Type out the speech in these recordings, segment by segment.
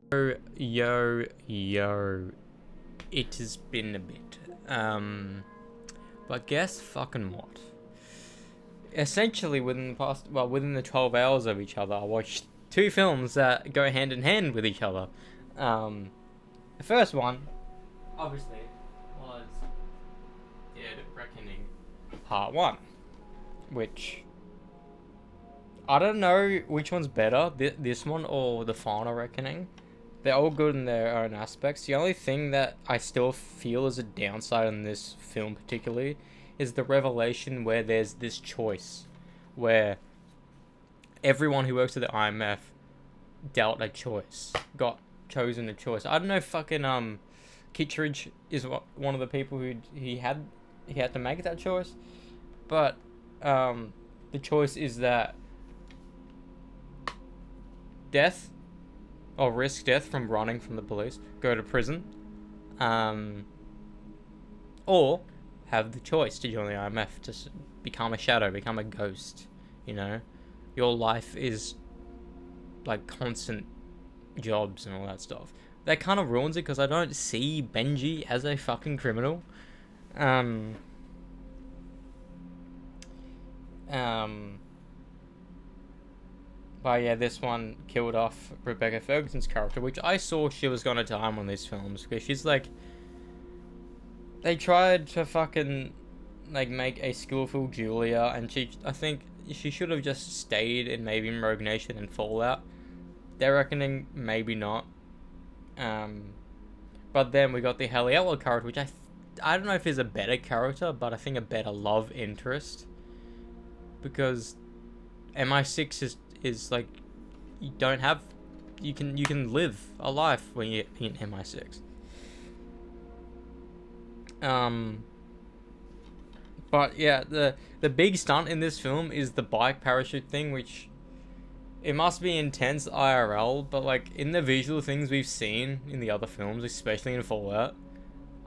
Yo, it has been a bit. But guess fucking what? Essentially, within the 12 hours of each other, I watched two films that go hand in hand with each other. The first one, obviously, was Dead Reckoning Part 1, which I don't know which one's better, this one or The Final Reckoning. They're all good in their own aspects. The only thing that I still feel is a downside in this film, particularly, is the revelation where there's this choice, where everyone who works at the IMF dealt a choice, got chosen a choice. I don't know if fucking Kittredge is one of the people who he had to make that choice, but the choice is that death or risk death from running from the police, go to prison, or have the choice to join the IMF, to become a shadow, become a ghost. You know, your life is like constant jobs and all that stuff. That kind of ruins it because I don't see Benji as a fucking criminal. But yeah, this one killed off Rebecca Ferguson's character, which I saw she was gonna die on these films, because she's like, they tried to fucking like make a skillful Julia, and I think she should have just stayed in maybe Rogue Nation and Fallout. They're reckoning maybe not. But then we got the Heliella character, which I don't know if is a better character, but I think a better love interest, because MI6 is like, you can live a life when you're in MI6. But yeah, the big stunt in this film is the bike parachute thing, which it must be intense IRL, but like in the visual things we've seen in the other films, especially in Fallout,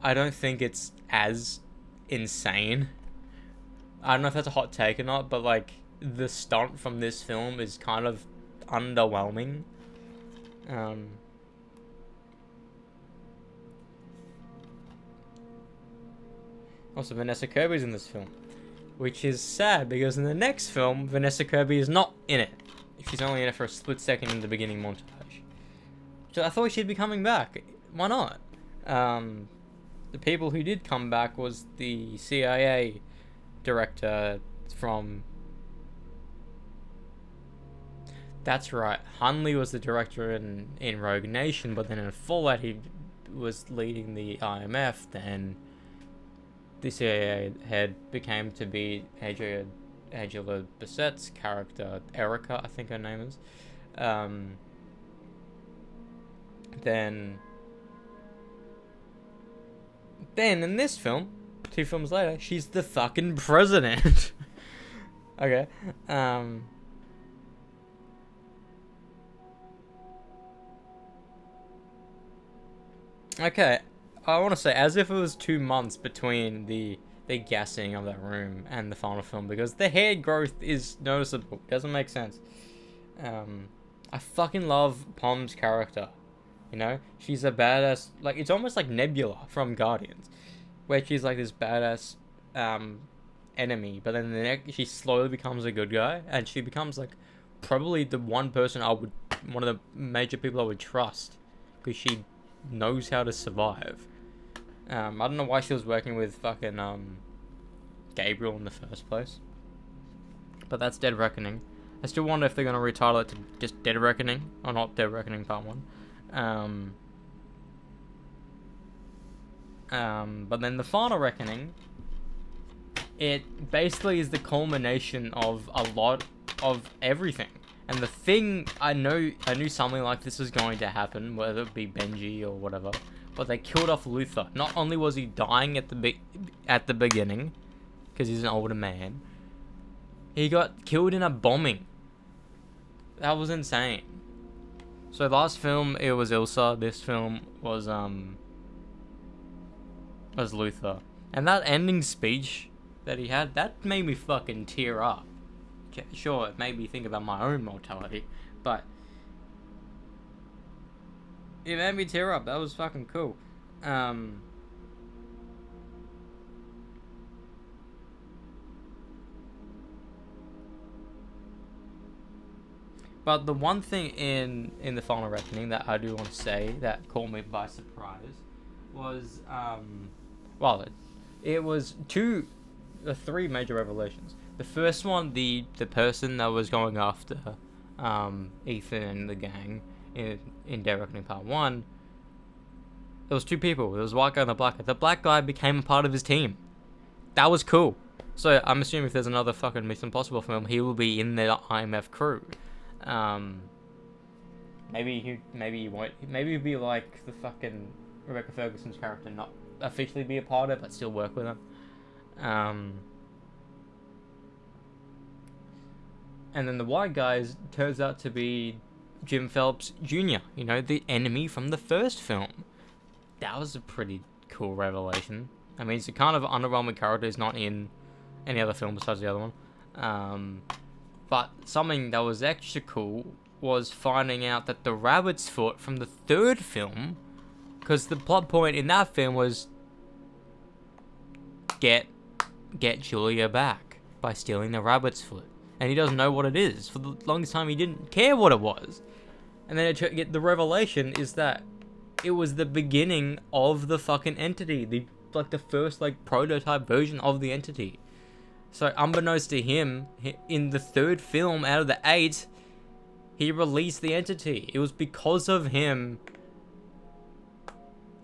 I don't think it's as insane. I don't know if that's a hot take or not, but like the stunt from this film is kind of underwhelming. Also, Vanessa Kirby's in this film, which is sad because in the next film, Vanessa Kirby is not in it. She's only in it for a split second in the beginning montage. So I thought she'd be coming back. Why not? The people who did come back was the CIA director from... That's right, Hunley was the director in Rogue Nation, but then in Fallout he was leading the IMF. Then the CIA head became to be Angela Bassett's character, Erica, I think her name is. Then in this film, 2 films later, she's the fucking president. Okay. Okay, I want to say, as if it was 2 months between the gassing of that room and the final film, because the hair growth is noticeable. Doesn't make sense. I fucking love Pom's character. You know, she's a badass. Like, it's almost like Nebula from Guardians, where she's like this badass enemy, but then she slowly becomes a good guy, and she becomes like probably the one of the major people I would trust, because she knows how to survive. I don't know why she was working with fucking Gabriel in the first place, but that's Dead Reckoning. I still wonder if they're gonna retitle it to just Dead Reckoning or not Dead Reckoning Part 1. But then the Final Reckoning, it basically is the culmination of a lot of everything. And the thing, I knew something like this was going to happen, whether it be Benji or whatever, but they killed off Luther. Not only was he dying at the beginning, because he's an older man, he got killed in a bombing. That was insane. So last film it was Ilsa, this film was Luther. And that ending speech that he had, that made me fucking tear up. Sure, it made me think about my own mortality, but It made me tear up. That was fucking cool. Um, but the one thing in the Final Reckoning that I do want to say that caught me by surprise was well, it was three major revelations. The first one, the person that was going after Ethan and the gang in Dead Reckoning Part 1, there was two people. There was a white guy and a black guy. The black guy became a part of his team. That was cool. So I'm assuming if there's another fucking Mission Impossible film, he will be in the IMF crew. Maybe he won't. Maybe he'll be like the fucking Rebecca Ferguson's character, not officially be a part of it, but still work with him. And then the white guy turns out to be Jim Phelps Jr., you know, the enemy from the first film. That was a pretty cool revelation. I mean, it's a kind of underwhelming character. He's not in any other film besides the other one. But something that was extra cool was finding out that the rabbit's foot from the third film, because the plot point in that film was get Julia back by stealing the rabbit's foot. And he doesn't know what it is. For the longest time, he didn't care what it was. And then the revelation is that it was the beginning of the fucking entity. The first, prototype version of the entity. So, unbeknownst to him, in the third film out of the 8, he released the entity. It was because of him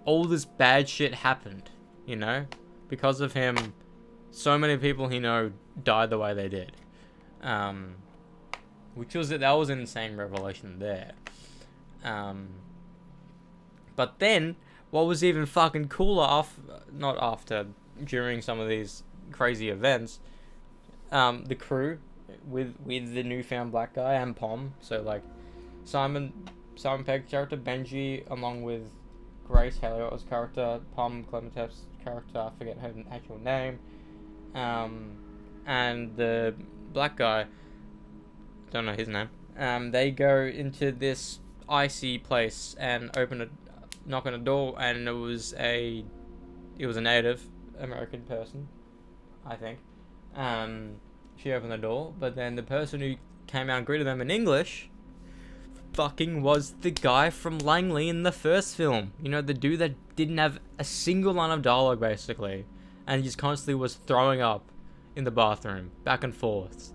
all this bad shit happened, you know? Because of him, so many people he know died the way they did. That was an insane revelation there. But then, what was even fucking cooler during some of these crazy events, the crew with the newfound black guy and Pom, so Simon Pegg's character, Benji, along with Grace Heliot's character, Pom Clementeff's character, I forget her actual name, and the black guy, don't know his name, they go into this icy place and knock on a door, and it was a Native American person, I think. She opened the door, but then the person who came out and greeted them in English fucking was the guy from Langley in the first film. You know, the dude that didn't have a single line of dialogue, basically, and just constantly was throwing up in the bathroom, back and forth.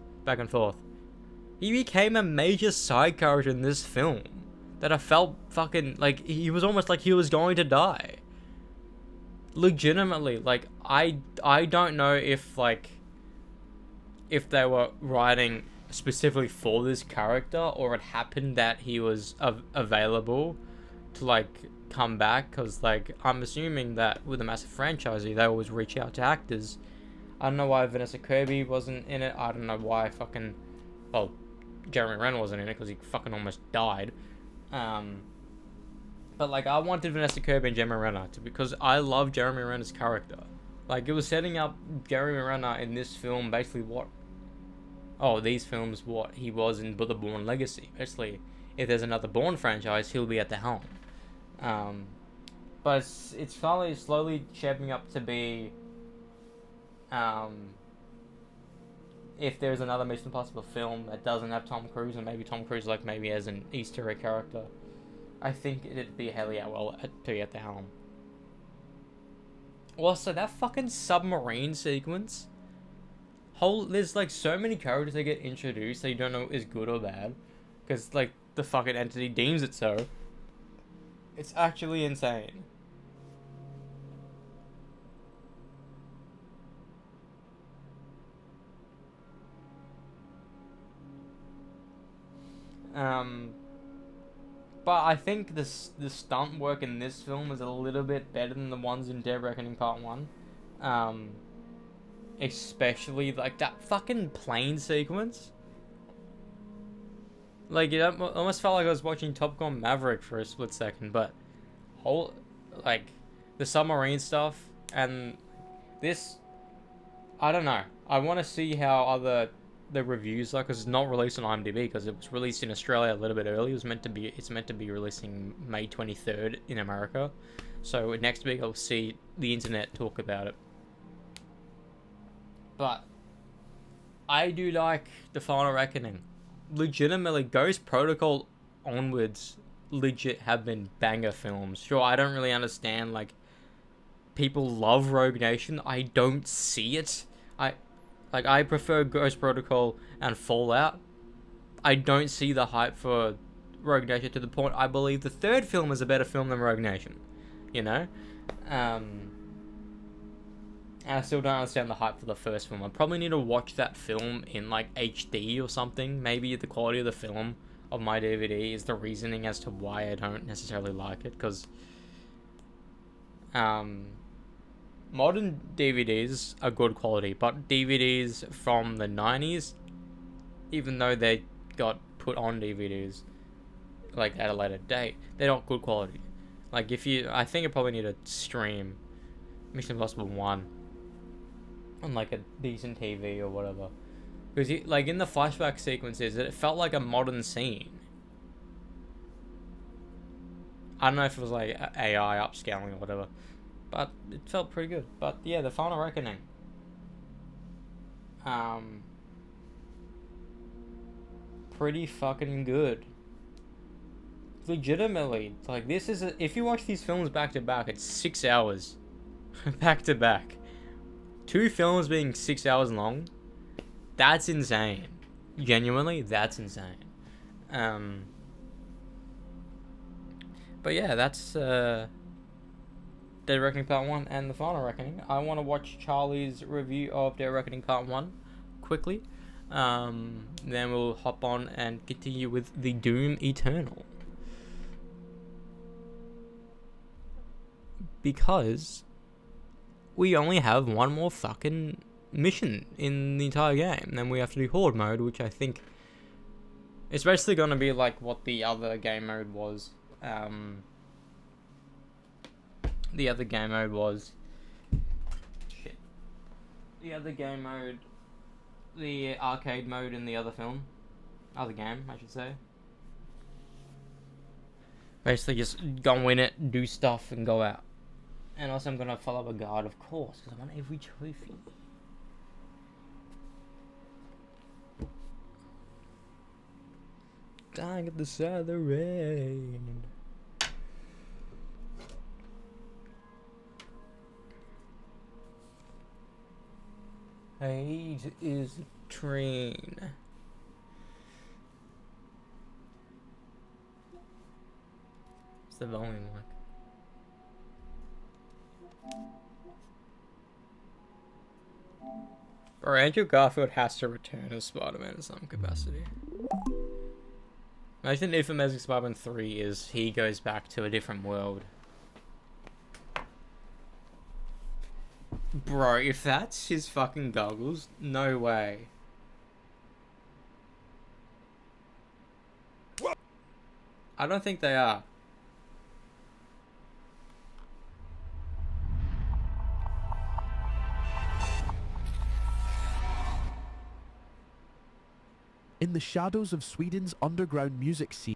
He became a major side character in this film that I felt fucking, he was almost like he was going to die. Legitimately, I don't know if they were writing specifically for this character, or it happened that he was available to come back, because I'm assuming that with a massive franchise they always reach out to actors. I don't know why Vanessa Kirby wasn't in it. I don't know why Jeremy Renner wasn't in it, because he fucking almost died. But I wanted Vanessa Kirby and Jeremy Renner because I love Jeremy Renner's character. It was setting up Jeremy Renner in this film basically what he was in The Bourne Legacy. Basically, if there's another Bourne franchise, he'll be at the helm. But it's finally slowly shaping up to be, if there's another Mission Impossible film that doesn't have Tom Cruise, and maybe Tom Cruise maybe as an Easter egg character, I think it'd be Haley Atwell to be at the helm. Also, that fucking submarine sequence. There's so many characters that get introduced that you don't know is good or bad, because the fucking entity deems it so. It's actually insane. But I think the stunt work in this film is a little bit better than the ones in Dead Reckoning Part 1. Especially that fucking plane sequence. It almost felt like I was watching Top Gun Maverick for a split second, but the submarine stuff and this, I don't know. I want to see how other the reviews are, because it's not released on IMDb, because it was released in Australia a little bit early. It's meant to be releasing May 23rd in America. So next week I'll see the internet talk about it. But I do like The Final Reckoning. Legitimately, Ghost Protocol onwards legit have been banger films. Sure, I don't really understand, like, people love Rogue Nation. I don't see it. I prefer Ghost Protocol and Fallout. I don't see the hype for Rogue Nation, to the point I believe the third film is a better film than Rogue Nation. You know? And I still don't understand the hype for the first film. I probably need to watch that film in, like, HD or something. Maybe the quality of the film of my DVD is the reasoning as to why I don't necessarily like it, because modern DVDs are good quality, but DVDs from the 90s, even though they got put on DVDs, like, at a later date, they're not good quality. Like, I think I probably need to stream Mission Impossible 1 on, like, a decent TV or whatever. Because, like, in the flashback sequences, it felt like a modern scene. I don't know if it was, like, AI upscaling or whatever, but it felt pretty good. But, yeah, The Final Reckoning. Pretty fucking good. Legitimately. Like, this is if you watch these films back to back, it's 6 hours. Back to back. 2 films being 6 hours long. That's insane. Genuinely, that's insane. But yeah, that's Dead Reckoning Part 1 and The Final Reckoning. I want to watch Charlie's review of Dead Reckoning Part 1 quickly. Then we'll hop on and continue with the Doom Eternal. Because we only have one more fucking mission in the entire game. Then we have to do Horde mode, which I think it's basically going to be like what the other game mode was. The other game mode, the arcade mode in the other game, I should say. Basically just go in it, do stuff, and go out. And also I'm going to follow a guard, of course, because I want every trophy. Dying at the side of the rain. Age is a train. What's the volume like? Or Andrew Garfield has to return as Spider-Man in some capacity. Imagine if Amazing Spider-Man 3 is he goes back to a different world. Bro, if that's his fucking goggles, no way. I don't think they are. In the shadows of Sweden's underground music scene.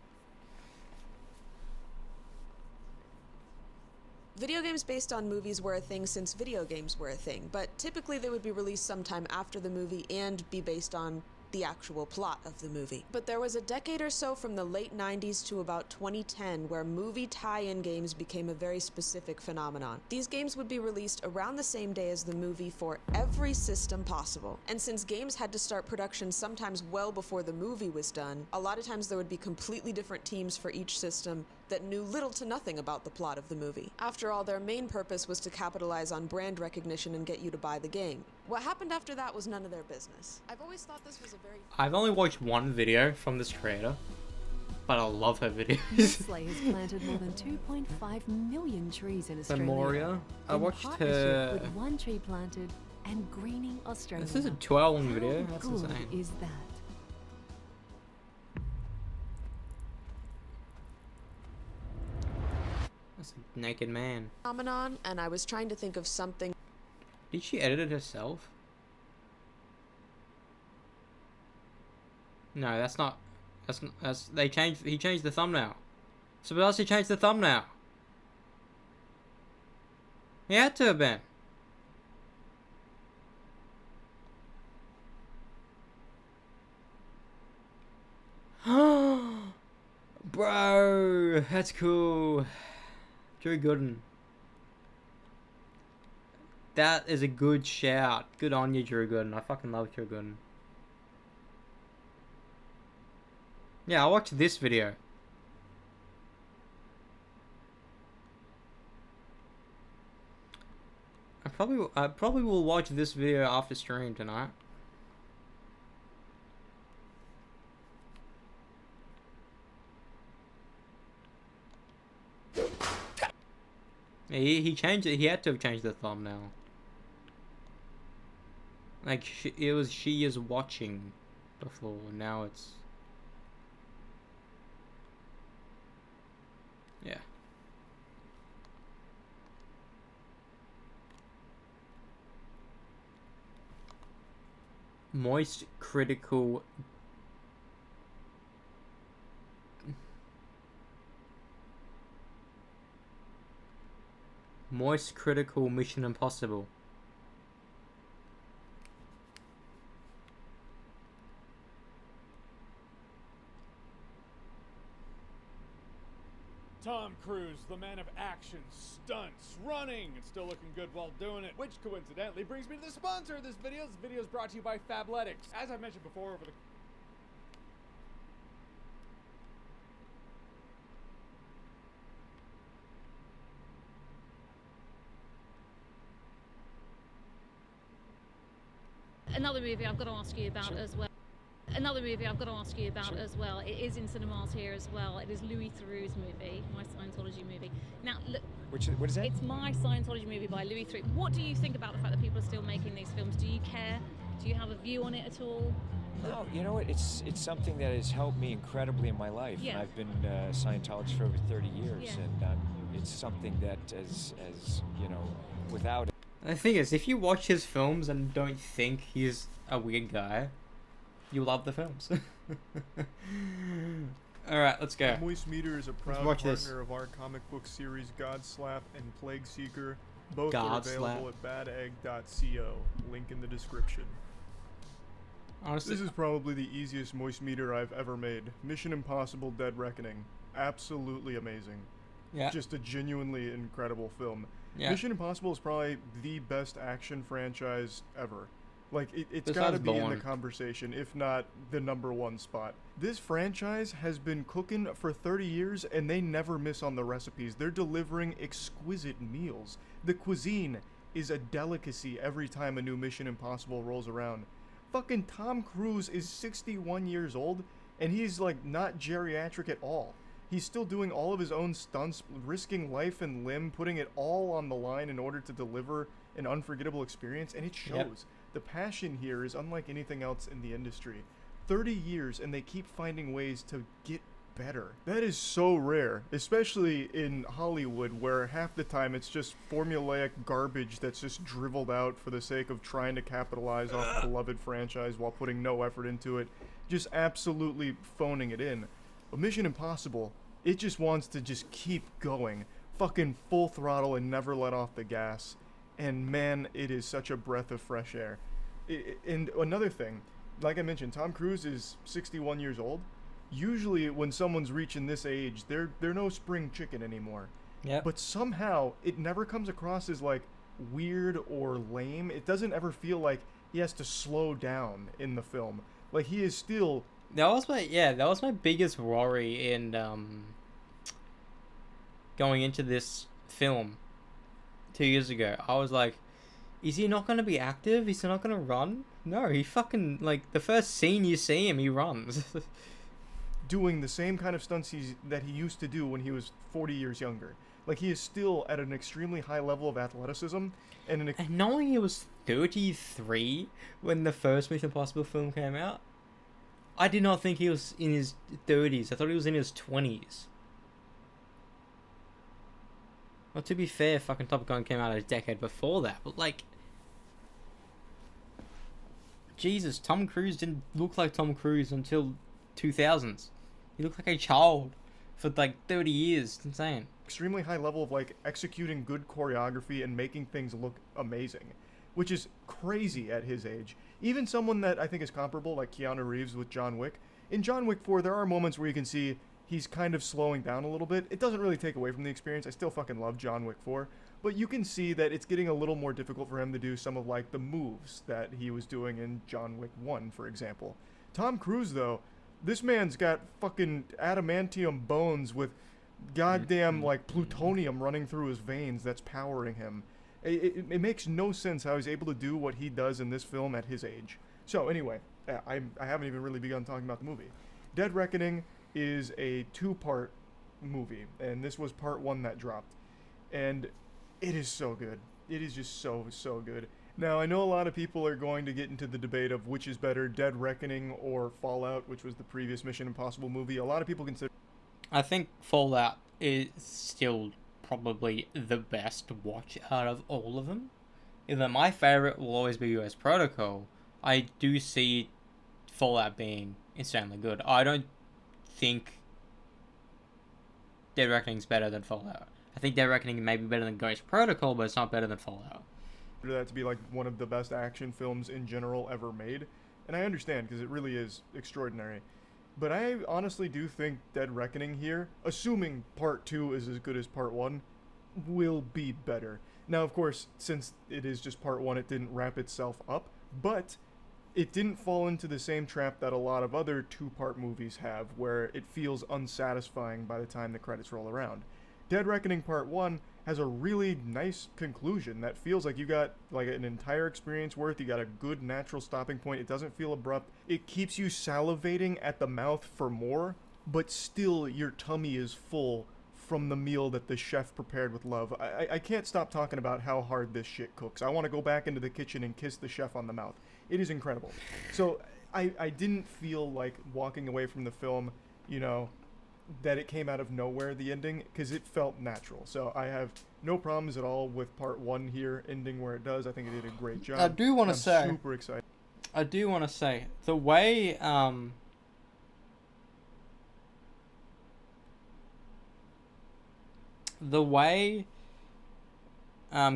Video games based on movies were a thing since video games were a thing, but typically they would be released sometime after the movie and be based on the actual plot of the movie. But there was a decade or so from the late 90s to about 2010 where movie tie-in games became a very specific phenomenon. These games would be released around the same day as the movie for every system possible. And since games had to start production sometimes well before the movie was done, a lot of times there would be completely different teams for each system that knew little to nothing about the plot of the movie. After all, their main purpose was to capitalize on brand recognition and get you to buy the game. What happened after that was none of their business. I've always thought this was a very... I've only watched one video from this creator, but I love her videos. Nestle has planted more than 2.5 million trees in Australia. Memoria. I watched her... with one tree planted and greening Australia. This is a 12 video. How That's good insane. is that? That's a naked man. phenomenon, and I was trying to think of something. Did she edit it herself? No, that's not. That's they changed. He changed the thumbnail. Sebastian changed the thumbnail. He had to have been. Bro, that's cool. Drew Gooden. That is a good shout. Good on you, Drew Gooden. I fucking love Drew Gooden. Yeah, I watched this video. I probably will watch this video after stream tonight. Yeah, he changed it. He had to have changed the thumbnail. Like it was she is watching before. Now it's yeah. Moist critical Mission Impossible. Tom Cruise, the man of action, stunts, running, and still looking good while doing it. Which coincidentally brings me to the sponsor of this video. This video is brought to you by Fabletics. As I mentioned before, over the Another movie I've got to ask you about as well. Another movie I've got to ask you about as well. It is in cinemas here as well. It is Louis Theroux's movie, my Scientology movie. Now, look, what is that? it's my Scientology movie by Louis Theroux. What do you think about the fact that people are still making these films? Do you care? Do you have a view on it at all? No, you know what? It's something that has helped me incredibly in my life. Yeah. And I've been a Scientologist for over 30 years, Yeah. and it's something that, as you know, without it. The thing is, if you watch his films and don't think he's a weird guy, you love the films. Alright, let's go. Moist Meter is a proud watch partner this. of our comic book series Godslap and Plague Seeker. Both Godslap. are available at badegg.co. Link in the description. Honestly, This is probably the easiest Moist Meter I've ever made. Mission Impossible Dead Reckoning. Absolutely amazing. yeah, Just a genuinely incredible film. yeah. Mission Impossible is probably the best action franchise ever. Like, it's Besides got to be in the Bourne. conversation, if not the #1 spot. This franchise has been cooking for 30 years, and they never miss on the recipes. They're delivering exquisite meals. The cuisine is a delicacy every time a new Mission Impossible rolls around. Fucking Tom Cruise is 61 years old, and he's, like, not geriatric at all. He's still doing all of his own stunts, risking life and limb, putting it all on the line in order to deliver an unforgettable experience, and it shows. Yep. The passion here is unlike anything else in the industry. 30 years, and they keep finding ways to get better. That is so rare, especially in Hollywood, where half the time it's just formulaic garbage that's just dribbled out for the sake of trying to capitalize off a beloved franchise while putting no effort into it, just absolutely phoning it in. But Mission Impossible, it just wants to just keep going, fucking full throttle and never let off the gas. And man, it is such a breath of fresh air. And another thing, like I mentioned, Tom Cruise is 61 years old. Usually when someone's reaching this age, they're no spring chicken anymore. Yep. But somehow it never comes across as like weird or lame. It doesn't ever feel like he has to slow down in the film. Like he is still That was my biggest worry in going into this film 2 years ago. I was like, is he not going to be active? Is he not going to run? No, he fucking, like, the first scene you see him, he runs. doing the same kind of stunts that he used to do when he was 40 years younger. Like he is still at an extremely high level of athleticism and And knowing he was 33 when the first Mission Impossible film came out, I did not think he was in his 30s. I thought he was in his 20s. Well, to be fair, fucking Top Gun came out a decade before that, but like, Jesus, Tom Cruise didn't look like Tom Cruise until 2000s. He looked like a child for like 30 years. It's insane. Extremely high level of like executing good choreography and making things look amazing, which is crazy at his age. Even someone that I think is comparable, like Keanu Reeves with John Wick. In John Wick 4, there are moments where you can see he's kind of slowing down a little bit. It doesn't really take away from the experience. I still fucking love John Wick 4. But you can see that it's getting a little more difficult for him to do some of like the moves that he was doing in John Wick 1, for example. Tom Cruise, though, this man's got fucking adamantium bones with goddamn like plutonium running through his veins that's powering him. It makes no sense how he's able to do what he does in this film at his age. So anyway, I haven't even really begun talking about the movie. Dead Reckoning is a 2-part movie, and this was part 1 that dropped. And it is so good. It is just so good. Now, I know a lot of people are going to get into the debate of which is better, Dead Reckoning or Fallout, which was the previous Mission Impossible movie. A lot of people consider... I think Fallout is still probably the best watch out of all of them. Even though my favorite will always be US Protocol, I do see Fallout being insanely good. I don't think Dead Reckoning's better than Fallout. I think Dead Reckoning may be better than Ghost Protocol, but it's not better than Fallout. That to be like one of the best action films in general ever made, and I understand because it really is extraordinary. But I honestly do think Dead Reckoning here, assuming part 2 is as good as part 1, will be better. Now, of course, since it is just part 1, it didn't wrap itself up, but it didn't fall into the same trap that a lot of other 2-part movies have, where it feels unsatisfying by the time the credits roll around. Dead Reckoning Part 1 has a really nice conclusion that feels like you got like an entire experience worth. You got a good natural stopping point. It doesn't feel abrupt. It keeps you salivating at the mouth for more, but still your tummy is full from the meal that the chef prepared with love. I can't stop talking about how hard this shit cooks. I want to go back into the kitchen and kiss the chef on the mouth. It is incredible. So I didn't feel like walking away from the film, you know, that it came out of nowhere, the ending, because it felt natural. So I have no problems at all with part 1 here ending where it does. I think it did a great job. I do want to say, super excited. the way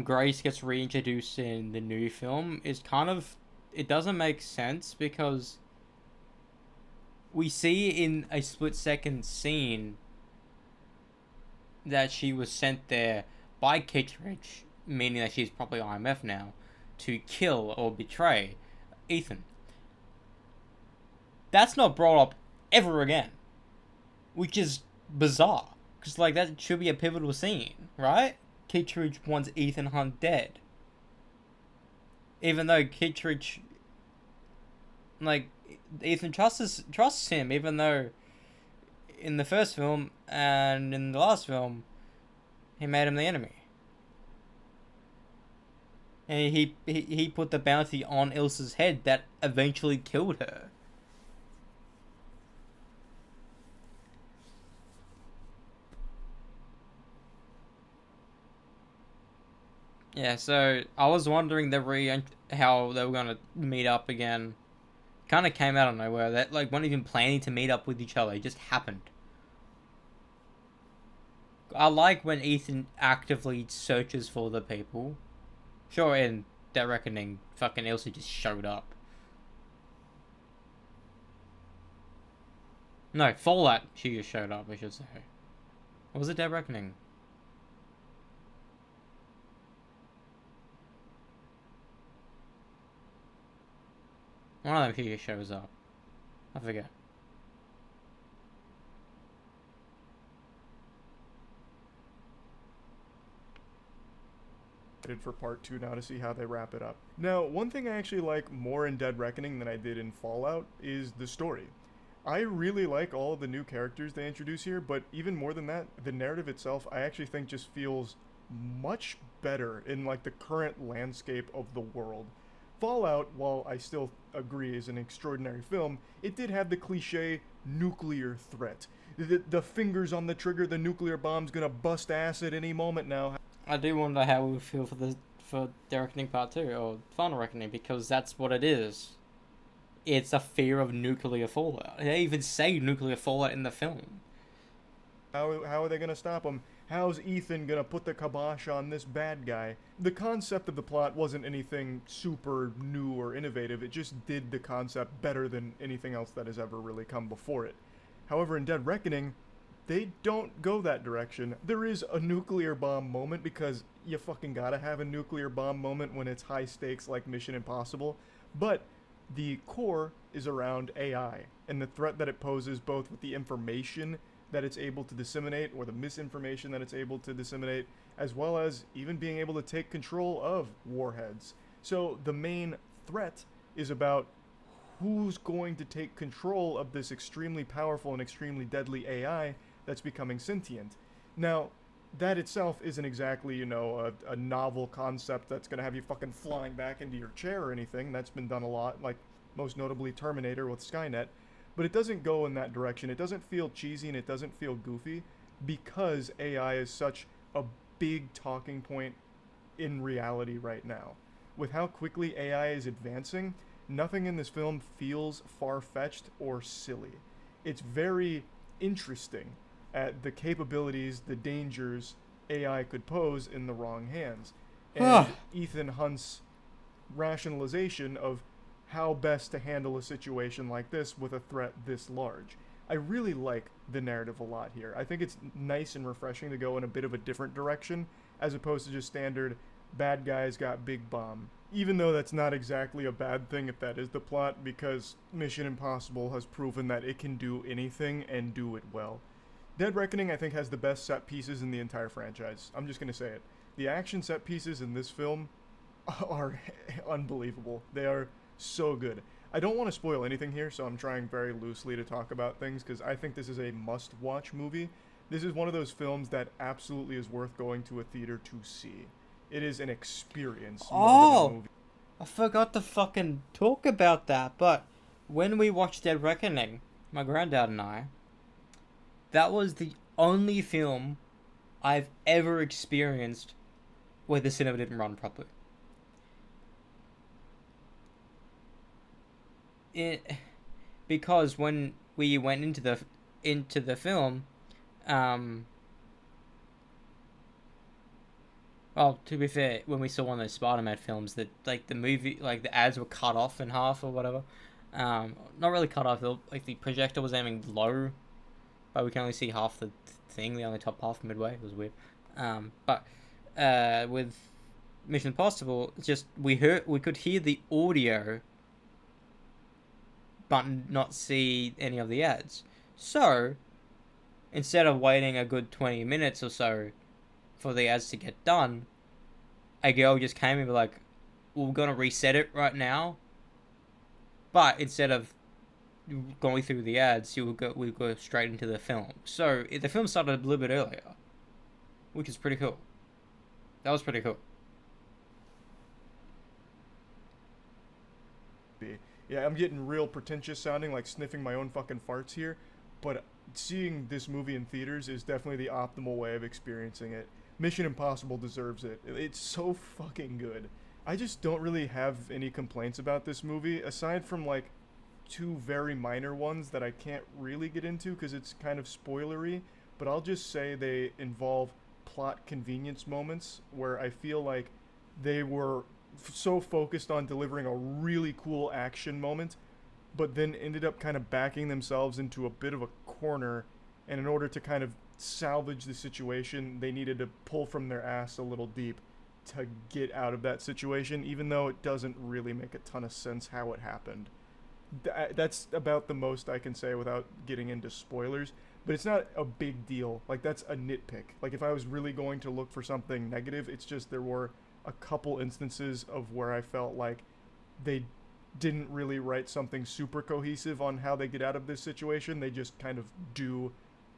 Grace gets reintroduced in the new film is kind of, it doesn't make sense because we see in a split-second scene that she was sent there by Kittredge, meaning that she's probably IMF now, to kill or betray Ethan. That's not brought up ever again, which is bizarre, because like that should be a pivotal scene, right? Kittredge wants Ethan Hunt dead, even though Kittredge, like, Ethan trusts him, even though in the first film and in the last film he made him the enemy. And he put the bounty on Ilsa's head that eventually killed her. Yeah, so I was wondering how they were gonna meet up again. Kind of came out of nowhere. That like weren't even planning to meet up with each other. It just happened. I like when Ethan actively searches for the people. Sure, in Dead Reckoning, fucking Ilsa just showed up. No, Fallout, she just showed up, I should say. Or was it Dead Reckoning? One of them here shows up. I forget. For part 2 now to see how they wrap it up. Now, one thing I actually like more in Dead Reckoning than I did in Fallout is the story. I really like all of the new characters they introduce here, but even more than that, the narrative itself I actually think just feels much better in like the current landscape of the world. Fallout, while I still agree is an extraordinary film, it did have the cliche nuclear threat. The fingers on the trigger, the nuclear bomb's gonna bust ass at any moment now. I do wonder how we feel for Dead Reckoning Part 2, or Final Reckoning, because that's what it is. it's a fear of nuclear fallout. They even say nuclear fallout in the film. How are they going to stop him? How's Ethan going to put the kibosh on this bad guy? The concept of the plot wasn't anything super new or innovative. It just did the concept better than anything else that has ever really come before it. However, in Dead Reckoning, they don't go that direction. There is a nuclear bomb moment because you fucking gotta have a nuclear bomb moment when it's high stakes like Mission Impossible. But the core is around AI and the threat that it poses both with the information that it's able to disseminate or the misinformation that it's able to disseminate, as well as even being able to take control of warheads. So the main threat is about who's going to take control of this extremely powerful and extremely deadly AI that's becoming sentient. Now, that itself isn't exactly, you know, a novel concept that's going to have you fucking flying back into your chair or anything. That's been done a lot, like most notably Terminator with Skynet. But it doesn't go in that direction. It doesn't feel cheesy and it doesn't feel goofy because AI is such a big talking point in reality right now. With how quickly AI is advancing, nothing in this film feels far-fetched or silly. It's very interesting at the capabilities, the dangers AI could pose in the wrong hands. And Ethan Hunt's rationalization of how best to handle a situation like this with a threat this large. I really like the narrative a lot here. I think it's nice and refreshing to go in a bit of a different direction as opposed to just standard bad guys got big bomb. Even though that's not exactly a bad thing if that is the plot, because Mission Impossible has proven that it can do anything and do it well. Dead Reckoning, I think, has the best set pieces in the entire franchise. I'm just going to say it. The action set pieces in this film are unbelievable. They are so good. I don't want to spoil anything here, so I'm trying very loosely to talk about things because I think this is a must-watch movie. This is one of those films that absolutely is worth going to a theater to see. It is an experience more than a movie. I forgot to fucking talk about that, but when we watched Dead Reckoning, my granddad and I, that was the only film I've ever experienced where the cinema didn't run properly. Because when we went into the film, well, to be fair, when we saw one of those Spider-Man films, that like the movie, like the ads were cut off in half or whatever. Not really cut off. Like the projector was aiming low, but we can only see half the thing. The only top half midway. It was weird. But with Mission Impossible, just we could hear the audio, but not see any of the ads. So, instead of waiting a good 20 minutes or so for the ads to get done, a girl just came and was like, we're going to reset it right now. But instead of going through the ads, we go straight into the film. So, the film started a little bit earlier, which is pretty cool. That was pretty cool. Yeah, I'm getting real pretentious sounding, like sniffing my own fucking farts here, but seeing this movie in theaters is definitely the optimal way of experiencing it. Mission Impossible deserves it. It's so fucking good. I just don't really have any complaints about this movie, aside from like two very minor ones that I can't really get into because it's kind of spoilery, but I'll just say they involve plot convenience moments where I feel like they were so focused on delivering a really cool action moment, but then ended up kind of backing themselves into a bit of a corner, and in order to kind of salvage the situation, they needed to pull from their ass a little deep to get out of that situation, even though it doesn't really make a ton of sense how it happened. That's about the most I can say without getting into spoilers, but it's not a big deal. Like, that's a nitpick. Like, if I was really going to look for something negative, it's just there were a couple instances of where I felt like they didn't really write something super cohesive on how they get out of this situation. They just kind of do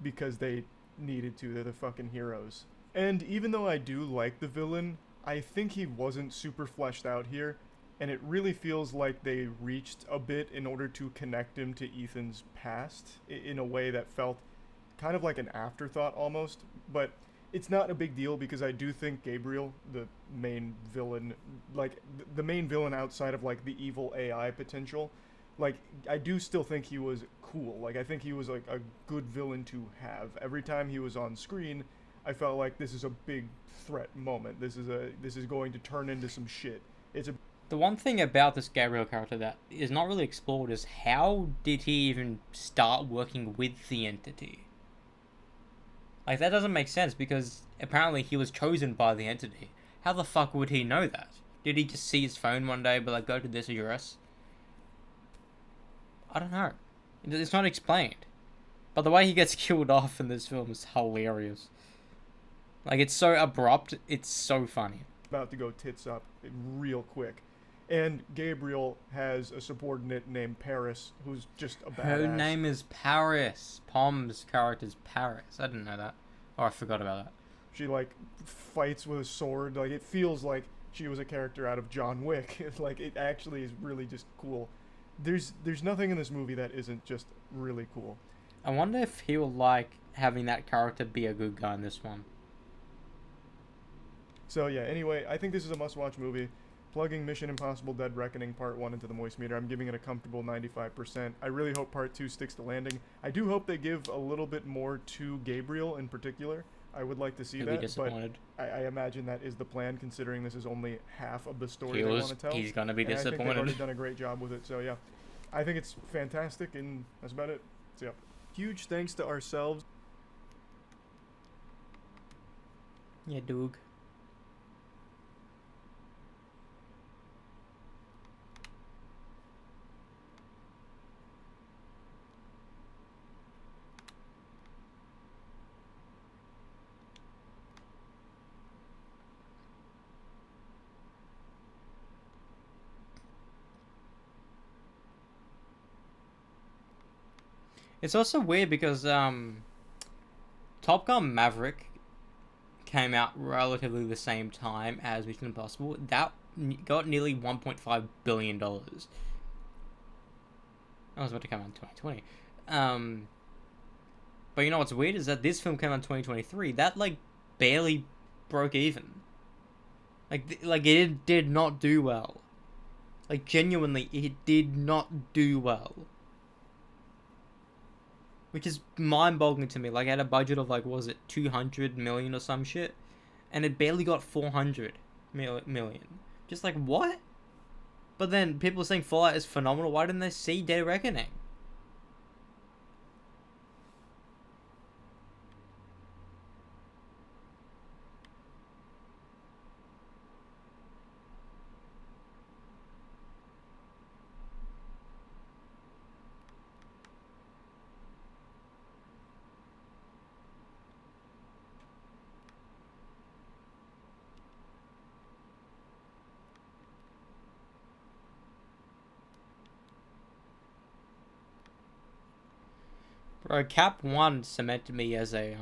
because they needed to. They're the fucking heroes. And even though I do like the villain, I think he wasn't super fleshed out here, and it really feels like they reached a bit in order to connect him to Ethan's past in a way that felt kind of like an afterthought almost, but it's not a big deal because I do think Gabriel, the main villain, like the main villain outside of like the evil AI potential, like, I do still think he was cool. Like, I think he was like a good villain to have. Every time he was on screen, I felt like this is a big threat moment. This is going to turn into some shit. It's a The one thing about this Gabriel character that is not really explored is how did he even start working with the entity? Like, that doesn't make sense because apparently he was chosen by the entity. How the fuck would he know that? Did he just see his phone one day but like, go to this address? I don't know. It's not explained. But the way he gets killed off in this film is hilarious. Like, it's so abrupt, it's so funny. about to go tits up real quick. And Gabriel has a subordinate named Paris, who's just a badass. Her name is Paris. Pom's character's Paris. I didn't know that. Oh, I forgot about that. She, like, fights with a sword. Like, it feels like she was a character out of John Wick. Like, it actually is really just cool. There's nothing in this movie that isn't just really cool. I wonder if he will like having that character be a good guy in this one. So, yeah, anyway, I think this is a must-watch movie. Plugging Mission Impossible Dead Reckoning Part 1 into the Moist Meter, I'm giving it a comfortable 95%. I really hope Part 2 sticks to landing. I do hope they give a little bit more to Gabriel in particular. I would like to see He'll that, be disappointed. but I imagine that is the plan, considering this is only half of the story they want to tell. He's gonna be And I think they've disappointed. already done a great job with it, so yeah. I think it's fantastic, and that's about it. So yeah. Huge thanks to ourselves. Yeah, Doug. It's also weird because Top Gun Maverick came out relatively the same time as Mission Impossible. That got nearly $1.5 billion. That was about to come out in 2020. But you know what's weird is that this film came out in 2023. That like barely broke even. Like it did not do well. Like genuinely, it did not do well. Which is mind-boggling to me. Like, it had a budget of, like, what was it, 200 million or some shit? And it barely got 400 million. Just like, what? But then people are saying Fallout is phenomenal. Why didn't they see Dead Reckoning? Bro, Cap 1 cemented me as a,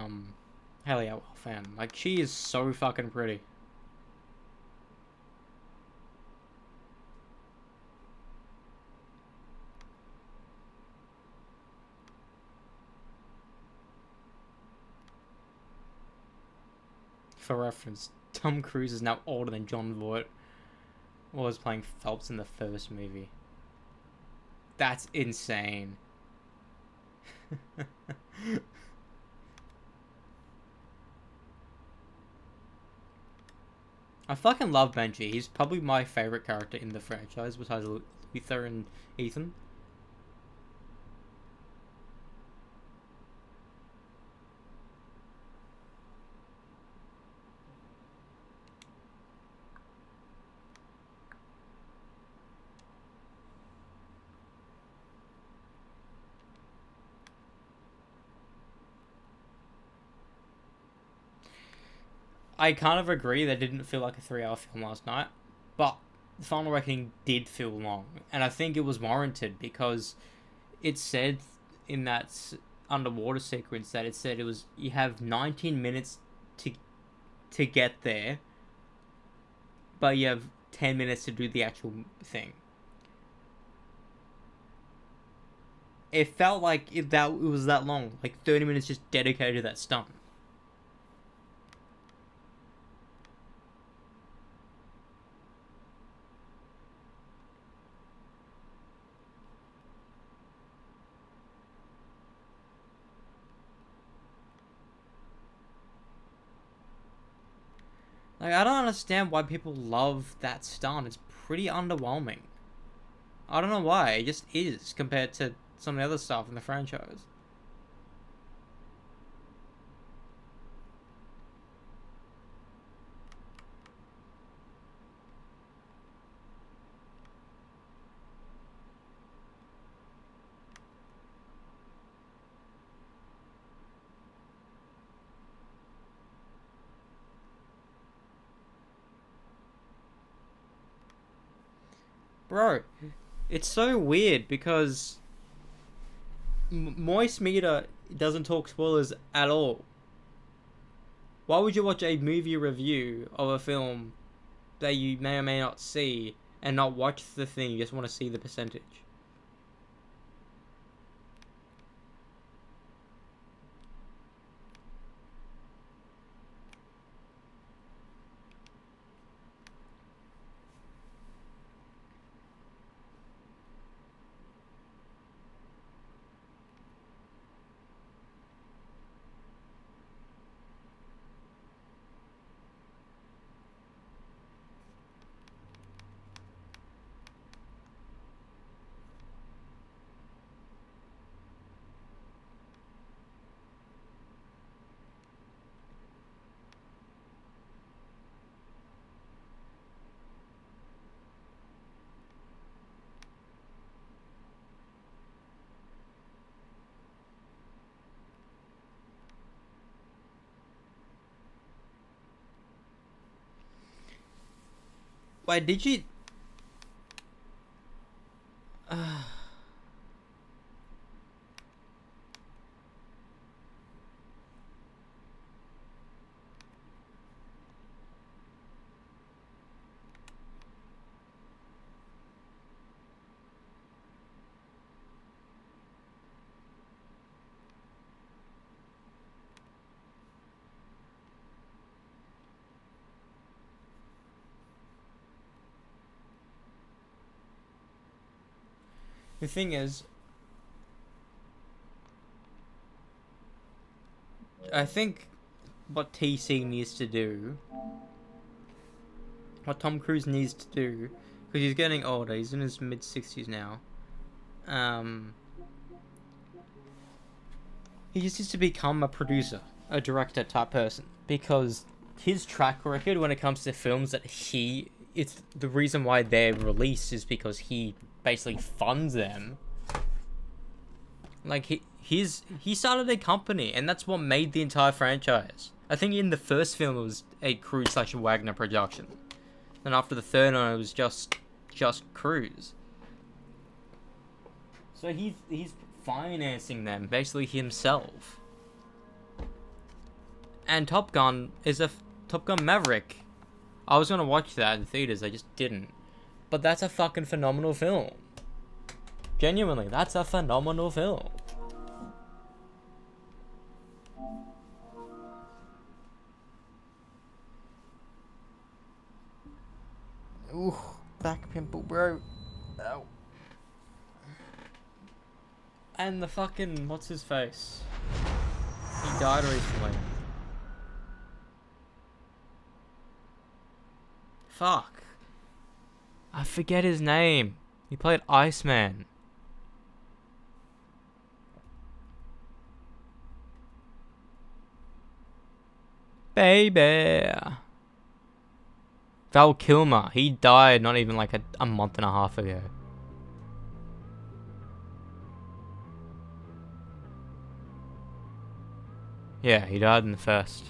Haley Atwell fan. Like, she is so fucking pretty. For reference, Tom Cruise is now older than John Voight was playing Phelps in the first movie. That's insane. I fucking love Benji. He's probably my favorite character in the franchise besides Luther and Ethan. I kind of agree that it didn't feel like a 3-hour film last night, but The Final Reckoning did feel long, and I think it was warranted because it said in that underwater sequence that it said it was you have 19 minutes to get there, but you have 10 minutes to do the actual thing. It felt like it was that long, like 30 minutes just dedicated to that stunt. Like, I don't understand why people love that stunt. It's pretty underwhelming. I don't know why. It just is compared to some of the other stuff in the franchise. Bro, it's so weird because Moist Meter doesn't talk spoilers at all. Why would you watch a movie review of a film that you may or may not see and not watch the thing? You just want to see the percentage. Wait, did you... The thing is, I think what TC needs to do, what Tom Cruise needs to do, because he's getting older, he's in his mid-60s now, he just needs to become a producer, a director type person, because his track record when it comes to films that it's the reason why they're released is because he basically funds them. Like he started a company, and that's what made the entire franchise. I think in the first film it was a Cruise/Wagner production, and after the third one it was just Cruise. So he's financing them basically himself. And Top Gun Maverick. I was gonna watch that in theaters, I just didn't. But that's a fucking phenomenal film. Genuinely, that's a phenomenal film. Ooh, back pimple, bro. Ow. And the fucking, what's his face? He died recently. Fuck. I forget his name. He played Iceman. Baby. Val Kilmer. He died not even like a month and a half ago. Yeah, he died in the first.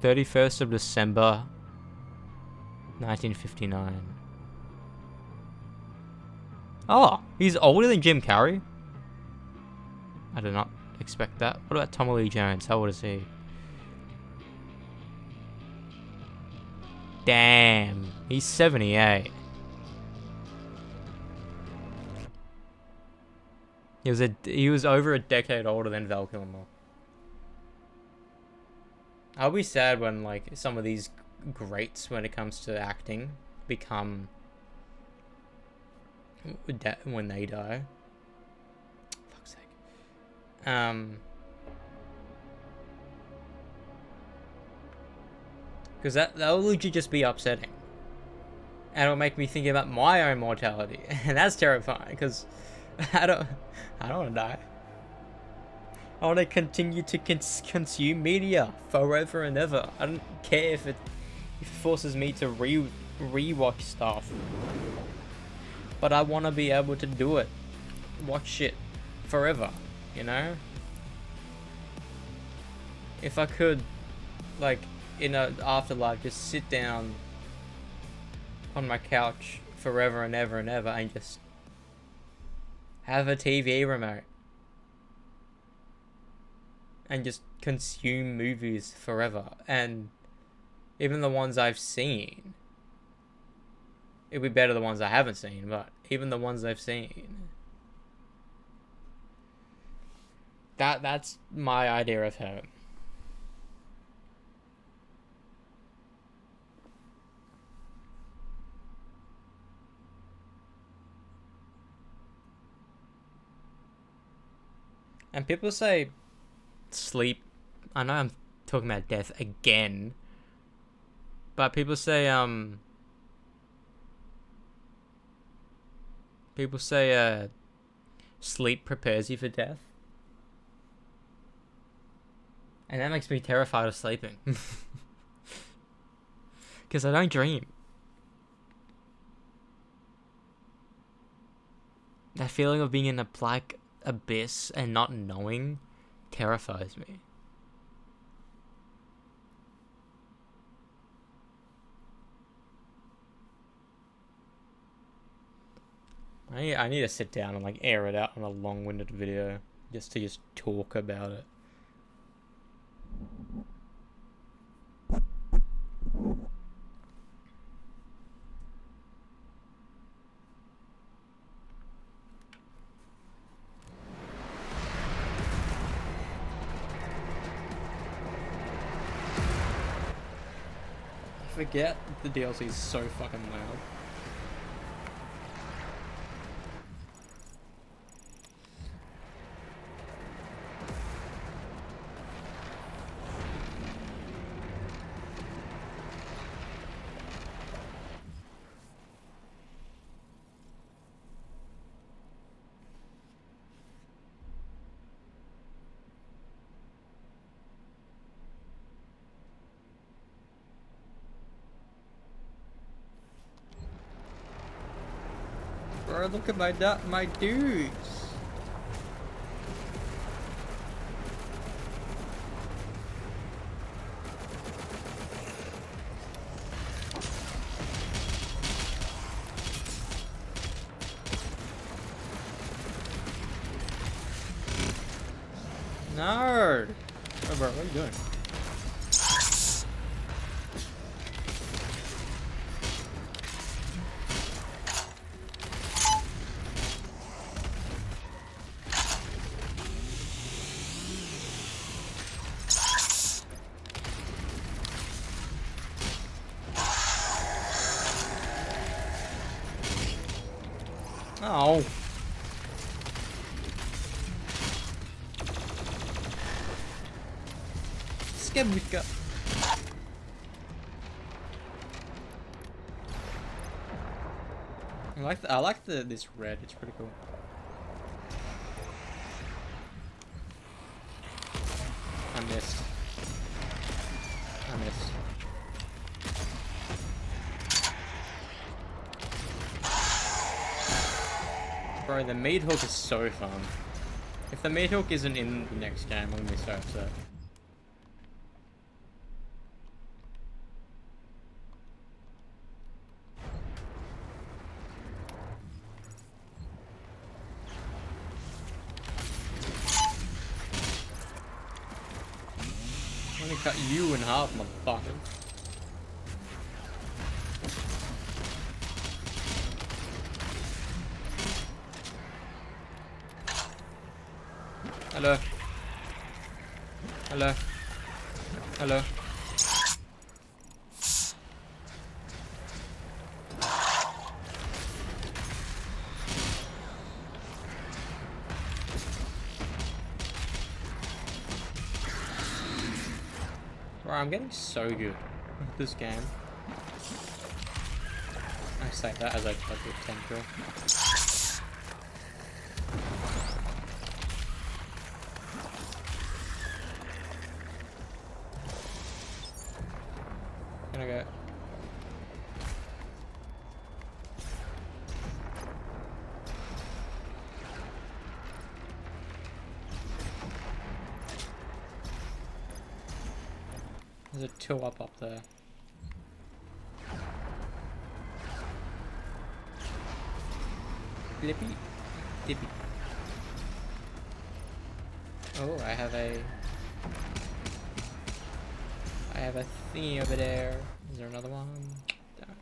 "31st of December, 1959. Oh, he's older than Jim Carrey? I did not expect that. What about Tommy Lee Jones? How old is he? Damn, he's 78. He was over a decade older than Val Kilmer. I'll be sad when like some of these greats when it comes to acting become when they die. Fuck's sake. Because that will literally just be upsetting. And it'll make me think about my own mortality. And that's terrifying, because I don't want to die. I want to continue to consume media forever and ever. I don't care if it forces me to rewatch stuff. But I want to be able to do it. Watch shit forever, you know? If I could, like, in an afterlife, just sit down on my couch forever and ever and ever and just have a TV remote and just consume movies forever, and even the ones I've seen, it'd be better the ones I haven't seen, but even the ones I've seen, that's my idea of heaven. And people say sleep. I know I'm talking about death again. But people say sleep prepares you for death. And that makes me terrified of sleeping. Because I don't dream. That feeling of being in a black abyss and not knowing terrifies me. I need to sit down and like air it out on a long-winded video just to talk about it. I forget the DLC is so fucking loud. Bro, look at my dudes. No. Oh, bro, what are you doing? Oh. Skebika. I like this red. It's pretty cool. I missed. Bro, the meat hook is so fun. If the meat hook isn't in the next game, I'm gonna be so upset. I'm gonna cut you in half, motherfucker. Hello. Hello. Hello. Bro, I'm getting so good at this game. I say that as I try to get 10 kill. Gonna go. There's a 2 up there. Flippy. Dippy. Oh, I have a thingy over there. Is there another one? Damn it.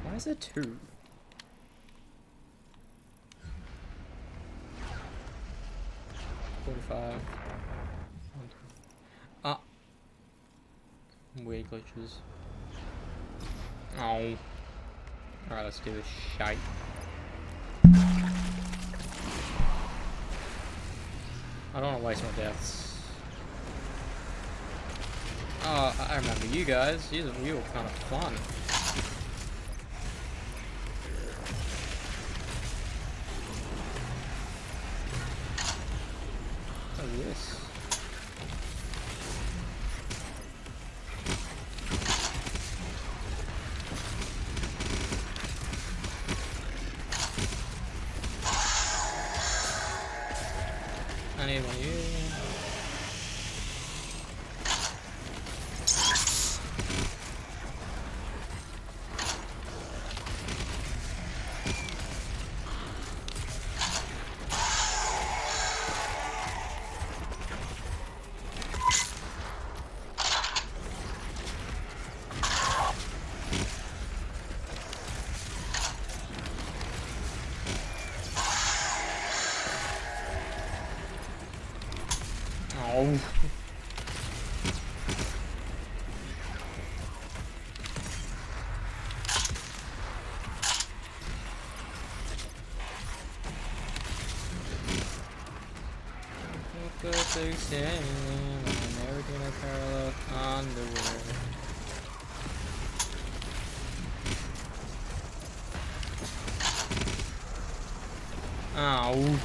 Why is there 2? $45. Ah. Weird glitches. Oh. Alright, let's do this shite. I don't want to waste my deaths. Oh, I remember you guys. You were kind of fun. What is this? I need one of you. Oh. Never gonna parallel underwear. Ow.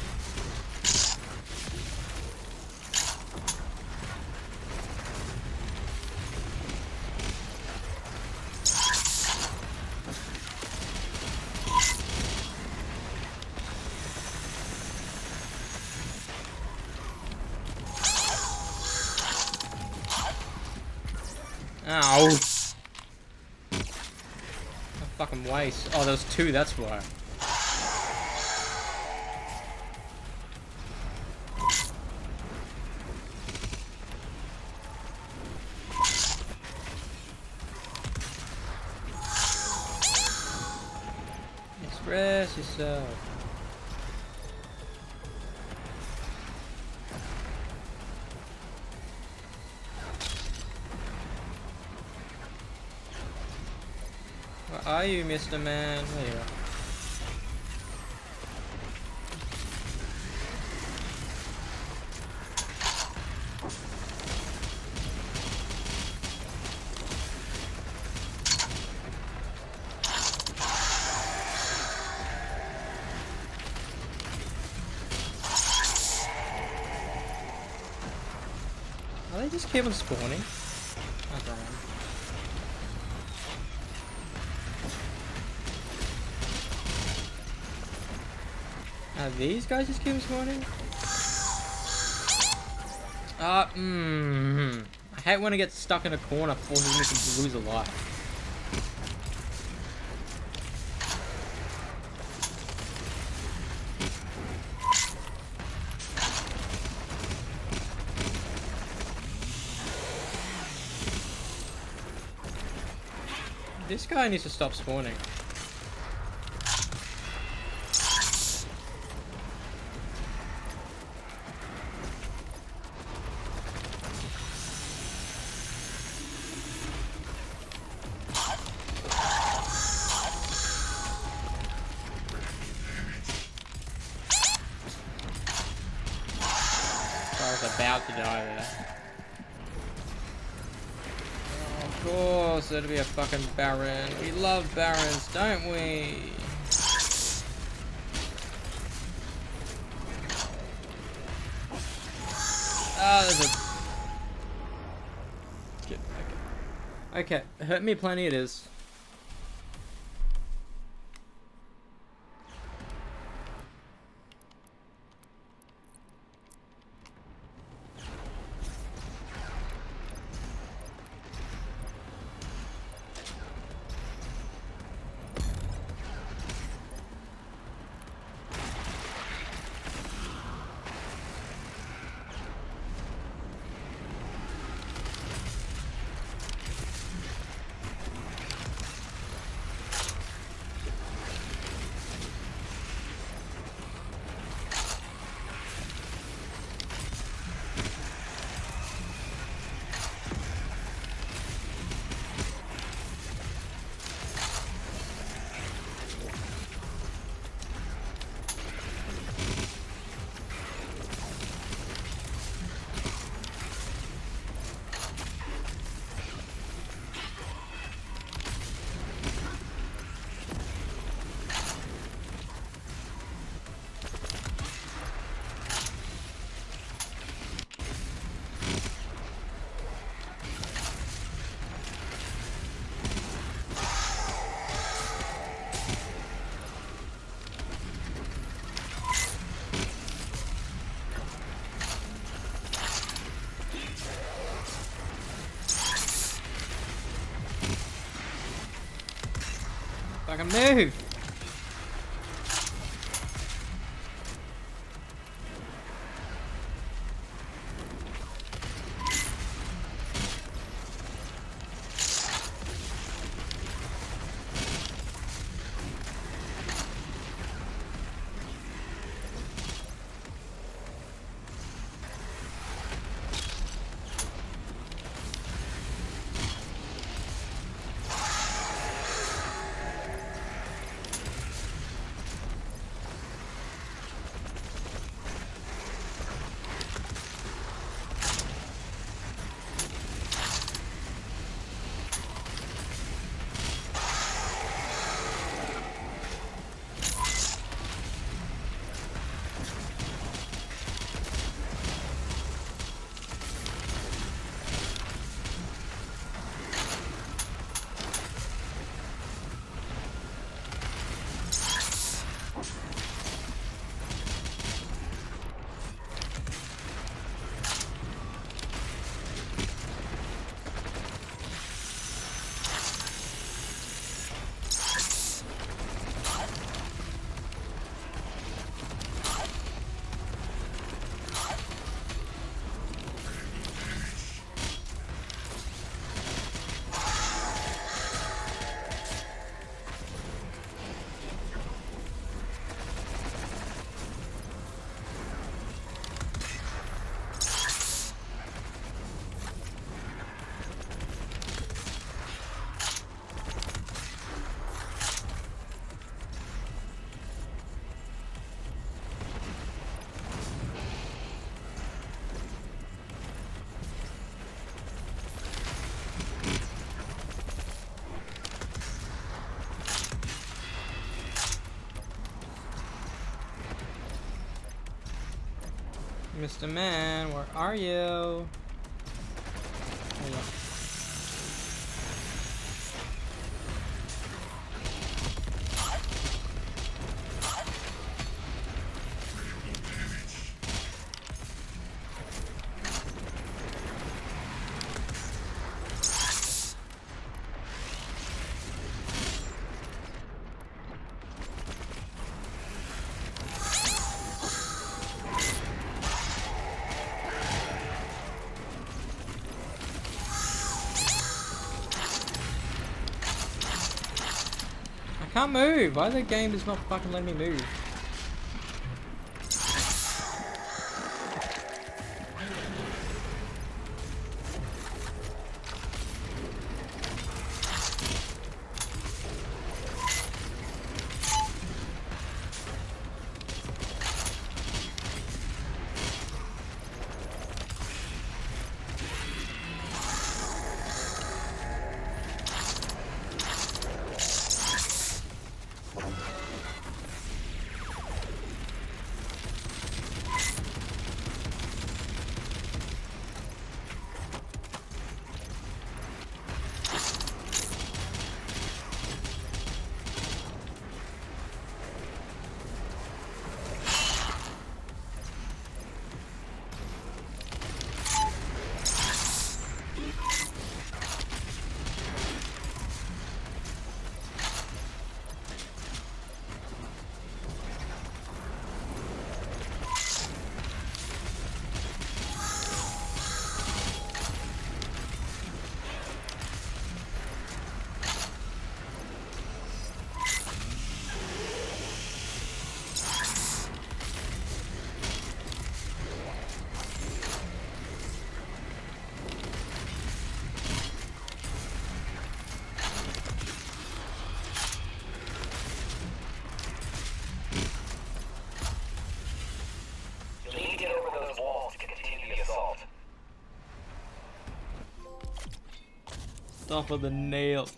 Ow. A fucking waste. Oh, there was 2, that's why. Express yourself. Where are you, Mr. Man? There you are. Are they just keep on spawning? Oh, damn. These guys just keep spawning? I hate when I get stuck in a corner, forces me to lose a life. This guy needs to stop spawning. was about to die there. Oh, of course, there'd be a fucking Baron. We love Barons, don't we? Ah, there's a... Okay, hurt me plenty it is. Fucking move! Mr. Man, where are you? Oh, yeah. I can't move. Why the game is not fucking letting me move? off of the nails.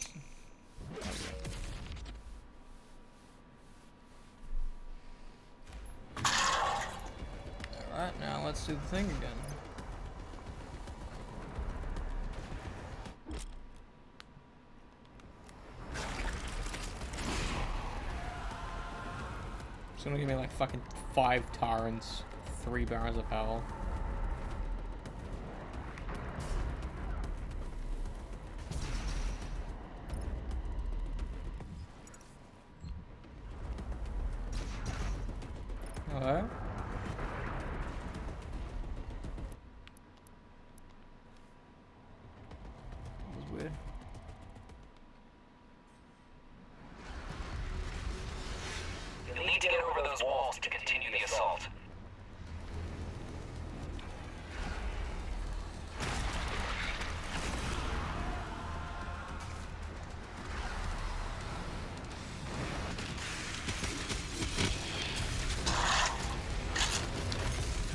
Alright, now let's do the thing again. It's gonna give me like fucking 5 Tyrants, 3 Barons of Hell. Hello? That was weird. You'll need to get over those walls to continue the assault.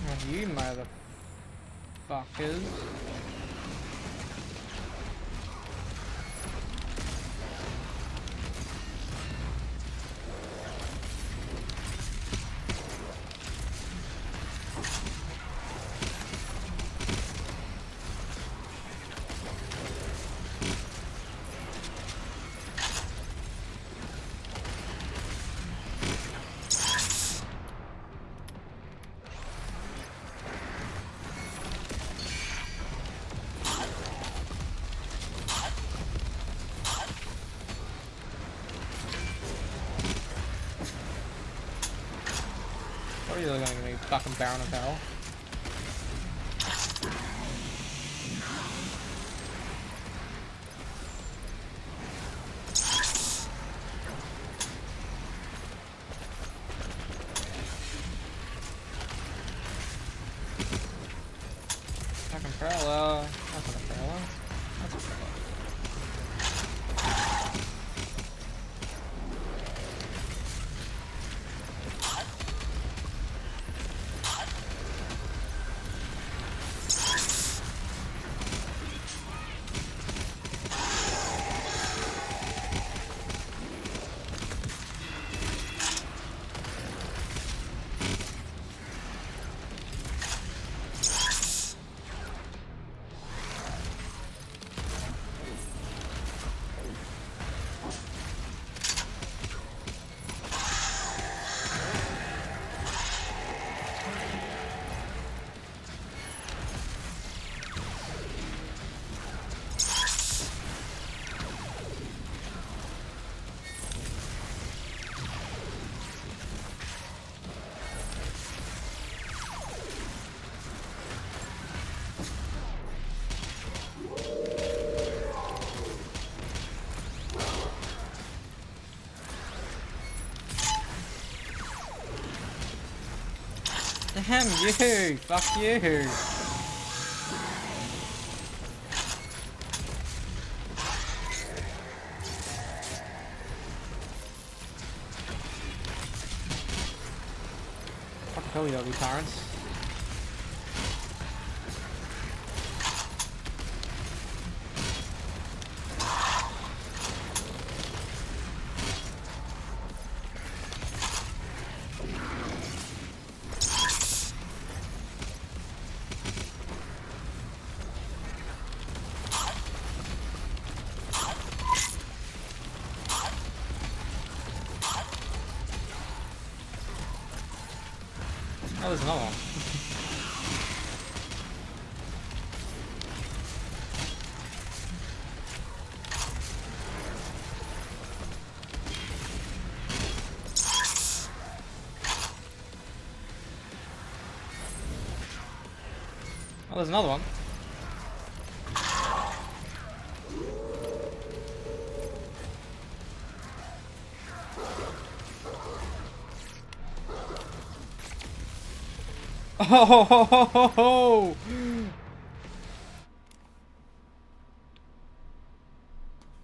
Oh, you motherfuckers. What are you looking at me, fucking Baron of Hell? Fucking Prowler. That's not a Prowler. That's a Prowler. Damn you! Fuck you! Fuck kill you, ugly tyrants. Oh, there's another one. Oh, there's another one. Oh!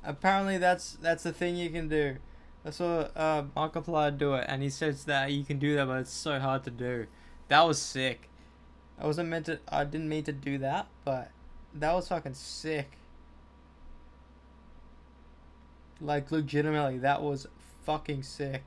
Apparently that's the thing you can do. I saw Markiplier do it, and he says that you can do that, but it's so hard to do. That was sick. I didn't mean to do that, but that was fucking sick. Like, legitimately, that was fucking sick.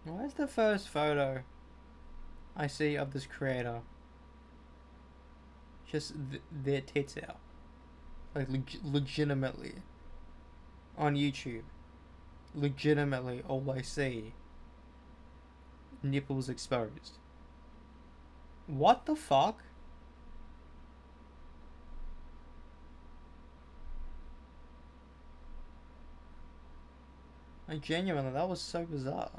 Why is the first photo I see of this creator just their tits out? Like, legitimately. On YouTube. Legitimately, all I see. Nipples exposed. What the fuck? Like, genuinely, that was so bizarre.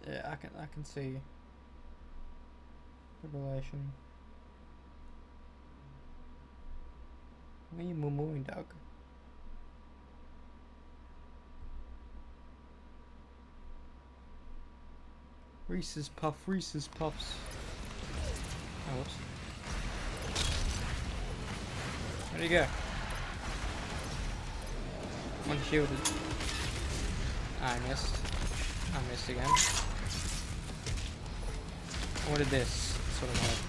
Yeah, I can see the relation. What are you mooing, dog? Reese's Puffs. Oh, whoops. Where'd he go? One shielded. I missed. I missed again. I wanted this. That's what I wanted.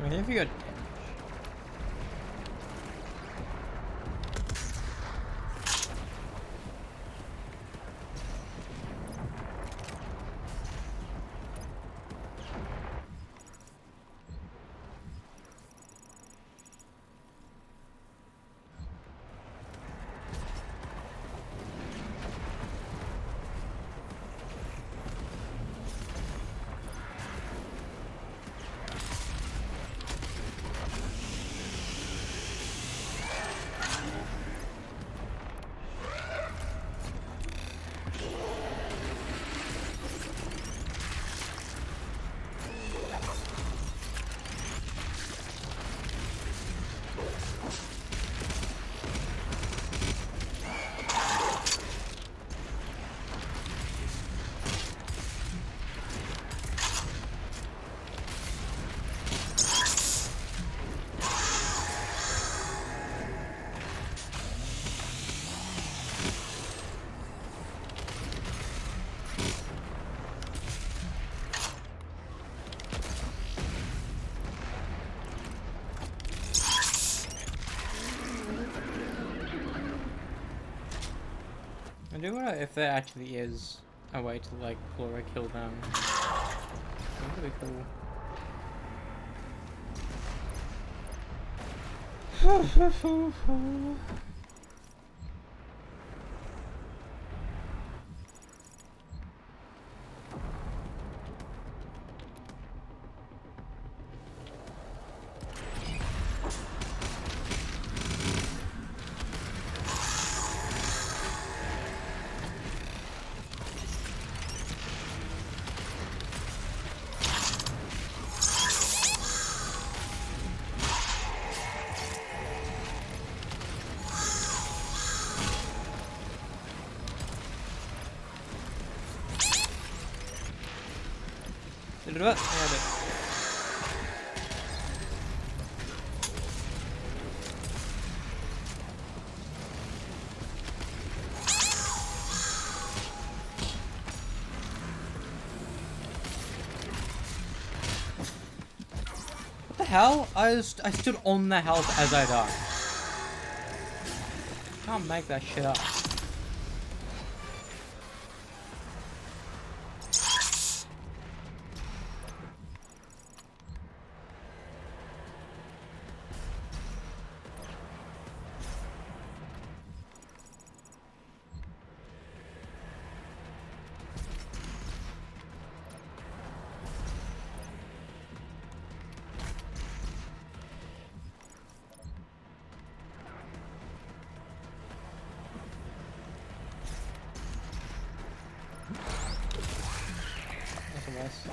I mean, if you got damage. do wonder if there actually is a way to like Flora kill them. That would be cool. Did it do it? Yeah, I did. What the hell? I stood on the health as I died. Can't make that shit up. That's a mess.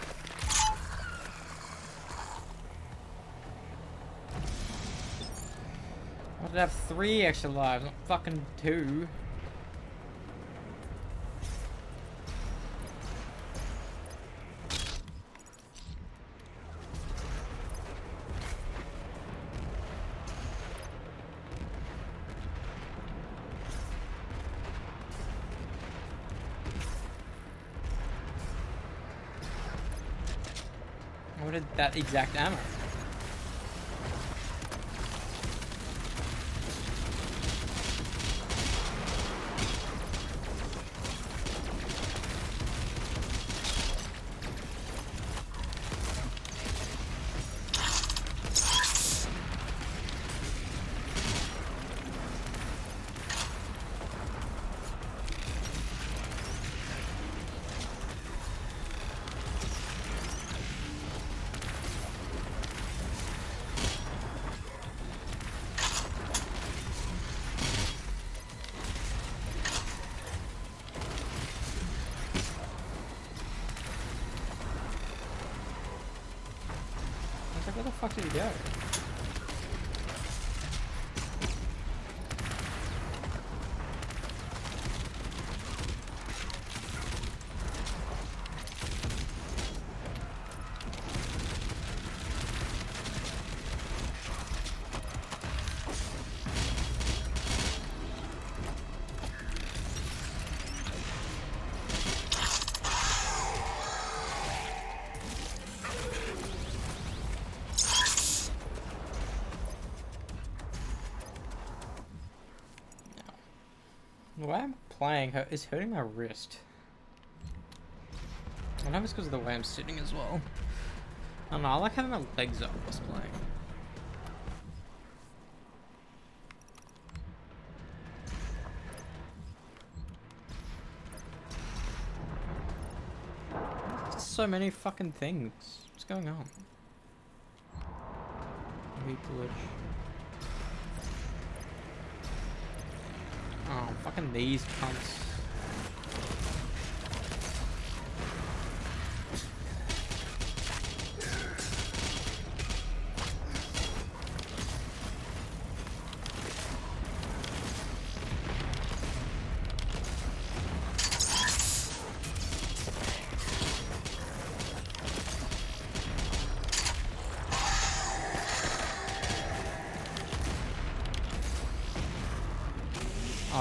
I did have 3 extra lives, not fucking 2. I wanted that exact ammo. Like, where the fuck did he go? The way I'm playing is hurting my wrist. I know it's because of the way I'm sitting as well. I don't know, I like having my legs up whilst playing. There's so many fucking things. What's going on? Weak glitch. Oh, fucking these pumps.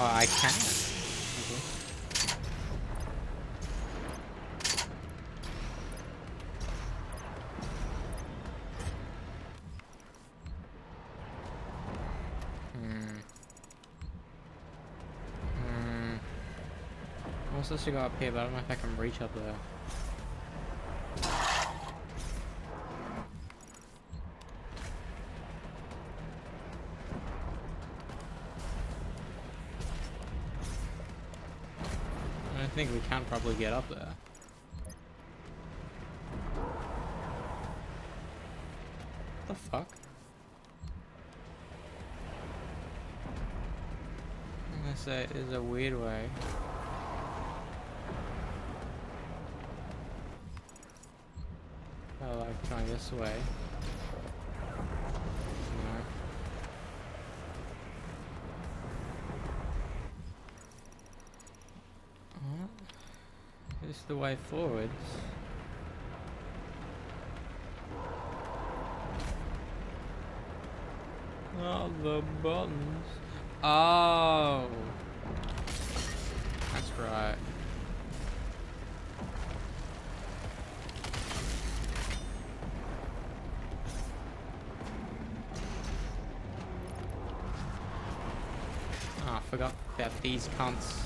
Oh, I can. supposed to go up here, but I don't know if I can reach up there. I think we can probably get up there. What the fuck? I'm gonna say it is a weird way. Oh, like going this way. No. This is the way forwards. Oh, the buttons. Oh, that's right. Oh, I forgot about these cunts.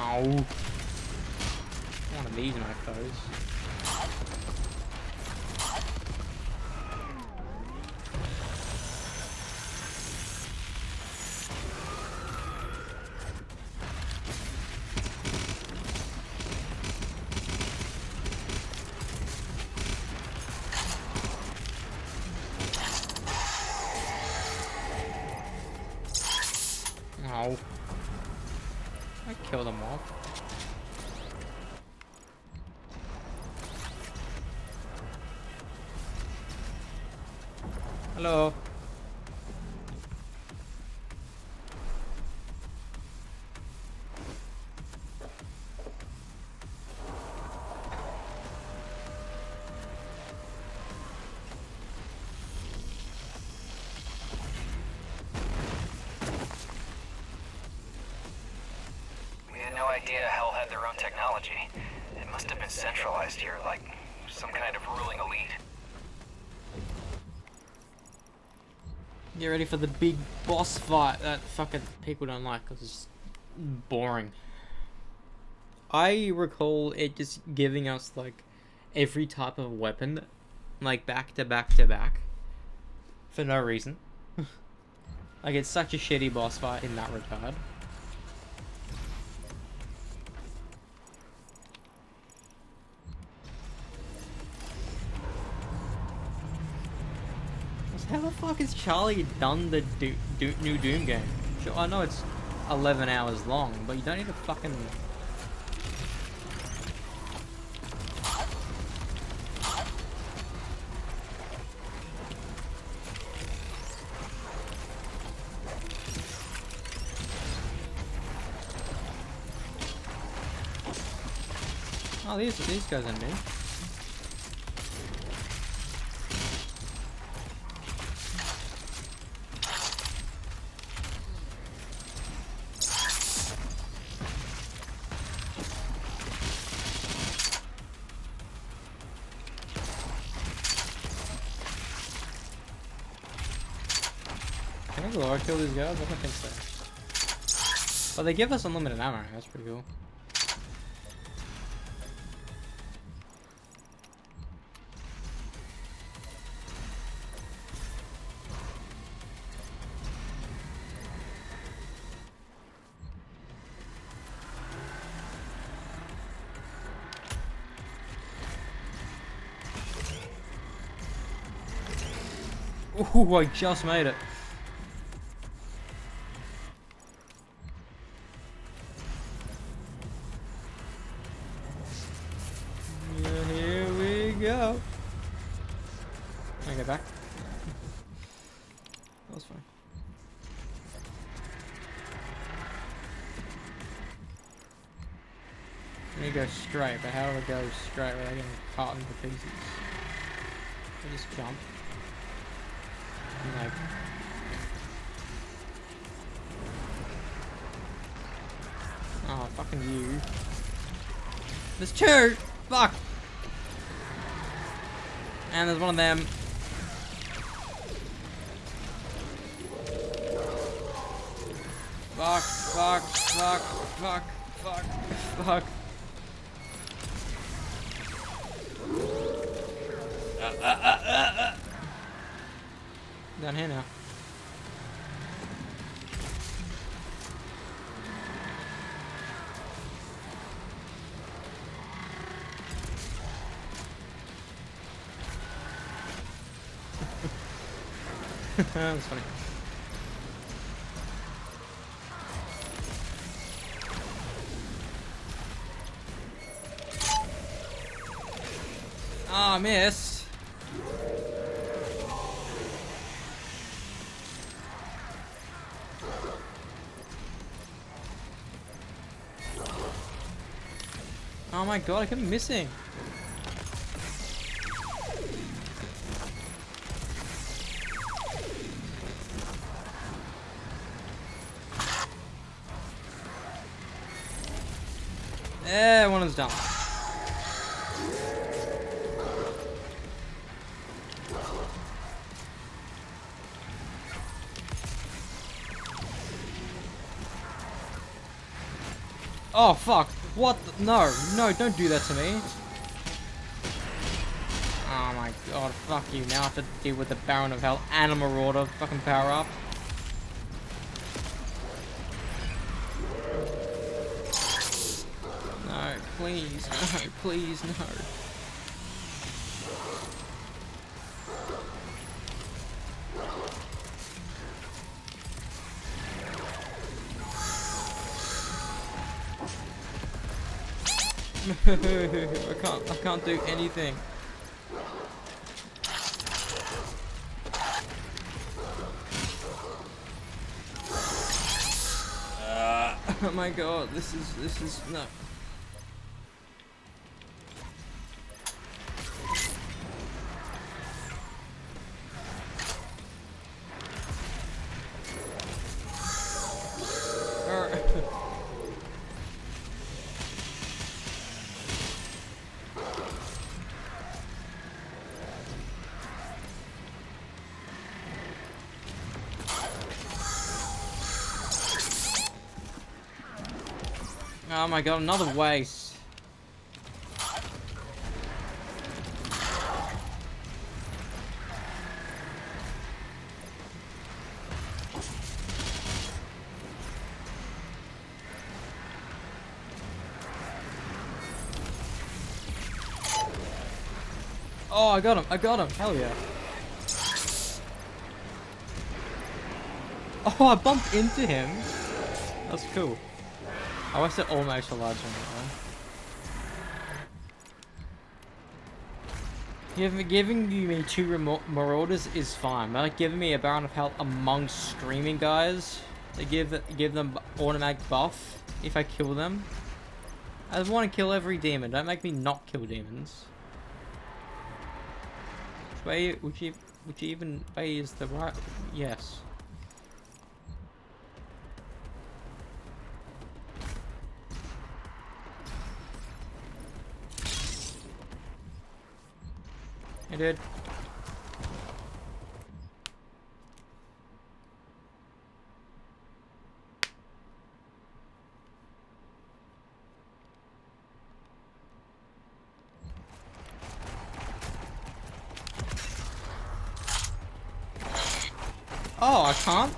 Oh. One of these, my foes. Oh. I killed them all. Hello. We had no idea Hell had their own technology. It must have been centralized here, like some kind of ruling elite. Get ready for the big boss fight that fucking people don't like because it's boring. I recall it just giving us like every type of weapon, like back to back to back, for no reason. Like it's such a shitty boss fight in that regard. How the fuck has Charlie done the new Doom game? Sure, I know it's 11 hours long, but you don't need to fucking... Oh, these guys are new. Can I glory kill these guys? I don't think so. Well, they give us unlimited ammo. That's pretty cool. Ooh, I just made it. Yeah, here we go. Can I get back? That was fine. I need to go straight, but how do I go straight without getting caught into pieces? I just jump. And like... fucking you. There's two! Fuck! And there's one of them. Fuck, fuck, fuck, fuck, fuck, fuck. Down here now. That's funny. Ah, missed. Oh my god, I kept missing. There, one is done. Oh fuck! What? No, no! Don't do that to me! Oh my god! Fuck you! Now I have to deal with the Baron of Hell and a Marauder fucking power up. No, please, no, please, no. I can't do anything. Oh my god, this is no. Oh my god, another waste. Oh, I got him, hell yeah. Oh, I bumped into him. That's cool. I wish it almost allowed to. Giving me two Marauders is fine. But like giving me a Baron of Hell amongst screaming guys to give them automatic buff if I kill them. I want to kill every demon. Don't make me not kill demons. Which even way is the right? Yes. I did. Oh, I can't?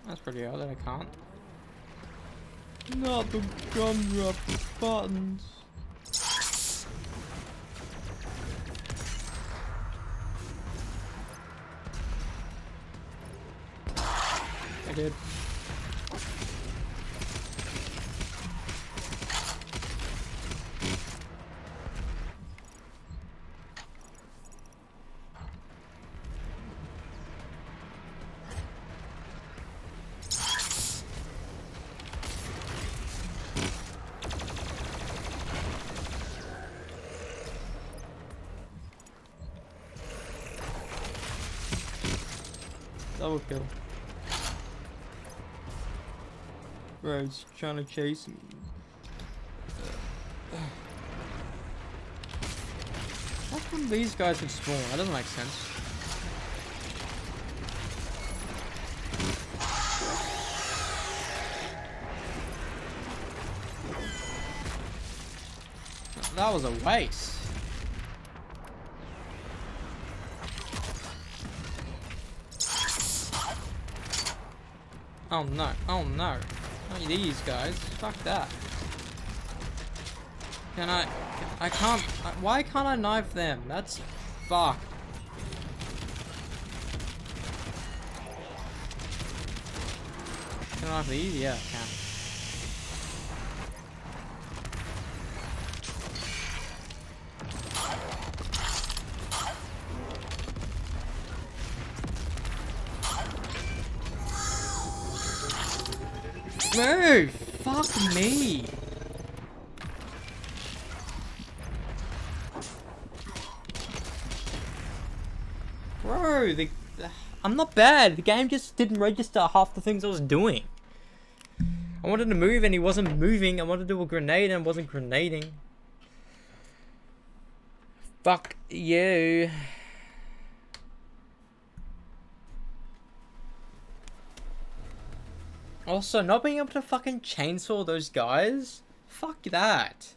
That's pretty odd that I can't. Not the gun drop buttons. I did. Double kill. Bro, it's trying to chase me. How come these guys would spawn? That doesn't make sense. That was a waste. Oh no, oh no. Not these guys. Fuck that. Can I can't, why can't I knife them? That's fuck. Can I knife these? Yeah, I can. Move! Fuck me! Bro, I'm not bad. The game just didn't register half the things I was doing. I wanted to move and he wasn't moving. I wanted to do a grenade and wasn't grenading. Fuck you. Also, not being able to fucking chainsaw those guys? Fuck that.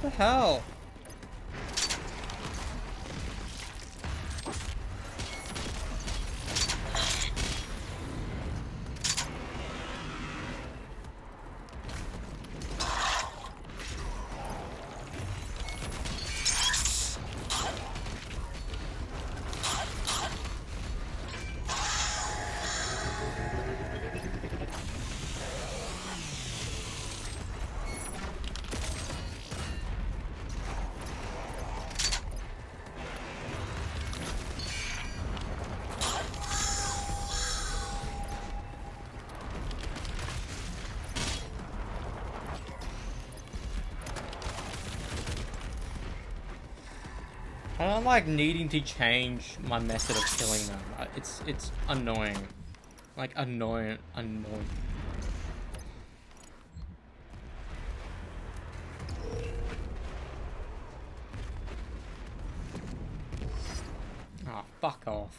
What the hell? I don't like needing to change my method of killing them. It's annoying. Like annoying. Oh, fuck off.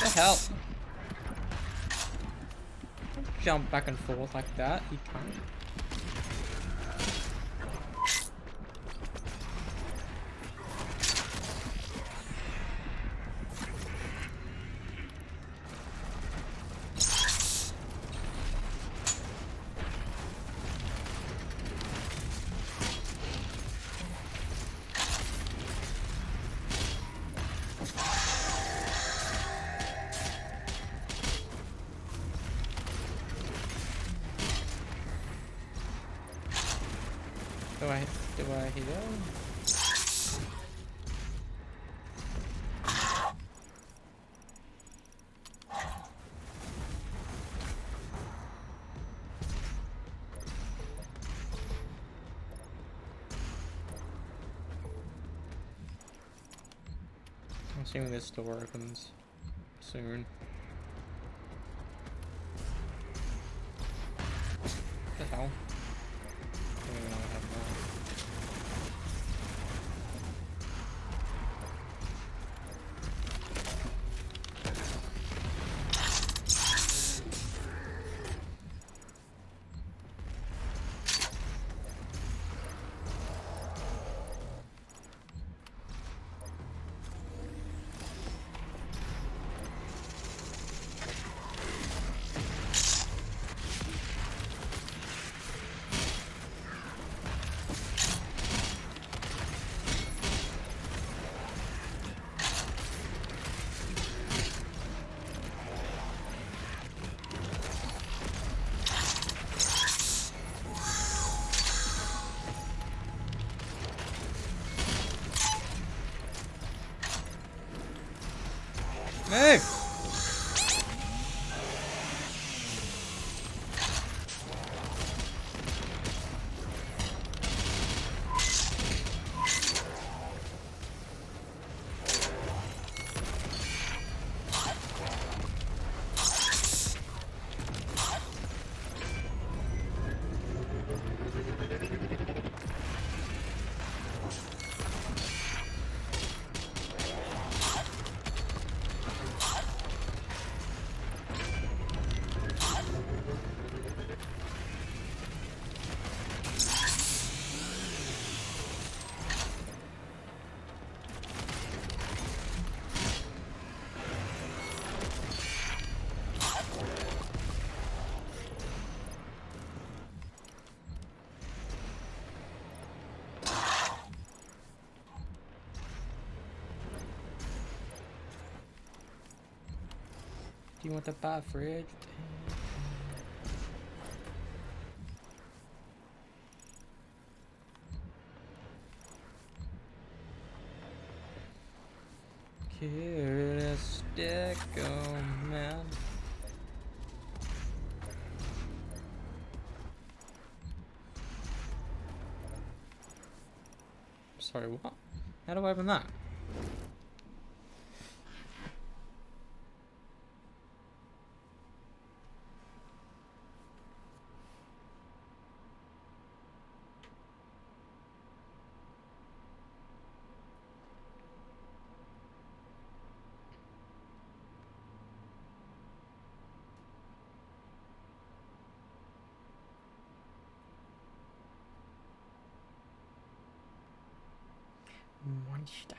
What the hell? Don't jump back and forth like that, you can't. way here. I'm assuming this door opens soon. What the hell? I don't even know what happened there. Move! Do you want to buy a fridge? Curious stick, oh man. Sorry, what? How do I open that? Monster.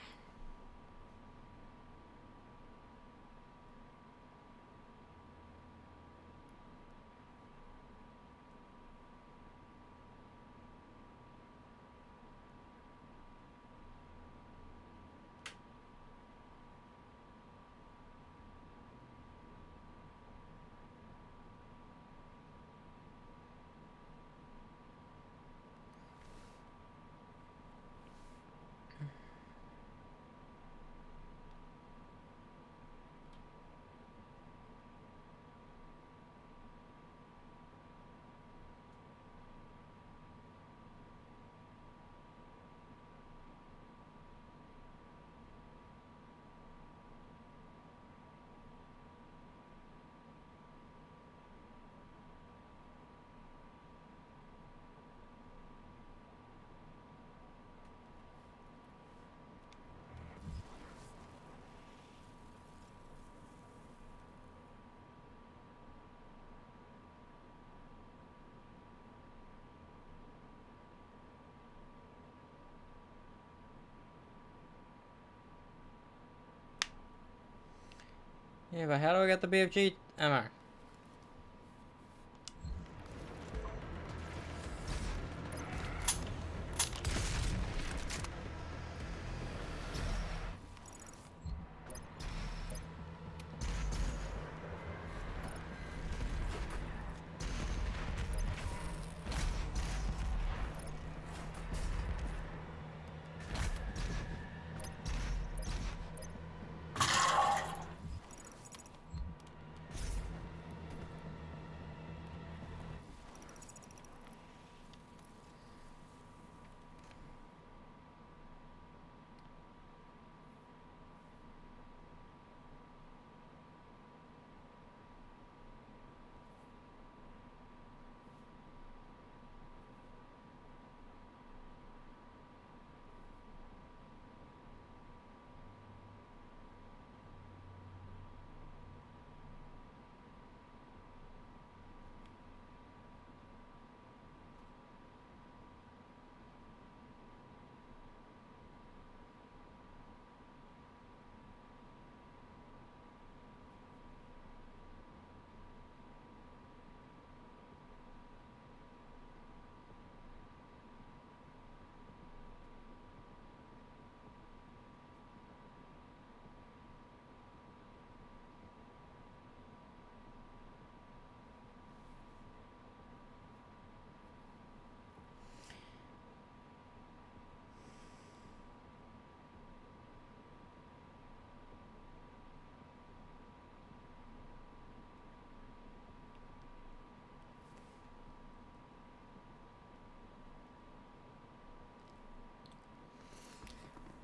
Yeah, but how do I get the BFG ammo?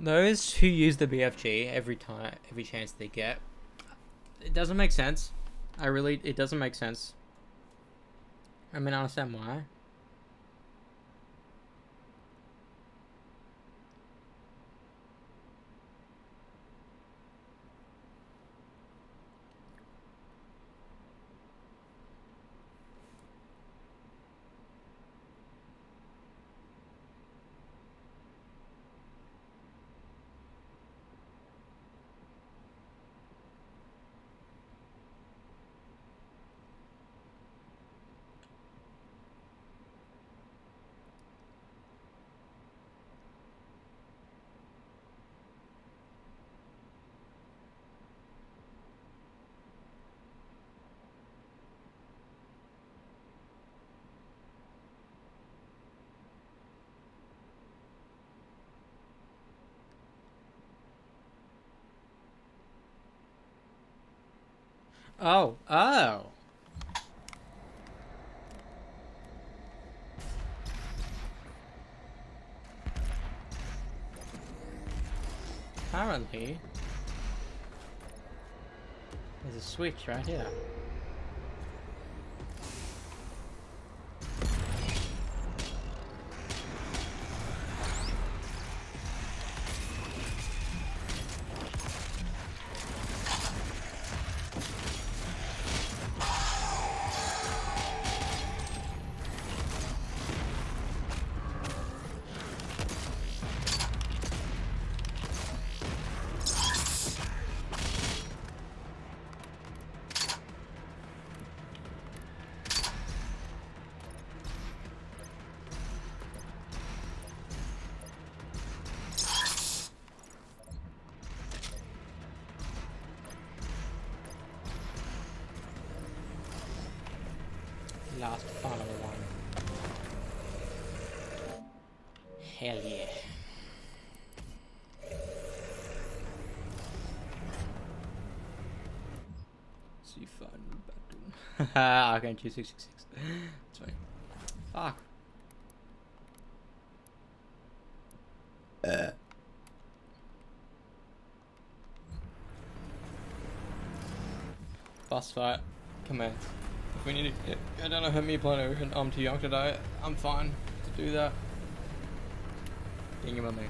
Those who use the BFG every chance they get, it doesn't make sense. It doesn't make sense. I mean, I understand why. Oh, oh. Apparently, there's a switch right here. Last final one. Hell yeah. See fun button. I can choose 666. That's fine. Fuck. Boss fight. Come on. If we need to, I don't know how me playing Ocean. I'm too young today. I'm fine to do that. Ding him on me.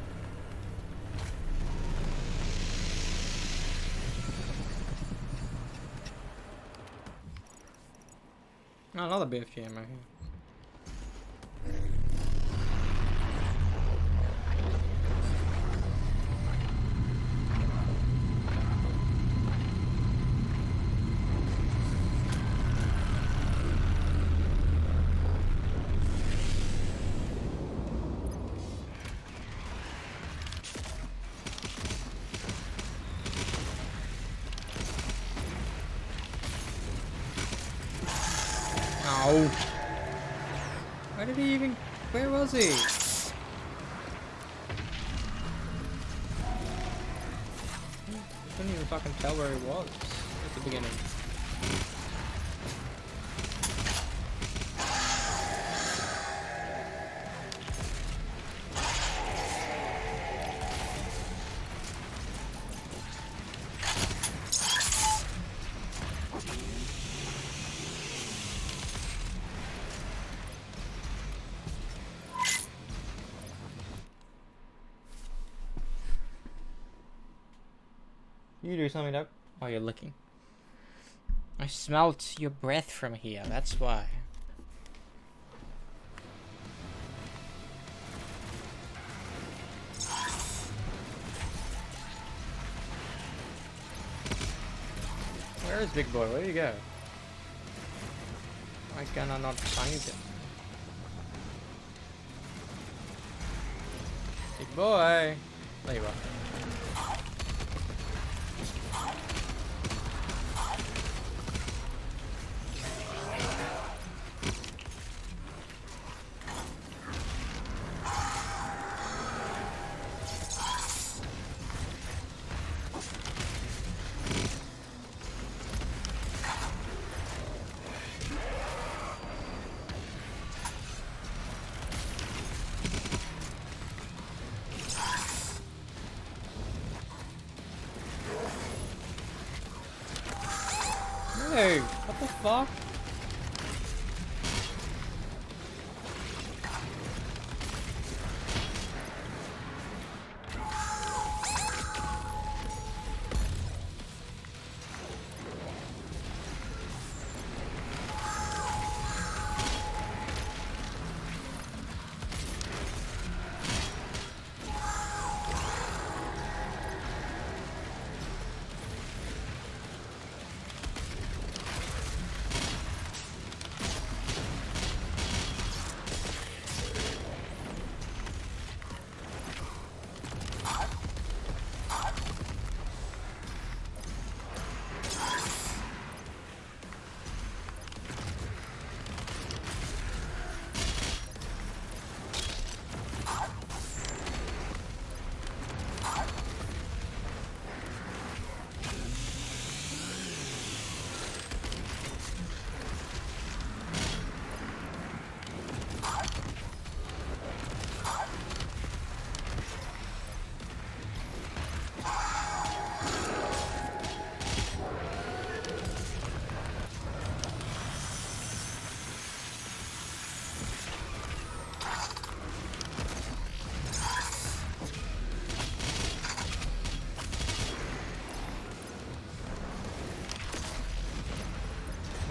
Oh, another BFG ammo here. Ow. Where did he even... Where was he? Couldn't even fucking tell where he was at the beginning. You do something up. Oh, you're licking. I smelt your breath from here, that's why. Where is Big Boy? Where do you go? Why can I not find him? Big Boy! There you are. No! What the fuck?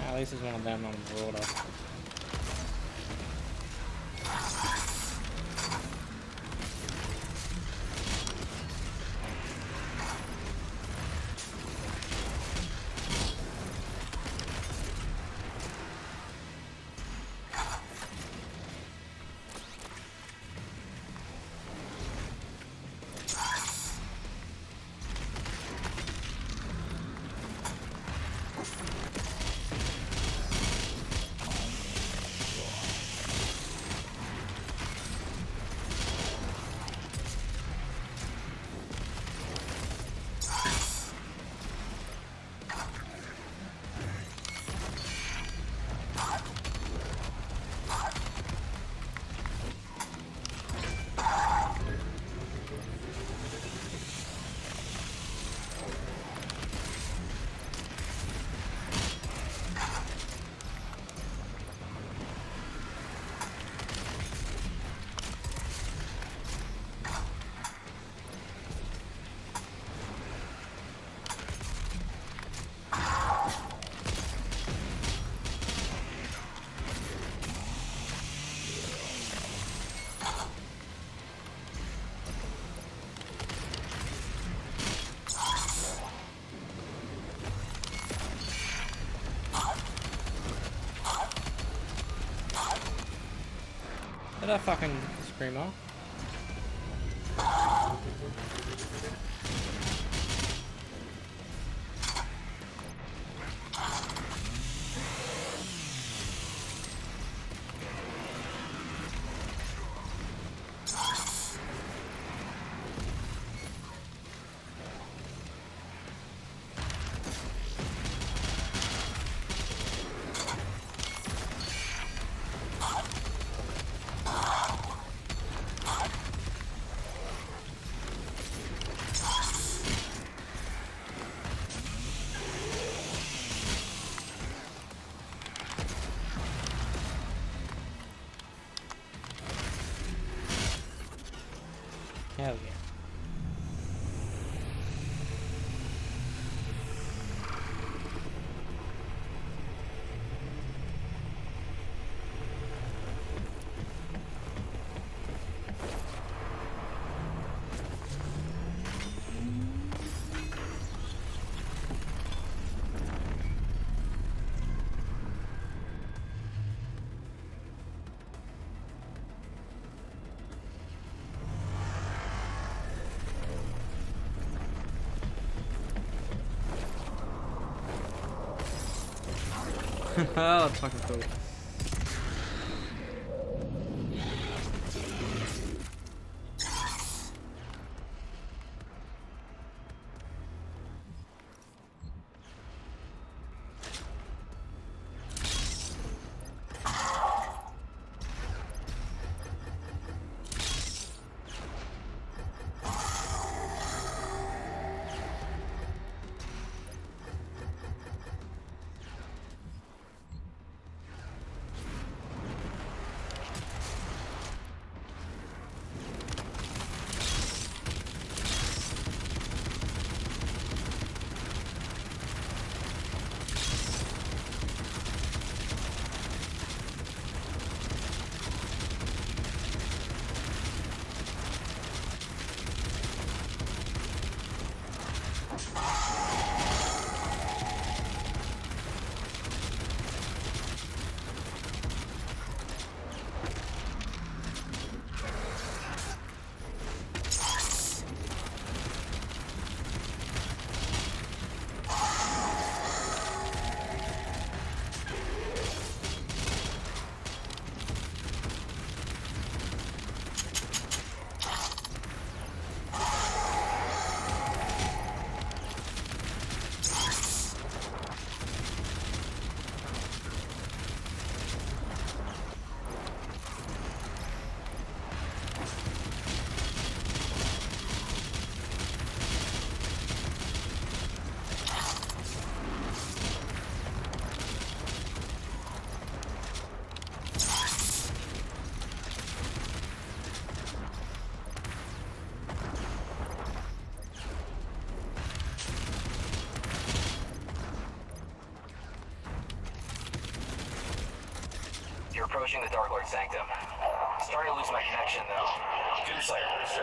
At least it's one of them on the border. Did I fucking screamer? Hell yeah. Oh, that's fucking cool. approaching the Dark Lord Sanctum. Starting to lose my connection, though. Do so, sir.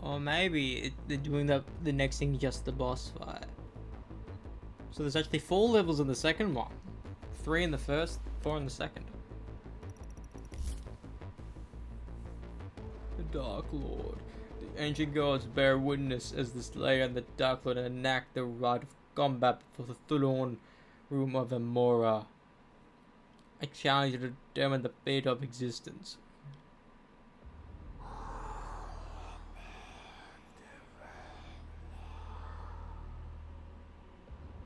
Or maybe they're doing the next thing just the boss fight. So there's actually 4 levels in the second one. 3 in the first, 4 in the second. The Dark Lord. The ancient gods bear witness as the Slayer and the Dark Lord enact the rite of combat for the throne room of Amora. I challenge you to determine the fate of existence.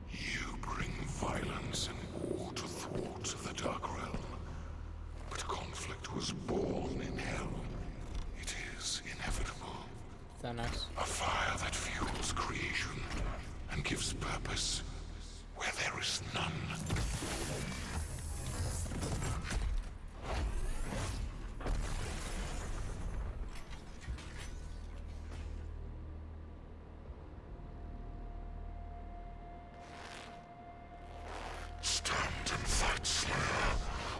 You bring violence and war to thwart the Dark Realm. But conflict was born in hell. It is inevitable. Thanos. A fire that fuels creation and gives purpose where there is none. Stand and fight, Slayer.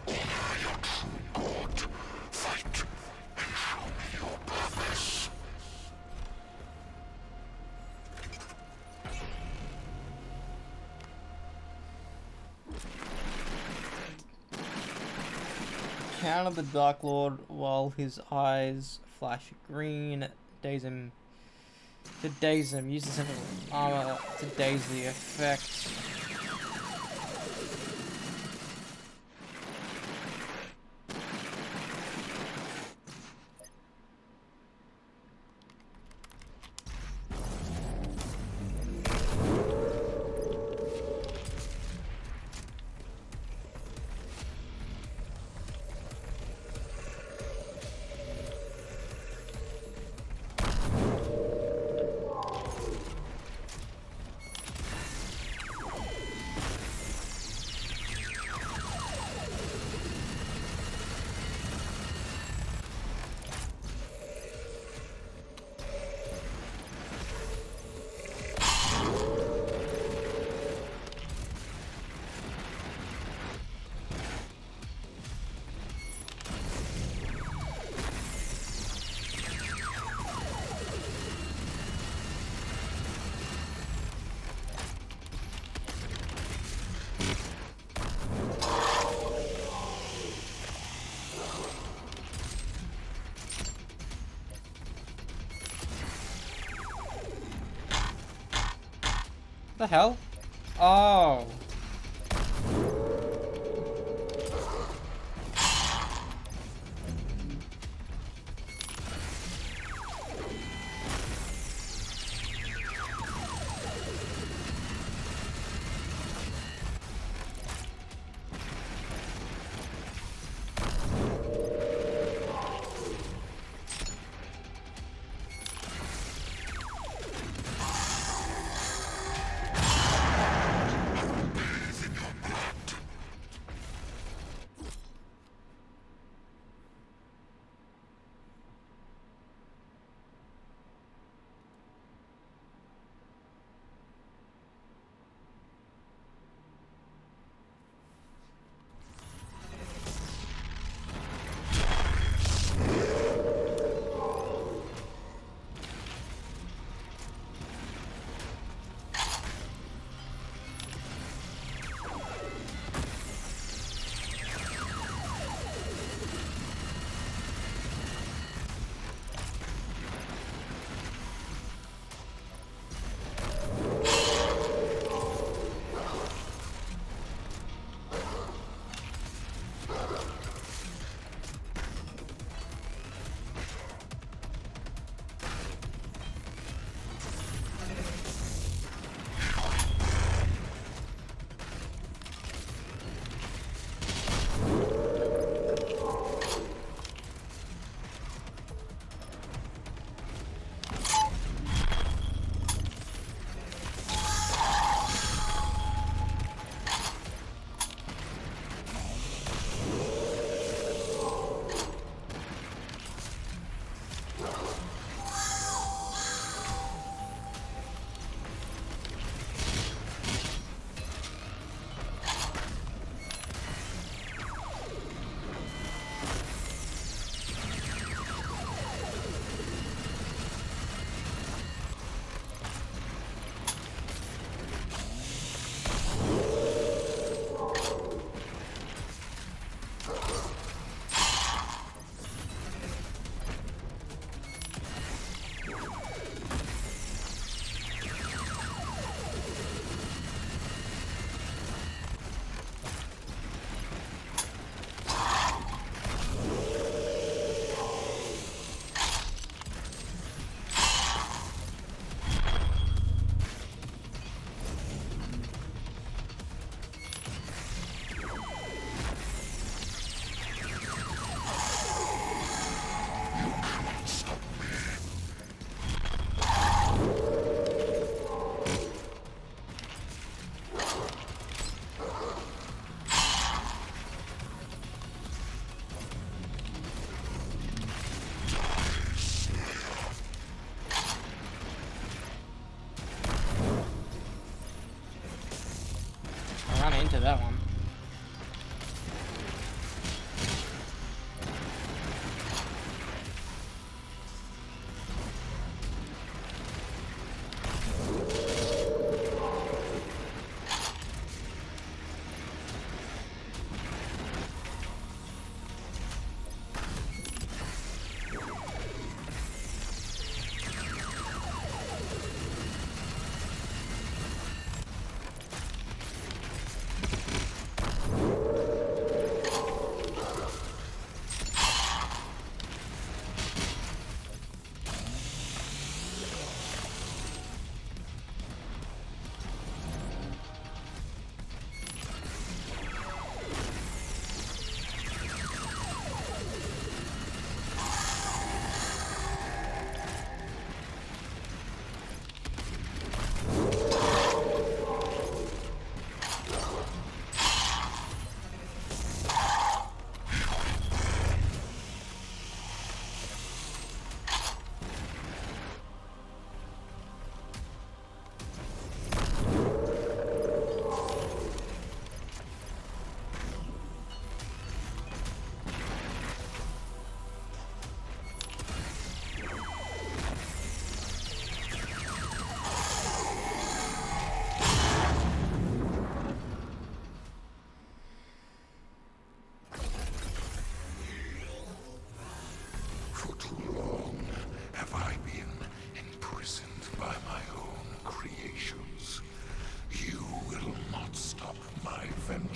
Honor your true God. Fight and show me your purpose. Counter the Dark Lord while his eyes flash green. Daze him. To daze him. Use the simple armor to daze the effect. The hell? Oh.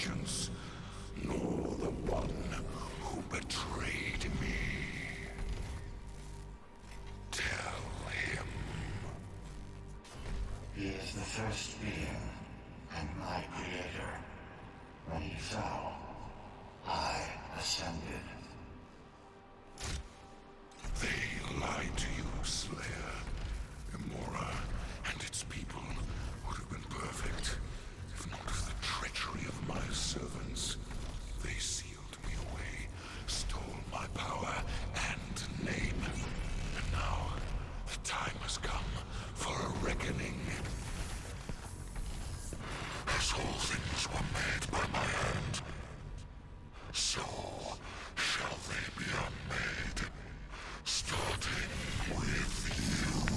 vengeance, nor the one who betrayed me. Tell him. He is the first being, and my creator. When he fell, I ascended. They lied to you, Slayer. Imora and its people would have been perfect, if not for the treachery of my servants. They sealed me away, stole my power and name. And now, the time has come for a reckoning. As all things were made by my hand, so shall they be unmade, starting with you.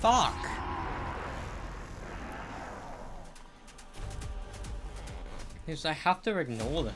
Fuck! Because I have to ignore them.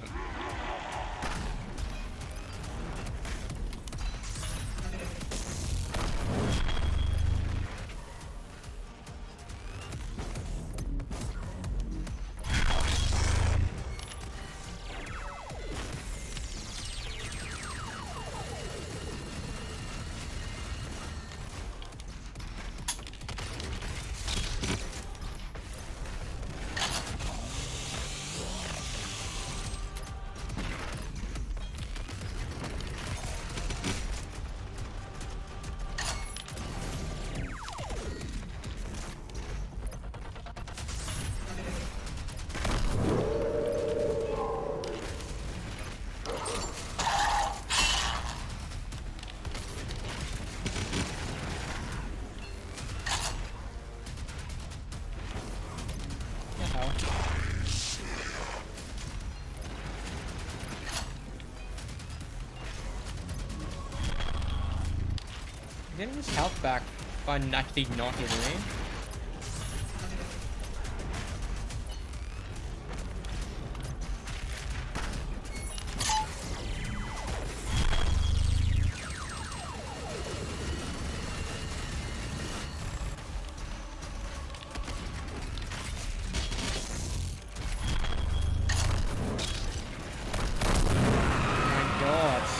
Getting his health back by actually not hitting me.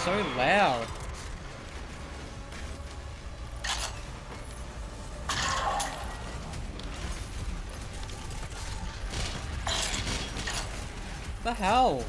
So loud. The hell?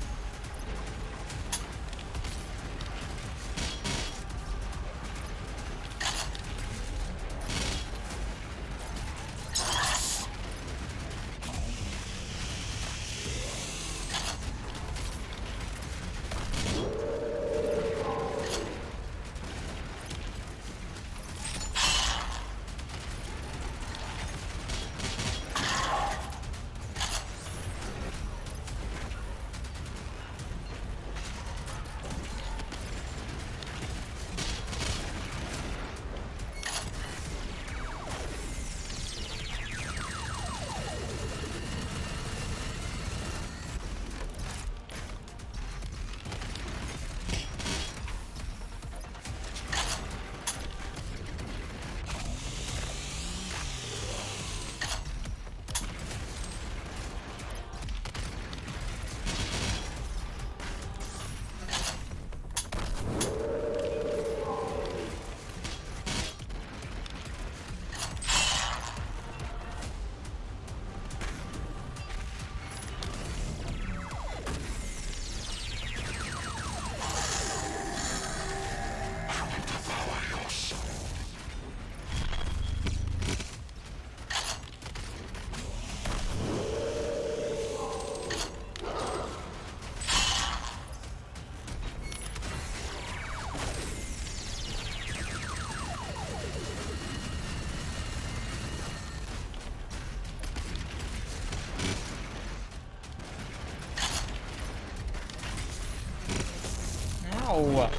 Ow.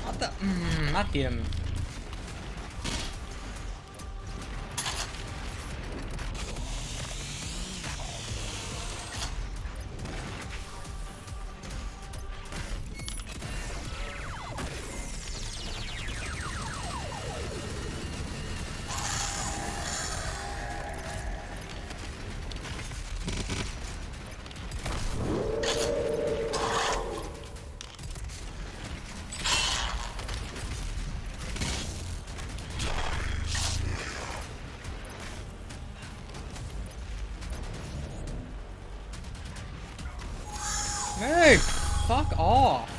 What the? Not him. Hey, fuck off.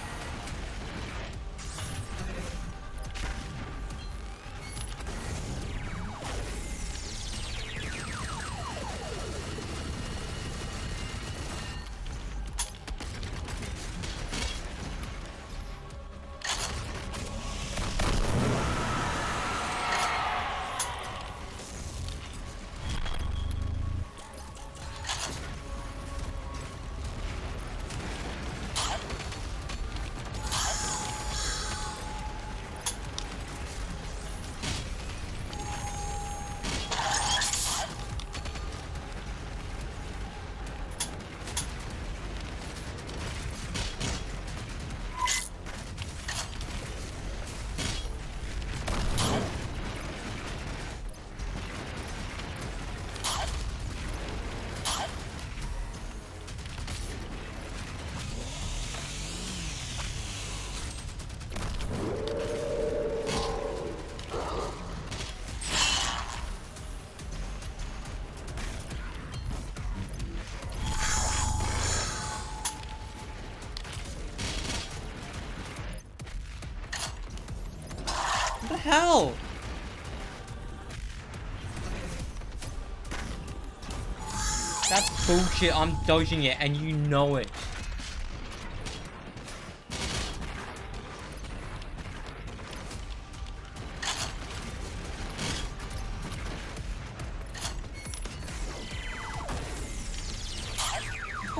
What the hell? That's bullshit. I'm dodging it and you know it.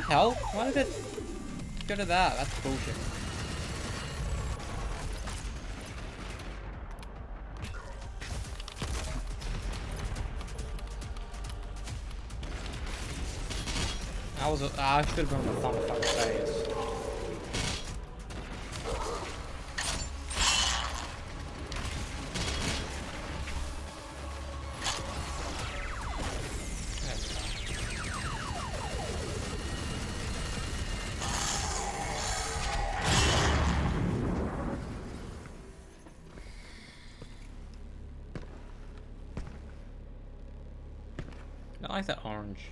hell? Why did it go to that? That's bullshit. I should have gone with the fucking face. I like that orange.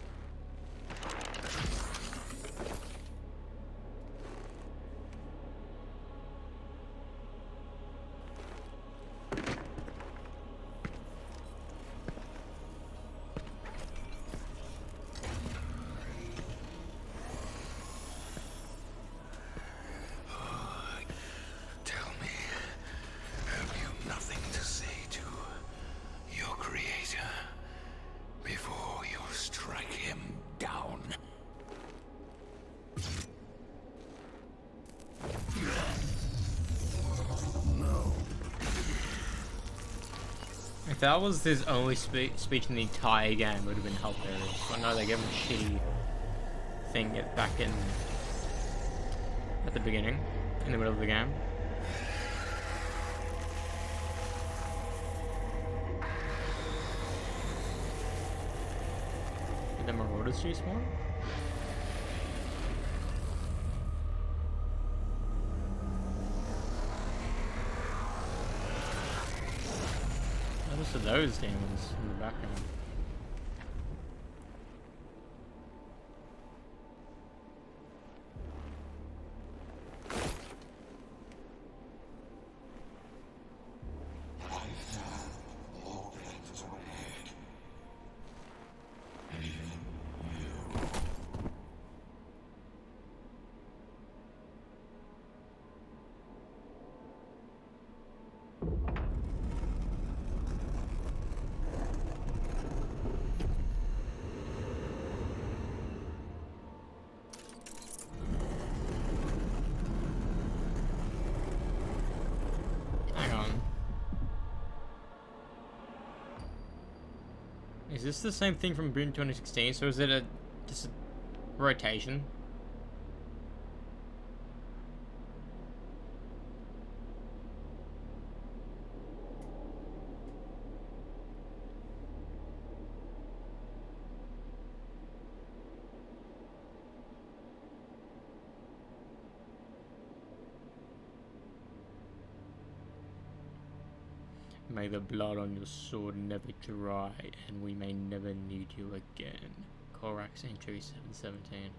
Tell me, have you nothing to say to your creator before you strike him down? No. If that was his only speech in the entire game, it would have been hilarious. But no, they gave him a shitty thing back at the beginning, in the middle of the game. Did the Marauders respawn? Notice those demons in the background. Is this the same thing from Boon 2016? So is it just a rotation? May the blood on your sword never dry, and we may never need you again. Korax Entry 717.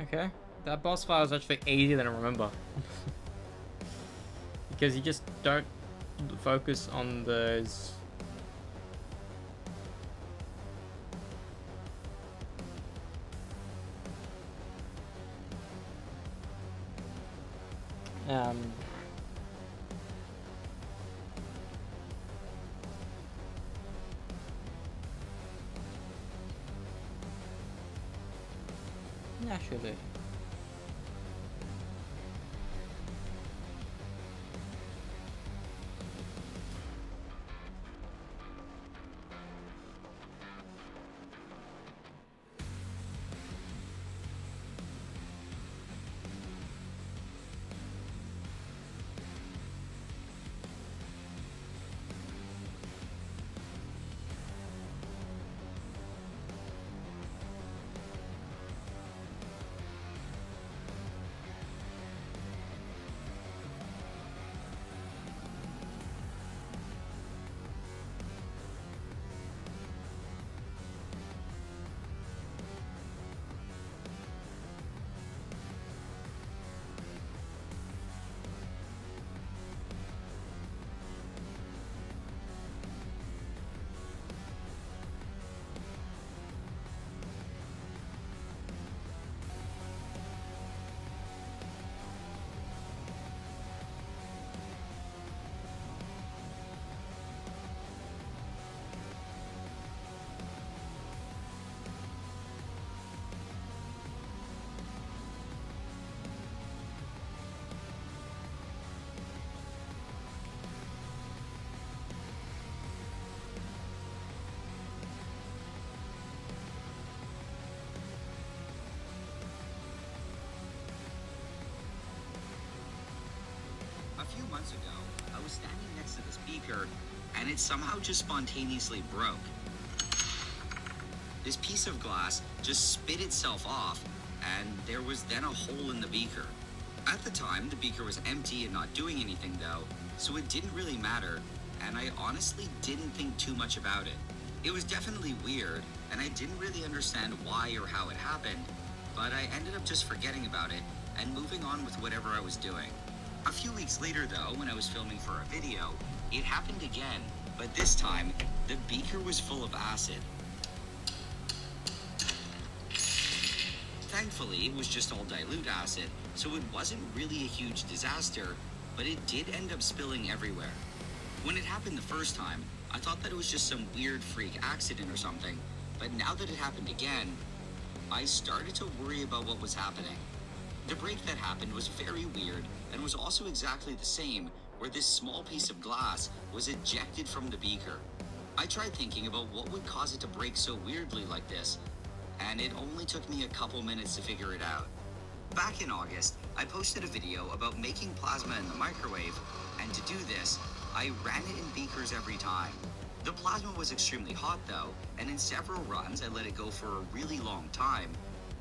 Okay. That boss fight was actually easier than I remember. Because you just don't focus on those... naturally. few months ago, I was standing next to this beaker, and it somehow just spontaneously broke. This piece of glass just spit itself off, and there was then a hole in the beaker. At the time, the beaker was empty and not doing anything though, so it didn't really matter, and I honestly didn't think too much about it. It was definitely weird, and I didn't really understand why or how it happened, but I ended up just forgetting about it and moving on with whatever I was doing. A few weeks later though, when I was filming for a video, it happened again, but this time, the beaker was full of acid. Thankfully, it was just all dilute acid, so it wasn't really a huge disaster, but it did end up spilling everywhere. When it happened the first time, I thought that it was just some weird freak accident or something, but now that it happened again, I started to worry about what was happening. The break that happened was very weird and was also exactly the same, where this small piece of glass was ejected from the beaker. I tried thinking about what would cause it to break so weirdly like this, and it only took me a couple minutes to figure it out. Back in August, I posted a video about making plasma in the microwave, and to do this, I ran it in beakers every time. The plasma was extremely hot though, and in several runs I let it go for a really long time,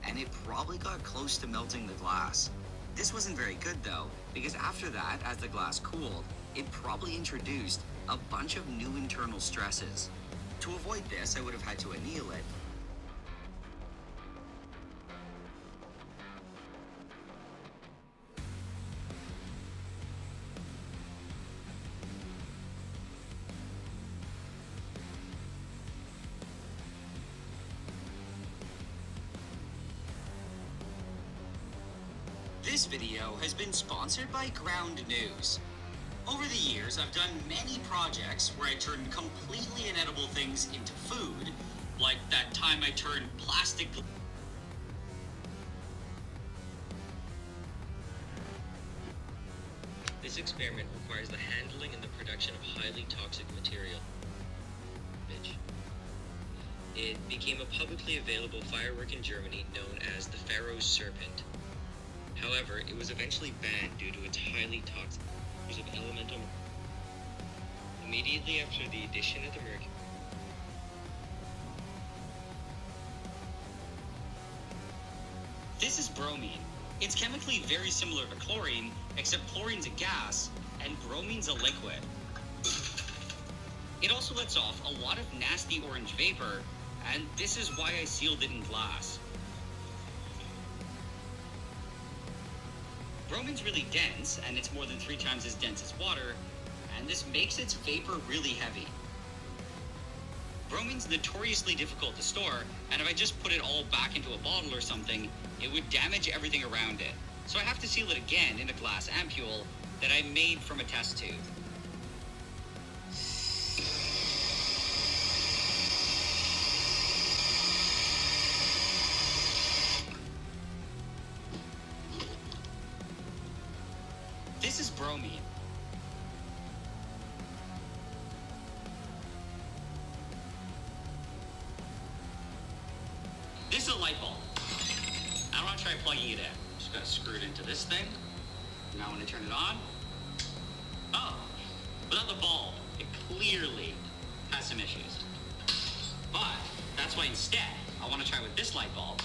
and it probably got close to melting the glass. This wasn't very good though, because after that, as the glass cooled, it probably introduced a bunch of new internal stresses. To avoid this, I would have had to anneal it. This video has been sponsored by Ground News. Over the years, I've done many projects where I turned completely inedible things into food, like that time I turned plastic. This experiment requires the handling and the production of highly toxic material. It became a publicly available firework in Germany known as the Pharaoh's Serpent. However, it was eventually banned due to its highly toxic use of elemental. Immediately after the addition of the mercury. This is bromine. It's chemically very similar to chlorine, except chlorine's a gas and bromine's a liquid. It also lets off a lot of nasty orange vapor, and this is why I sealed it in glass. Bromine's really dense, and it's more than 3 times as dense as water, and this makes its vapor really heavy. Bromine's notoriously difficult to store, and if I just put it all back into a bottle or something, it would damage everything around it. So I have to seal it again in a glass ampule that I made from a test tube. This is bromine. This is a light bulb. I want to try plugging it in. Just gotta screw it into this thing. Now when I turn it on, oh, without the bulb, it clearly has some issues. But that's why instead, I want to try with this light bulb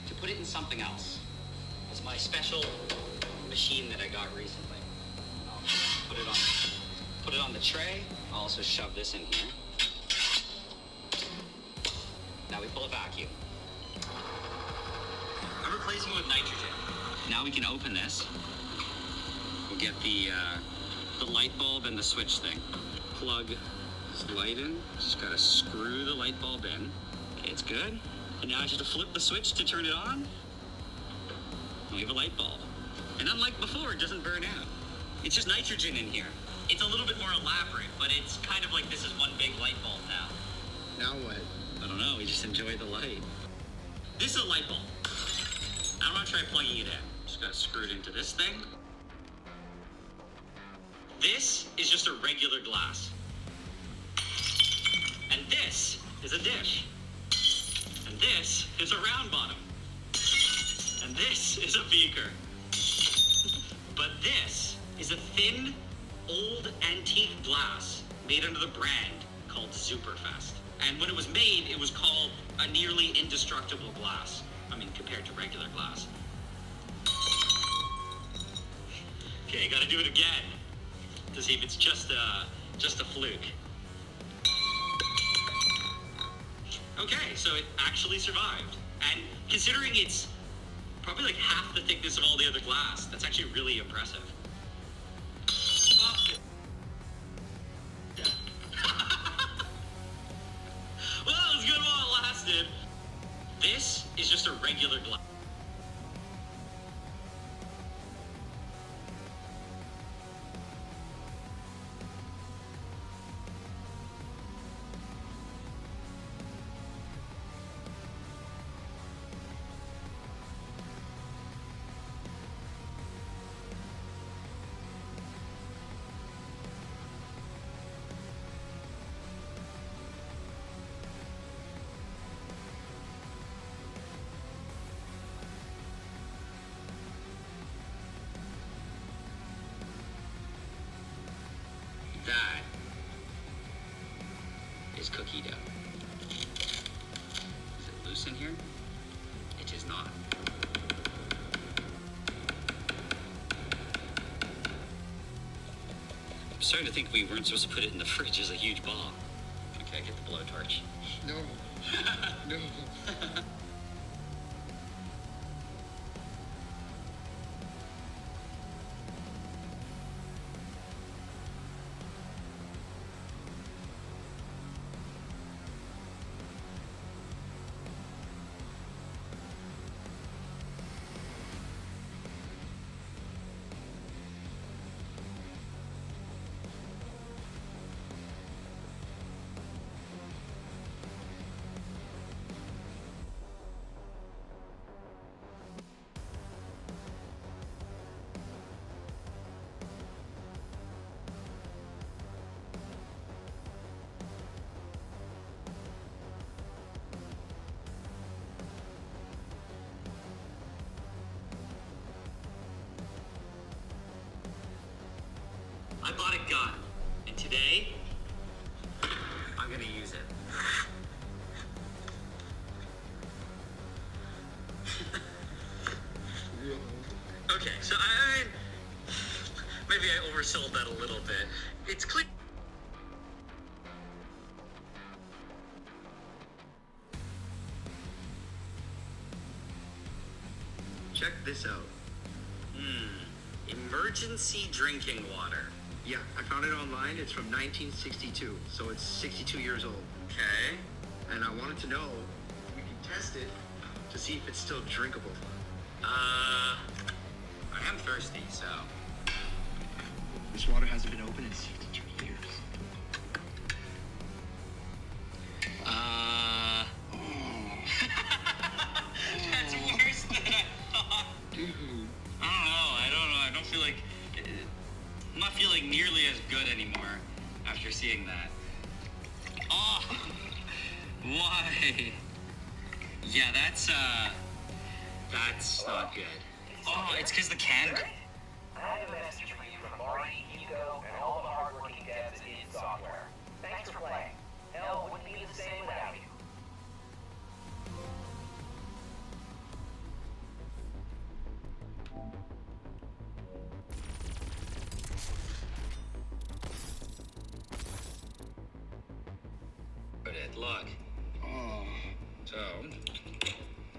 to put it in something else. It's my special machine that I got recently. I'll put it on the tray. I'll also shove this in here. Now we pull a vacuum. I'm replacing it with nitrogen. Now we can open this. We'll get the light bulb and the switch thing. Plug this light in. Just gotta screw the light bulb in. Okay, it's good. And now I just have to flip the switch to turn it on. And we have a light bulb. And unlike before, it doesn't burn out. It's just nitrogen in here. It's a little bit more elaborate, but it's kind of like this is one big light bulb now. Now what? I don't know, we just enjoy the light. This is a light bulb. I want to try plugging it in. Just gotta screw it into this thing. This is just a regular glass. And this is a dish. And this is a round bottom. And this is a beaker. But this is a thin, old, antique glass made under the brand called Superfest. And when it was made, it was called a nearly indestructible glass. I mean, compared to regular glass. Okay, gotta do it again to see if it's just a fluke. Okay, so it actually survived. And considering it's probably like half the thickness of all the other glass, that's actually really impressive. Well, that was good while it lasted. This is just a regular glass. That is cookie dough. Is it loose in here? It is not. I'm starting to think we weren't supposed to put it in the fridge as a huge ball. Okay, get the blowtorch. No. No. I bought a gun, and today, I'm gonna use it. Okay, so maybe I oversold that a little bit. It's clear. Check this out. Emergency drinking water. Yeah, I found it online. It's from 1962, so it's 62 years old. Okay. And I wanted to know if we can test it to see if it's still drinkable. I am thirsty, so. This water hasn't been open in 62 years. That's worse than I thought. Dude. I don't know. I don't feel like. I'm not feeling nearly as good anymore after seeing that. Oh! Why? Yeah, that's not good. Oh, it's because the can. I have a message for you from Marty, Hugo, and all the hardworking devs at id Software. Thanks for playing. Hell wouldn't be the same without you. Look. Oh. So,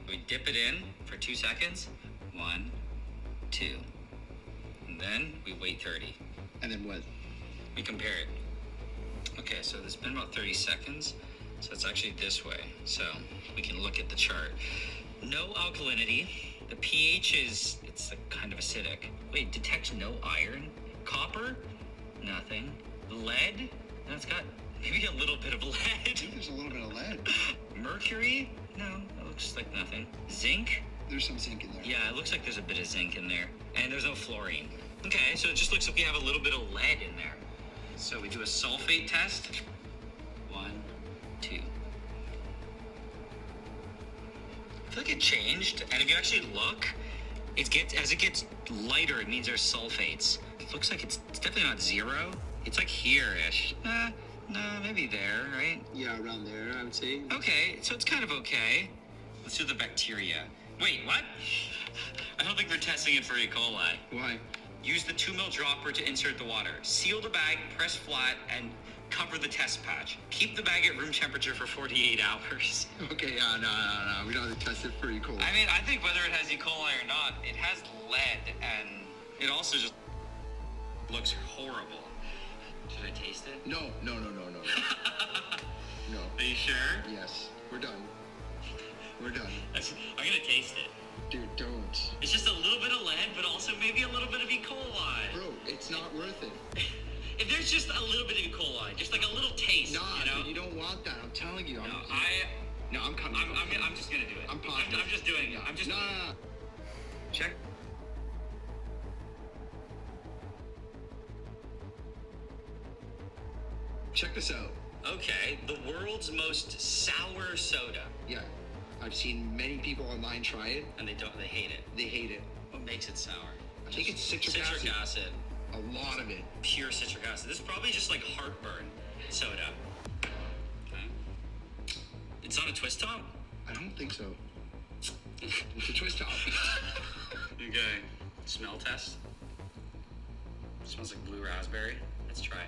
we dip it in for 2 seconds. 1, 2. And then we wait 30. And then what? We compare it. Okay, so there's been about 30 seconds. So it's actually this way. So we can look at the chart. No alkalinity. The pH it's kind of acidic. Wait, detects no iron? Copper? Nothing. Lead? No, it's got maybe a little bit of lead. I think there's a little bit of lead. Mercury? No, that looks like nothing. Zinc? There's some zinc in there. Yeah, it looks like there's a bit of zinc in there. And there's no fluorine. Okay, so it just looks like we have a little bit of lead in there. So we do a sulfate test. 1, 2. I feel like it changed. And if you actually look, as it gets lighter, it means there's sulfates. looks like it's definitely not 0. It's like here-ish. No, maybe there, right? Yeah, around there, I would say. Okay, so it's kind of okay. Let's do the bacteria. Wait, what? I don't think they're testing it for E. coli. Why? Use the 2 ml dropper to insert the water. Seal the bag, press flat, and cover the test patch. Keep the bag at room temperature for 48 hours. Okay, no. We don't have to test it for E. coli. I mean, I think whether it has E. coli or not, it has lead, and it also just looks horrible. Should I taste it? No. No. Are you sure? Yes, we're done. We're done. I'm gonna taste it. Dude, don't. It's just a little bit of lead, but also maybe a little bit of E. coli. Bro, it's not worth it. If there's just a little bit of E. coli, just like a little taste, Nah, you know? dude, you don't want that. I'm telling you. No, I'm coming. I'm just gonna do it. I'm positive. I'm just doing it. I'm just. No. Check. Check this out. Okay, the world's most sour soda. Yeah, I've seen many people online try it. And they hate it. They hate it. What makes it sour? I think it's citric acid. A lot of it. Pure citric acid. This is probably just like heartburn soda. Okay. It's not a twist top? I don't think so. It's a twist top. Okay. Smell test. Smells like blue raspberry. Let's try it.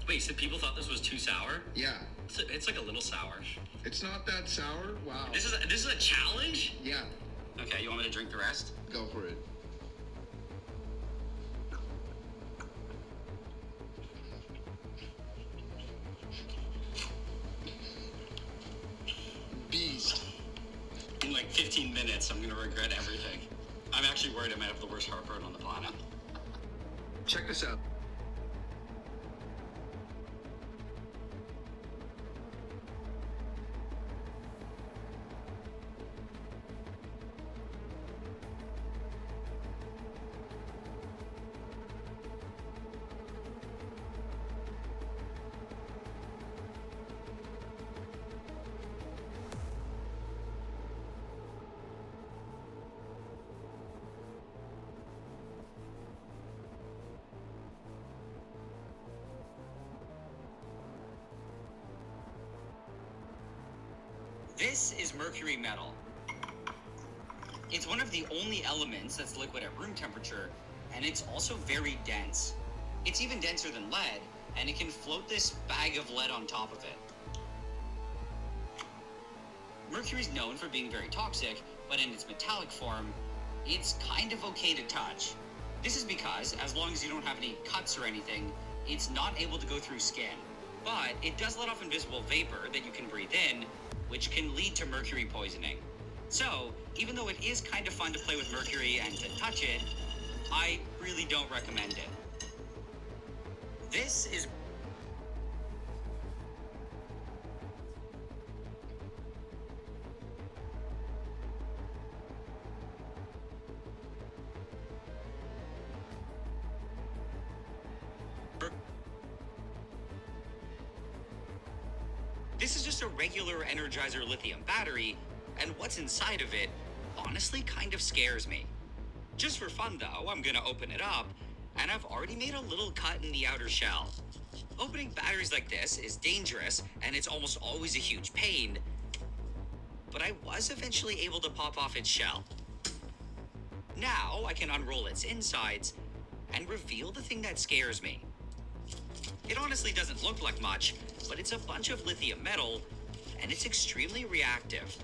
Wait, you said people thought this was too sour? Yeah. It's like a little sour. It's not that sour. Wow. This is a challenge? Yeah. Okay, you want me to drink the rest? Go for it. Beast. In like 15 minutes, I'm gonna regret everything. I'm actually worried I might have the worst heartburn on the planet. Check this out. This is mercury metal. It's one of the only elements that's liquid at room temperature, and it's also very dense. It's even denser than lead, and it can float this bag of lead on top of it. Mercury is known for being very toxic, but in its metallic form, it's kind of okay to touch. This is because, as long as you don't have any cuts or anything, it's not able to go through skin. But it does let off invisible vapor that you can breathe in, which can lead to mercury poisoning. So, even though it is kind of fun to play with mercury and to touch it, I really don't recommend it. This is... This is just a regular Energizer lithium battery, and what's inside of it honestly kind of scares me. Just for fun though, I'm gonna open it up, and I've already made a little cut in the outer shell. Opening batteries like this is dangerous, and it's almost always a huge pain, but I was eventually able to pop off its shell. Now I can unroll its insides and reveal the thing that scares me. It honestly doesn't look like much, but it's a bunch of lithium metal, and it's extremely reactive.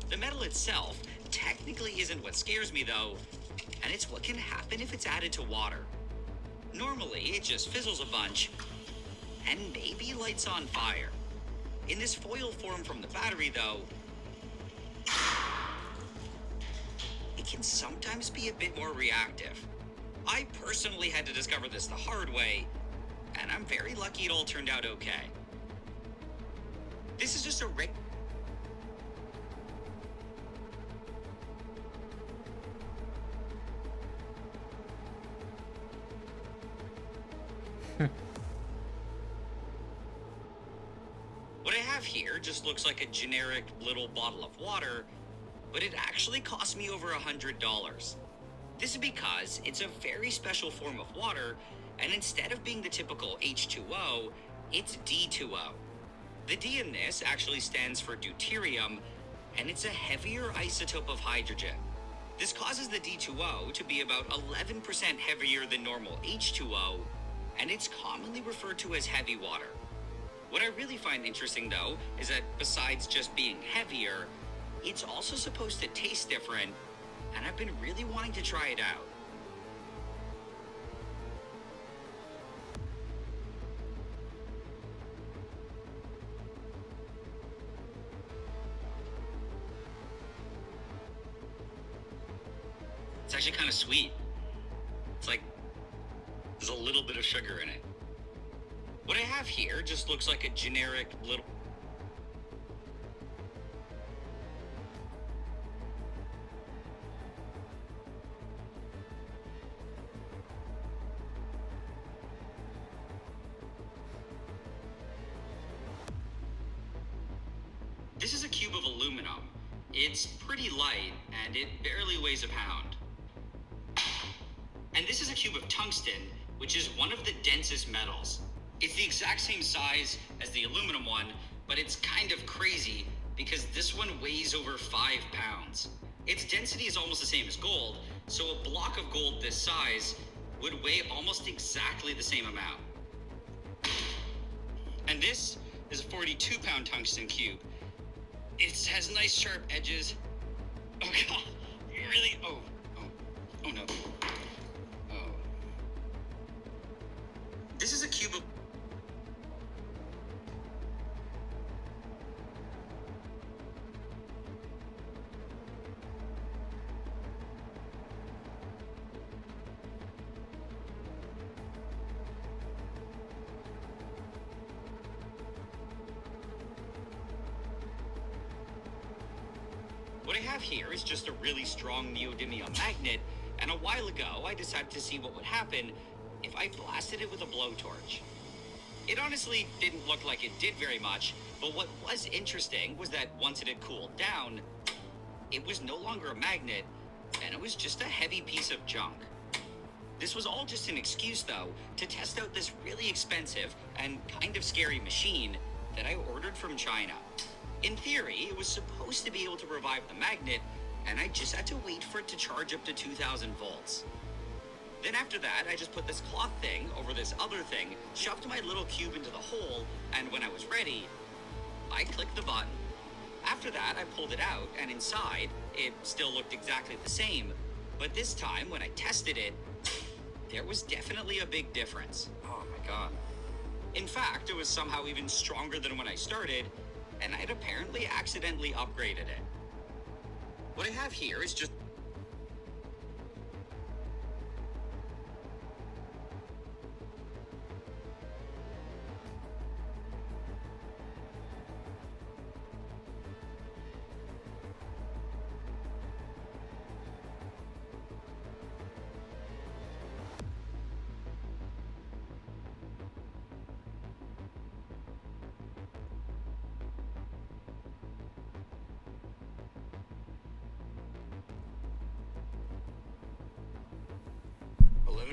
The metal itself technically isn't what scares me though, and it's what can happen if it's added to water. Normally, it just fizzles a bunch, and maybe lights on fire. In this foil form from the battery though, it can sometimes be a bit more reactive. I personally had to discover this the hard way, and I'm very lucky it all turned out okay. This is just a What I have here just looks like a generic little bottle of water, but it actually cost me over $100. This is because it's a very special form of water, and instead of being the typical H2O, it's D2O. The D in this actually stands for deuterium, and it's a heavier isotope of hydrogen. This causes the D2O to be about 11% heavier than normal H2O, and it's commonly referred to as heavy water. What I really find interesting though is that besides just being heavier, it's also supposed to taste different, and I've been really wanting to try it out. It's actually kind of sweet. It's like there's a little bit of sugar in it. What I have here just looks like a generic little... This is a cube of aluminum. It's pretty light, and it barely weighs a pound. And this is a cube of tungsten, which is one of the densest metals. It's the exact same size as the aluminum one, but it's kind of crazy because this one weighs over 5 pounds. Its density is almost the same as gold, so a block of gold this size would weigh almost exactly the same amount. And this is a 42-pound tungsten cube. It has nice sharp edges. Oh god, really? Oh no. Oh. This is a cube of... What I have here is just a really strong neodymium magnet, and a while ago I decided to see what would happen if I blasted it with a blowtorch. It honestly didn't look like it did very much, but what was interesting was that once it had cooled down, it was no longer a magnet, and it was just a heavy piece of junk. This was all just an excuse, though, to test out this really expensive and kind of scary machine that I ordered from China. In theory, it was supposed to be able to revive the magnet, and I just had to wait for it to charge up to 2,000 volts. Then after that, I just put this cloth thing over this other thing, shoved my little cube into the hole, and when I was ready, I clicked the button. After that, I pulled it out, and inside, it still looked exactly the same, but this time, when I tested it, there was definitely a big difference. Oh my god. In fact, it was somehow even stronger than when I started, and I'd apparently accidentally upgraded it. What I have here is just...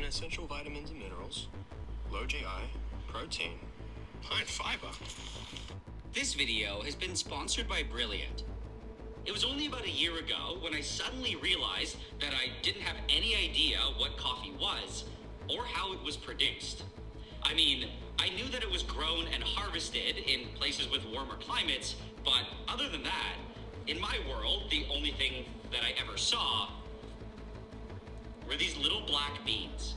essential vitamins and minerals, low GI, protein, high in fiber. This video has been sponsored by Brilliant. It was only about a year ago when I suddenly realized that I didn't have any idea what coffee was or how it was produced. I mean, I knew that it was grown and harvested in places with warmer climates, but other than that, in my world, the only thing that I ever saw were these little black beans.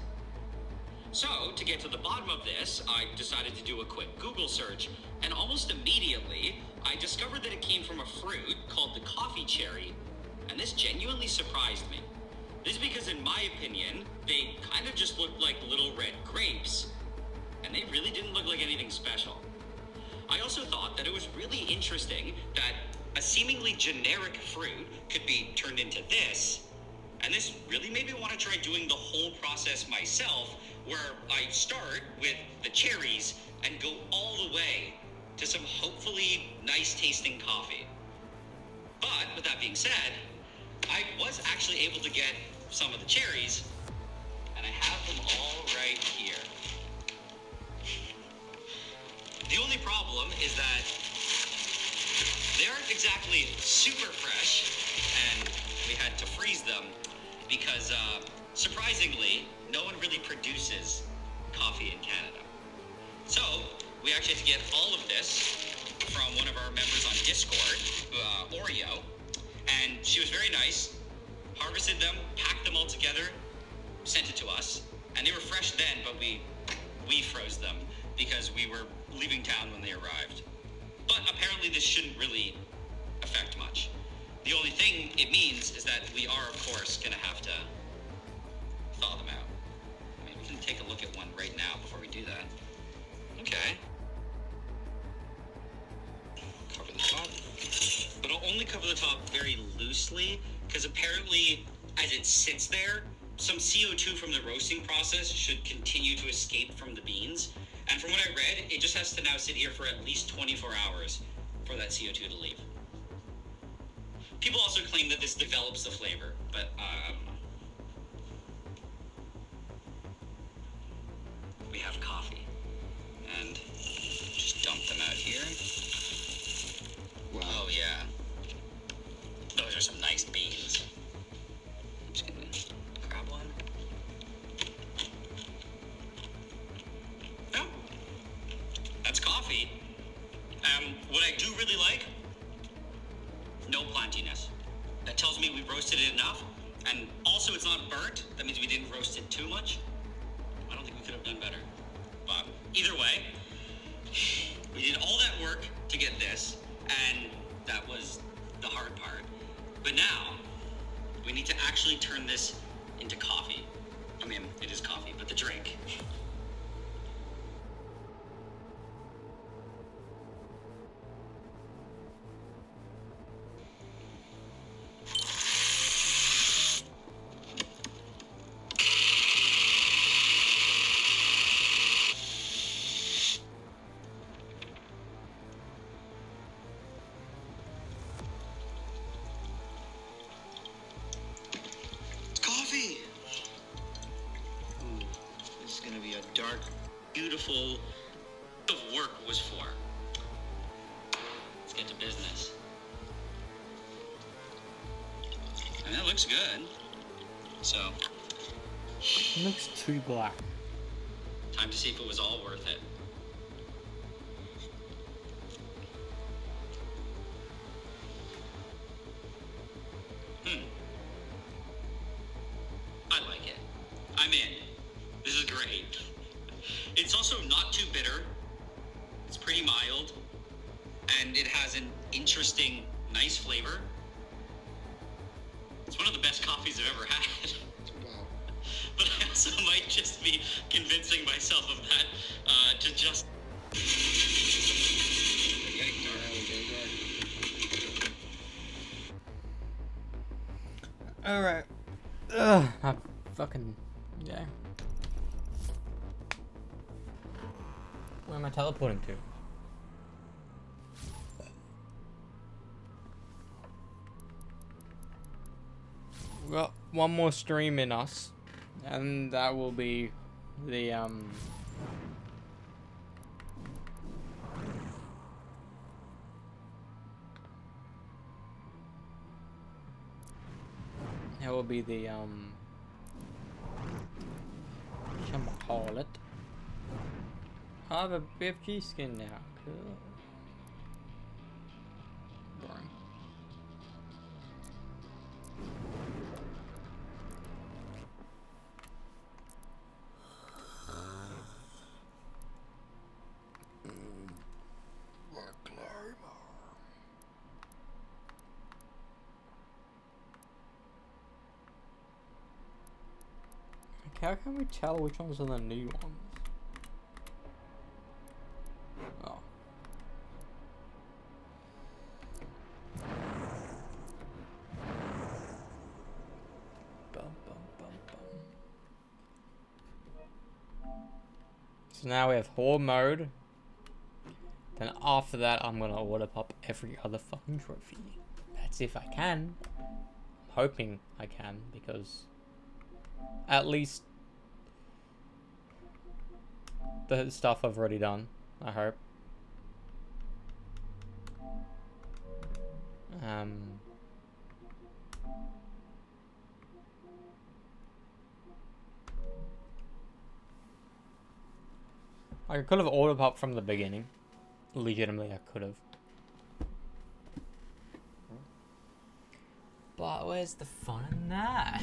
So, to get to the bottom of this, I decided to do a quick Google search, and almost immediately, I discovered that it came from a fruit called the coffee cherry, and this genuinely surprised me. This is because, in my opinion, they kind of just looked like little red grapes, and they really didn't look like anything special. I also thought that it was really interesting that a seemingly generic fruit could be turned into this, and this really made me want to try doing the whole process myself, where I start with the cherries and go all the way to some hopefully nice tasting coffee. But with that being said, I was actually able to get some of the cherries, and I have them all right here. The only problem is that they aren't exactly super fresh, and we had to freeze them because, surprisingly, no one really produces coffee in Canada. So, we actually had to get all of this from one of our members on Discord, Oreo, and she was very nice, harvested them, packed them all together, sent it to us, and they were fresh then, but we froze them because we were leaving town when they arrived. But apparently this shouldn't really affect much. The only thing it means is that we are, of course, gonna have to thaw them out. I mean, we can take a look at one right now before we do that. Okay. Cover the top. But I'll only cover the top very loosely, because apparently, as it sits there, some CO2 from the roasting process should continue to escape from the beans. And from what I read, it just has to now sit here for at least 24 hours for that CO2 to leave. People also claim that this develops the flavor, but we have coffee. And just dump them out here. Wow. Oh yeah. Those are some nice beans. I'm just gonna grab one. Oh, that's coffee. What I do really like, no plantiness. That tells me we roasted it enough, and also it's not burnt. That means we didn't roast it too much. I don't think we could have done better. But either way, we did all that work to get this, and that was the hard part. But now, we need to actually turn this into coffee. I mean, it is coffee, but the drink. Coffee! Ooh, this is gonna be a dark, beautiful of work was for. Let's get to business. And that looks good. So, It looks too black. time to see if it was all worth it. I like it. I'm in. This is great. It's also not too bitter. It's pretty mild. And it has an interesting, nice flavor. It's one of the best coffees I've ever had. Wow. But I also might just be convincing myself of that to just... Alright. Ugh, I fucking... yeah. Where am I teleporting to? We got one more stream in us, and that will be the that will be the whatchamacallit. I have a BFG skin now. Cool. Boring. How can we tell which ones are the new ones? Oh. So now we have Horde mode. Then after that, I'm gonna order pop every other fucking trophy. That's if I can. I'm hoping I can, because at least the stuff I've already done, I hope. I could have ordered up from the beginning. Legitimately, I could have. But where's the fun in that?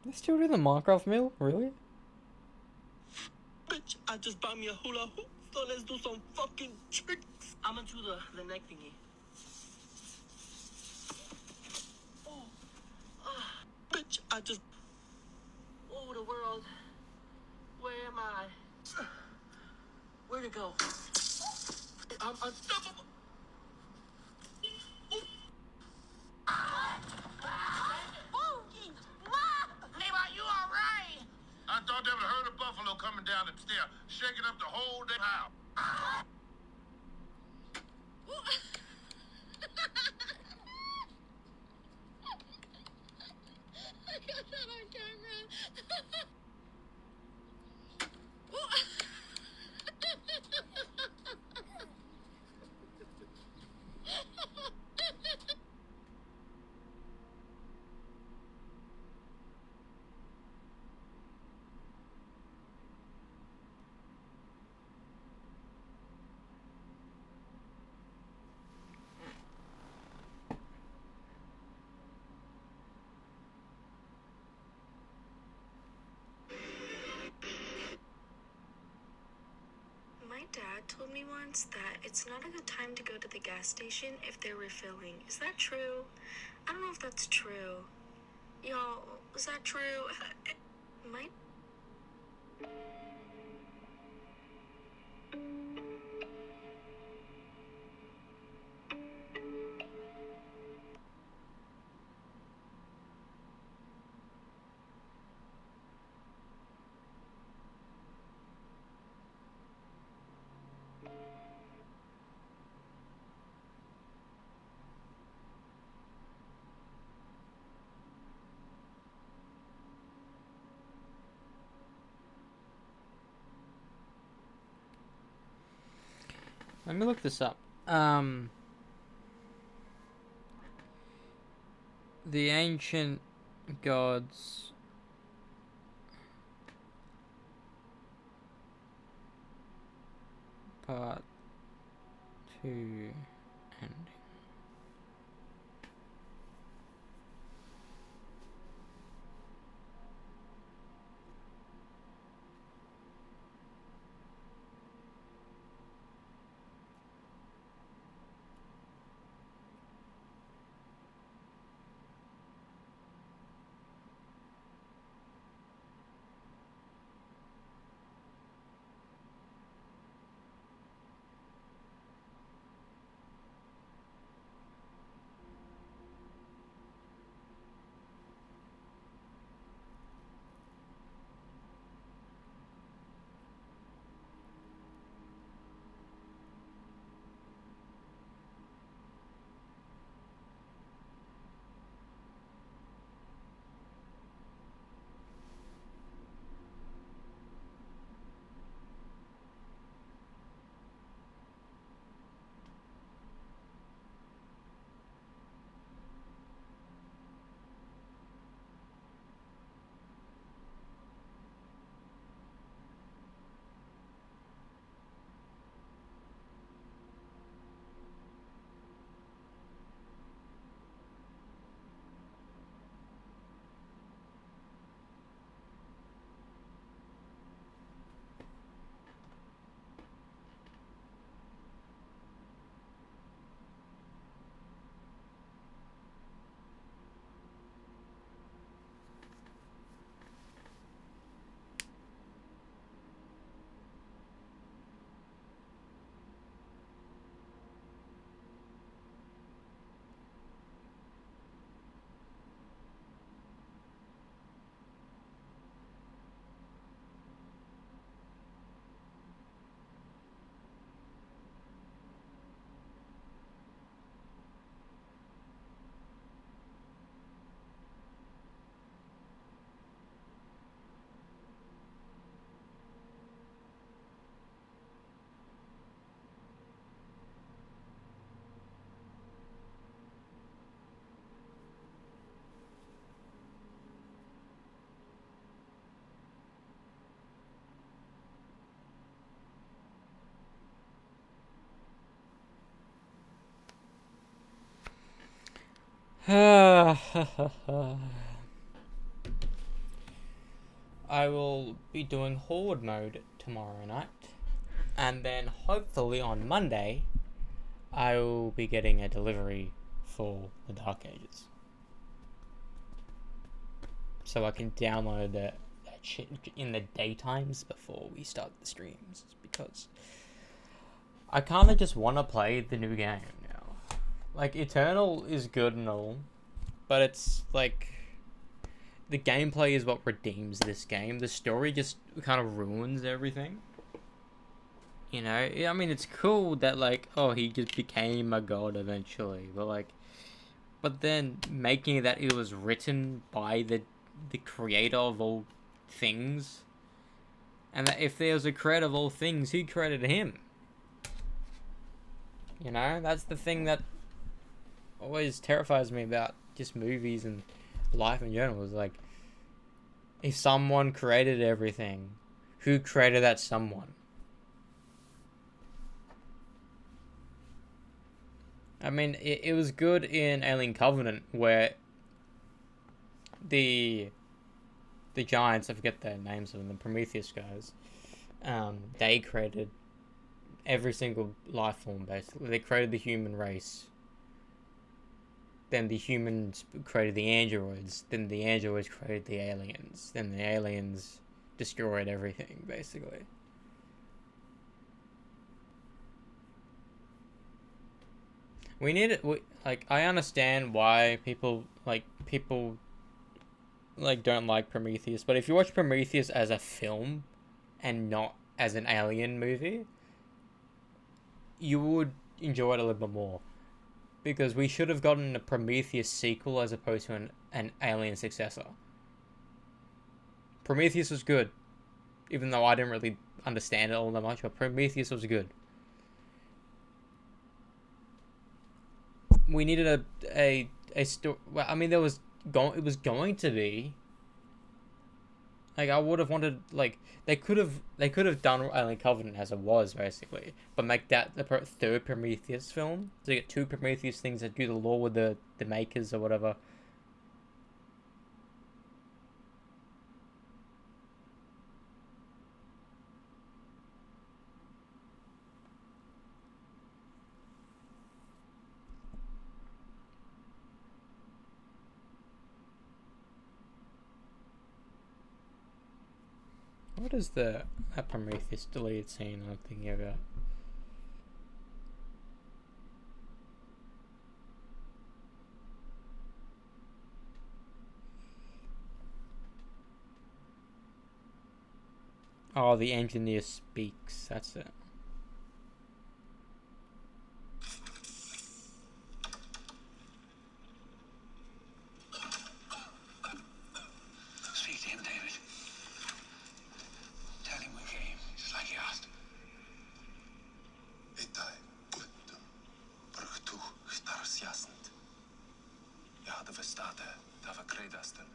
They're still doing the Minecraft mill? Really? Bitch, I just bought me a hula hoop, so let's do some fucking tricks. I'm gonna do the neck thingy. Oh, bitch, I just. Oh, the world. Where am I? Where'd it go? I'm unstoppable. I thought they would have heard a buffalo coming down the stair, shaking up the whole damn house. I got that on camera. My dad told me once that it's not a good time to go to the gas station if they're refilling. Is that true? I don't know if that's true. Y'all, is that true? My... Let me look this up. The ancient gods. Part 2 ending. I will be doing Horde mode tomorrow night. And then hopefully on Monday, I will be getting a delivery for the Dark Ages. So I can download that shit in the daytimes before we start the streams. Because I kind of just want to play the new game now. Like, Eternal is good and all, but it's like, the gameplay is what redeems this game. The story just kind of ruins everything. You know, I mean, it's cool that, like, oh, he just became a god eventually, but like, but then making that it was written by the creator of all things, and that if there was a creator of all things, who created him? You know, that's the thing that always terrifies me about just movies and life in general, is like, if someone created everything, who created that someone? I mean, it was good in Alien Covenant, where the giants, I forget their names of them, the Prometheus guys, they created every single life form, basically. They created the human race. Then the humans created the androids. Then the androids created the aliens. Then the aliens destroyed everything, basically. We need it. Like, I understand why people don't like Prometheus, but if you watch Prometheus as a film and not as an Alien movie, you would enjoy it a little bit more. Because we should have gotten a Prometheus sequel as opposed to an Alien successor. Prometheus was good, even though I didn't really understand it all that much, but Prometheus was good. We needed a story. Well, I mean, it was going to be. Like, I would have wanted, like, they could have done Alien Covenant as it was, basically, but make that the third Prometheus film. So you get two Prometheus things that do the lore with the makers or whatever. What is that Prometheus deleted scene I'm thinking about? Oh, the engineer speaks. That's it. Speak to him, David. Tell him we came, just like he asked. Witaj, Guttum. Brugtu stars jasnt. Jag hade förstått det, det var kredasten.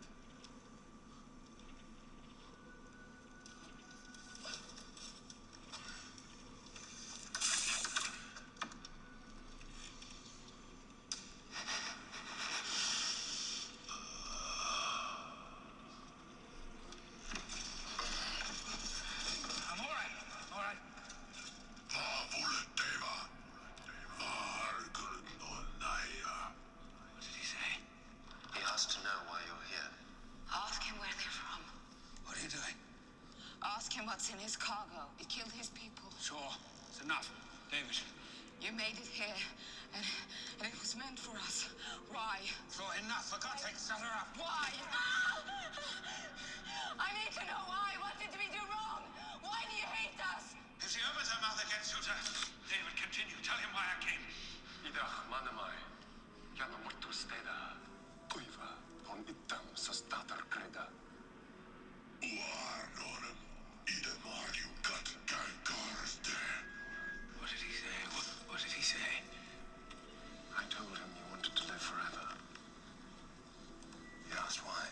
What's in his cargo? It killed his people. Sure, it's enough. David. You made it here, and it was meant for us. Why? So enough, for God's sake, shut her up. Why? I need to know why. What did we do wrong? Why do you hate us? If she opens her mouth again, shoot her. David, continue. Tell him why I came. Idach manamai. Jana mortu steda. Tuiva on itam sostatar kreda. Uarnorem. Ide Mario cut Gargarste. What did he say? What did he say? I told him you wanted to live forever. He asked why.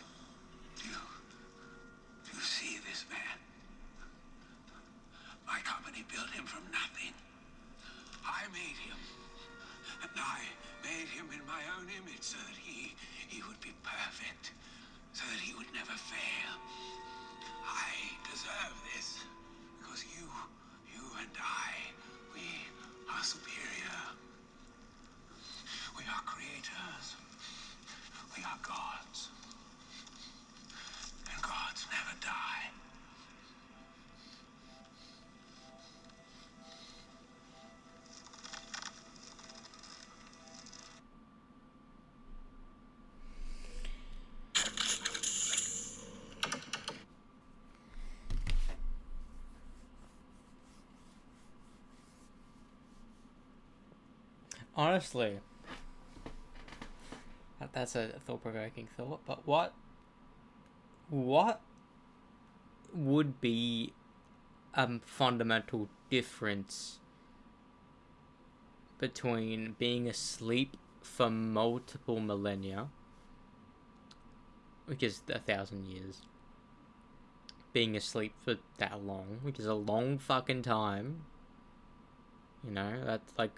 Do you see this man? My company built him from nothing. I And I made him in my own image so that he would be perfect, so that he would never fail. I deserve this because you and I, we are superior. We are creators. We are gods. And gods never die. Honestly, that's a thought-provoking thought. But what would be a fundamental difference between being asleep for multiple millennia, which is 1,000 years, being asleep for that long, which is a long fucking time. You know, that's like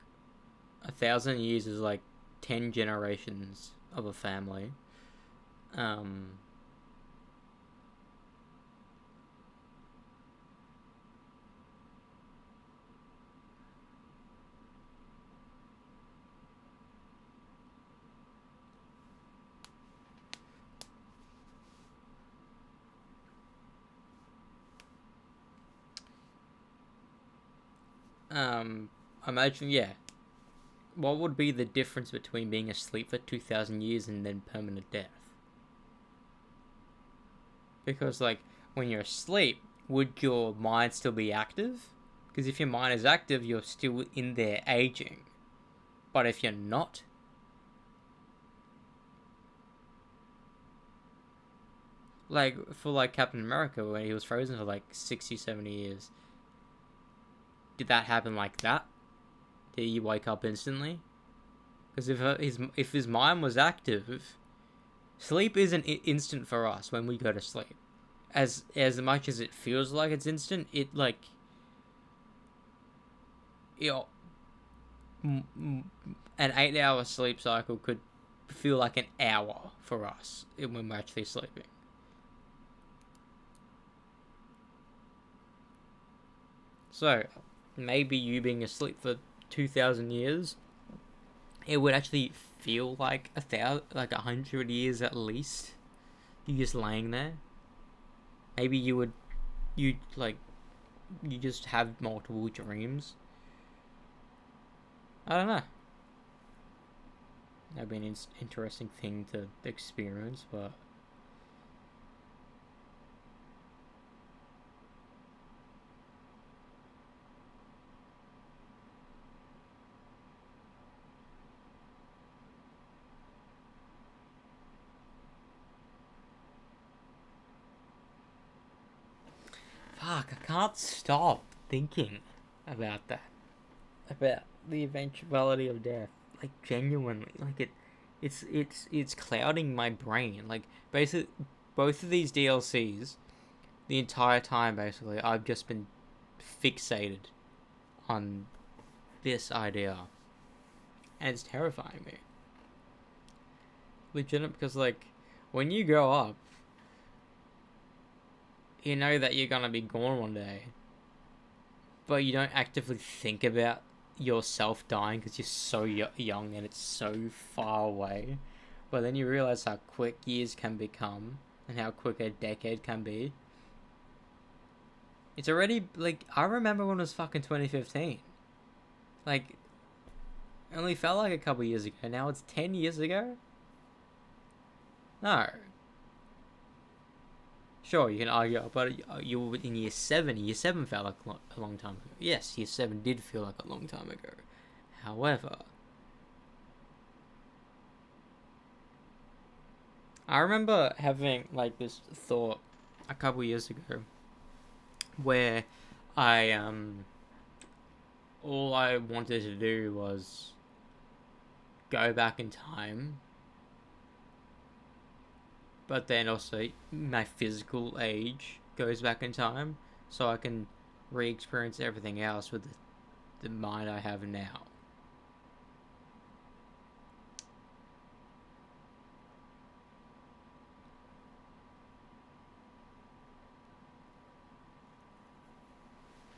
1,000 years is like 10 generations of a family. Imagine, yeah. What would be the difference between being asleep for 2,000 years and then permanent death? Because, like, when you're asleep, would your mind still be active? Because if your mind is active, you're still in there aging. But if you're not, like, for, like, Captain America, when he was frozen for, like, 60, 70 years, did that happen like that? Did he wake up instantly? Because if his mind was active, sleep isn't instant for us when we go to sleep. As much as it feels like it's instant, it like, you know, an 8-hour sleep cycle could feel like an hour for us when we're actually sleeping. So maybe you being asleep for 2,000 years, it would actually feel like 100 years at least. You just laying there. Maybe you just have multiple dreams. I don't know. That'd be an interesting thing to experience, but fuck, I can't stop thinking about that. About the eventuality of death. Like, genuinely. Like, it's clouding my brain. Like, basically, both of these DLCs, the entire time, basically, I've just been fixated on this idea. And it's terrifying me. Legitimate, because, like, when you grow up, you know that you're gonna be gone one day, but you don't actively think about yourself dying because you're so young and it's so far away. But then you realize how quick years can become and how quick a decade can be. It's already, like, I remember when it was fucking 2015. Like, it only felt like a couple years ago. Now it's 10 years ago? No. Sure, you can argue, but you were in year 7. Year 7 felt like a long time ago. Yes, year 7 did feel like a long time ago. However, I remember having, like, this thought a couple years ago where all I wanted to do was go back in time, but then also my physical age goes back in time, so I can re-experience everything else with the mind I have now.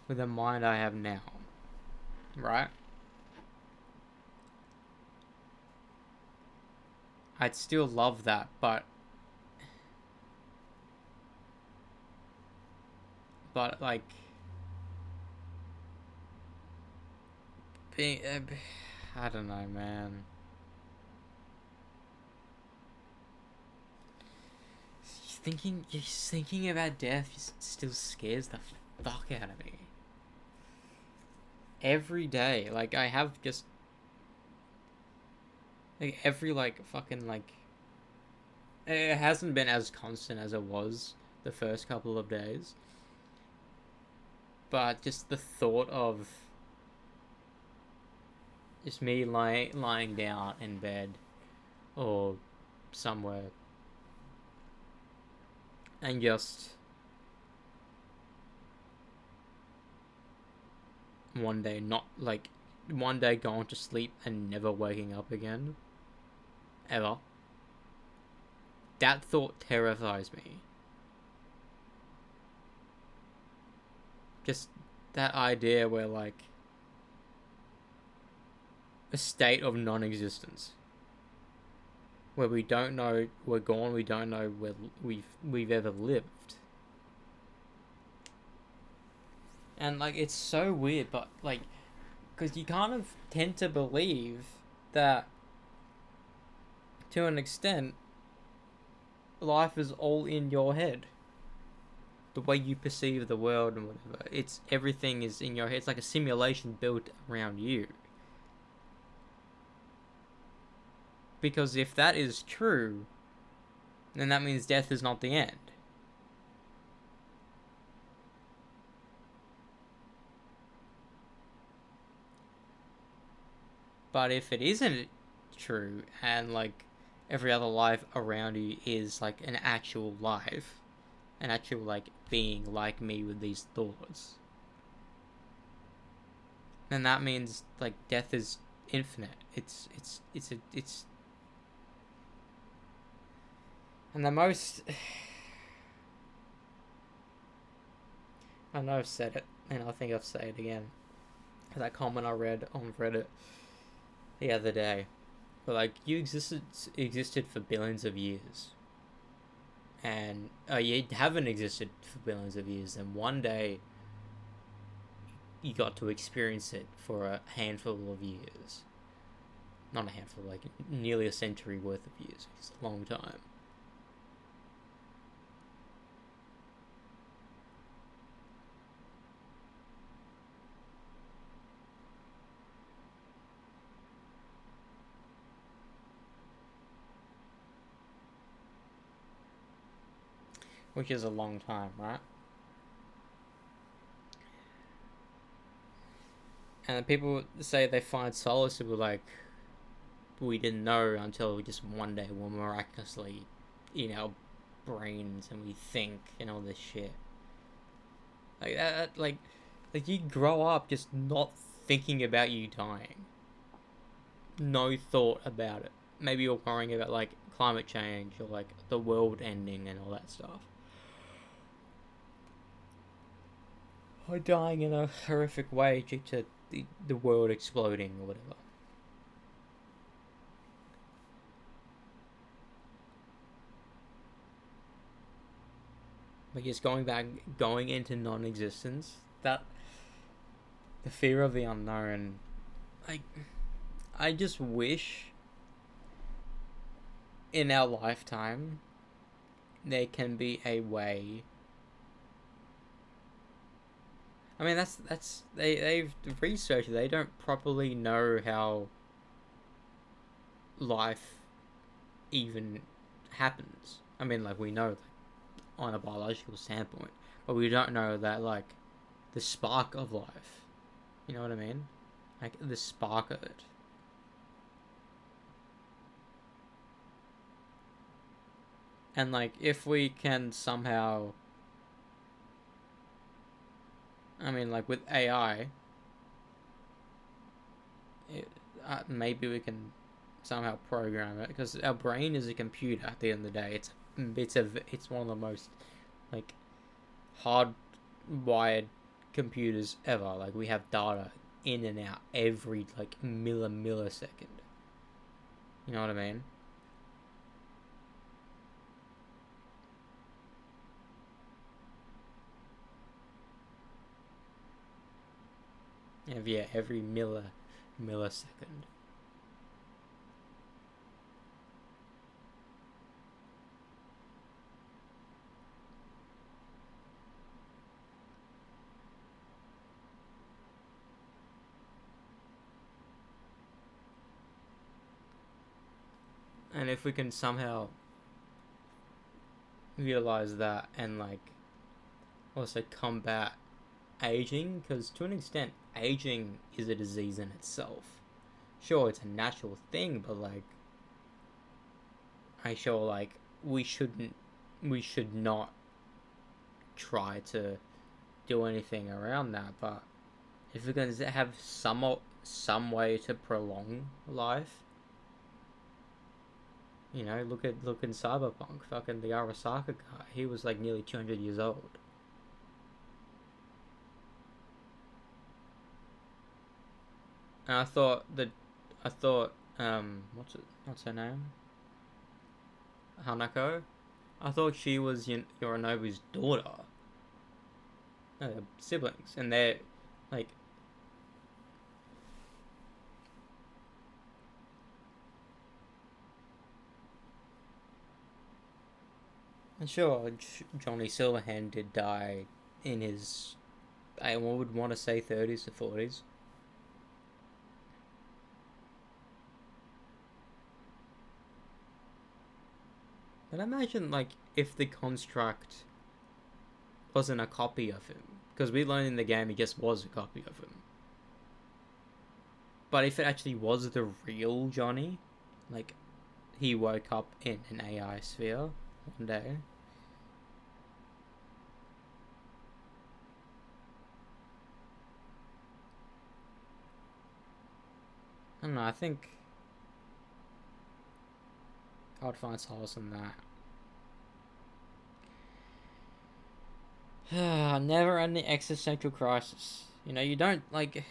with the mind I have now, right? I'd still love that, but like being, I don't know, man. Thinking about death just still scares the fuck out of me. Every day, like I have just like every like fucking like it hasn't been as constant as it was the first couple of days, but just the thought of just me lying down in bed or somewhere and just one day going to sleep and never waking up again ever, that thought terrifies me. Just that idea where like a state of non-existence where we don't know we're gone, we don't know where we've ever lived. And like it's so weird, but like because you kind of tend to believe that to an extent life is all in your head. The way you perceive the world and whatever, it's everything is in your head. It's like a simulation built around you. Because if that is true, then that means death is not the end. But if it isn't true, and like every other life around you is like an actual life, an actual like being like me with these thoughts, then that means like death is infinite. It's and the most I know I've said it, and I think I'll say it again. That comment I read on Reddit the other day, but like you existed for billions of years, and you haven't existed for billions of years, and one day you got to experience it for a handful of years. Not a handful, like nearly a century worth of years. It's a long time. Which is a long time, right? And people say they find solace in like, we didn't know until just one day we're miraculously in our brains and we think and all this shit. Like that, like you grow up just not thinking about you dying. No thought about it. Maybe you're worrying about like climate change or like the world ending and all that stuff. Or dying in a horrific way due to the world exploding or whatever. But just going into non-existence, that the fear of the unknown, like, I just wish in our lifetime there can be a way. I mean, they've researched it. They don't properly know how life even happens. I mean, like, we know on a biological standpoint, but we don't know that, like, the spark of life. You know what I mean? Like, the spark of it. And, like, if we can somehow... I mean, like, with AI, maybe we can somehow program it, because our brain is a computer at the end of the day. It's one of the most, like, hardwired computers ever. Like, we have data in and out every, like, millisecond. You know what I mean? Yeah, every millisecond. And if we can somehow realize that and, like, also combat aging, because to an extent, aging is a disease in itself. Sure, it's a natural thing, but, like, we should not try to do anything around that. But if we're going to have some way to prolong life, you know, look in Cyberpunk, fucking the Arasaka guy, he was like nearly 200 years old. And I thought what's her name? Hanako? I thought she was Yorinobu's daughter. Siblings, and they're like, and sure, Johnny Silverhand did die in his, I would want to say 30s to 40s. But imagine, like, if the construct wasn't a copy of him. Because we learned in the game he just was a copy of him. But if it actually was the real Johnny, like, he woke up in an AI sphere one day. I don't know, I think I would find solace in that. Never ending existential crisis. You know, you don't, like,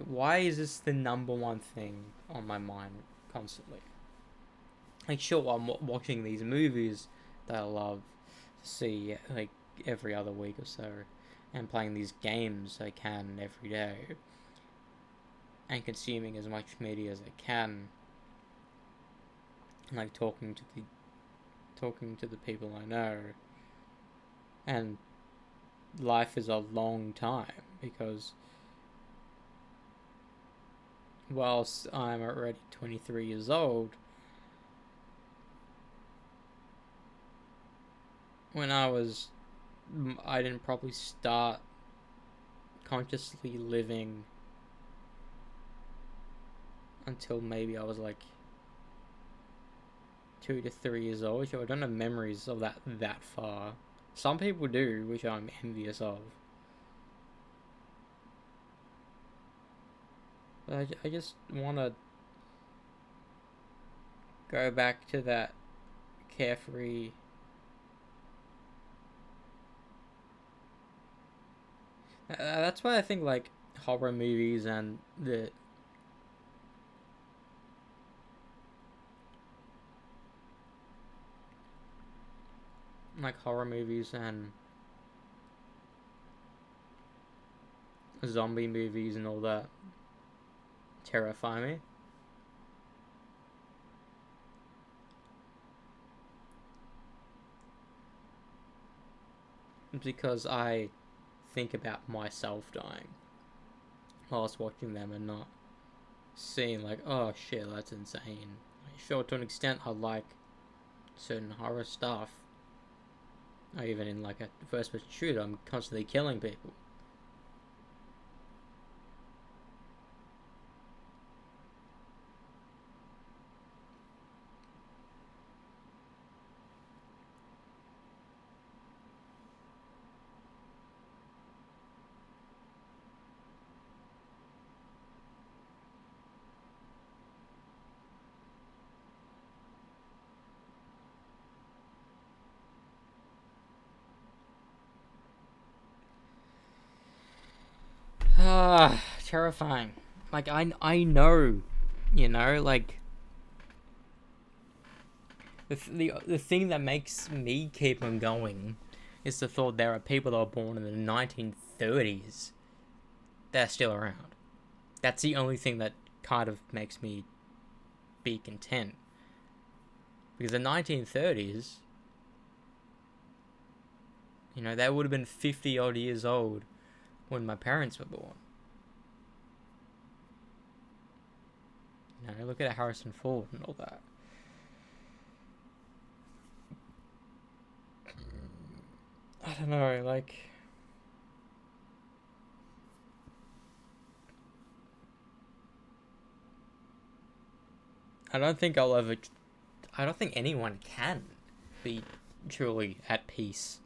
why is this the #1 thing on my mind constantly? Like, sure, I'm watching these movies that I love to see, like, every other week or so, and playing these games I can every day, and consuming as much media as I can, like talking to the people I know. And life is a long time, because whilst I'm already 23 years old, when I didn't probably start consciously living until maybe I was like 2 to 3 years old, so I don't have memories of that far. Some people do, which I'm envious of. But I just want to go back to that carefree. That's why I think, like, horror movies and zombie movies and all that terrify me. Because I think about myself dying whilst watching them, and not seeing like, oh shit, that's insane. Sure, to an extent I like certain horror stuff. Or even in like a first person shooter, I'm constantly killing people. Terrifying. Like, I know, you know, like, the thing that makes me keep on going is the thought there are people that were born in the 1930s that are still around. That's the only thing that kind of makes me be content. Because the 1930s, you know, they would have been 50 odd years old when my parents were born. You know, look at Harrison Ford and all that. I don't know, like, I don't think anyone can be truly at peace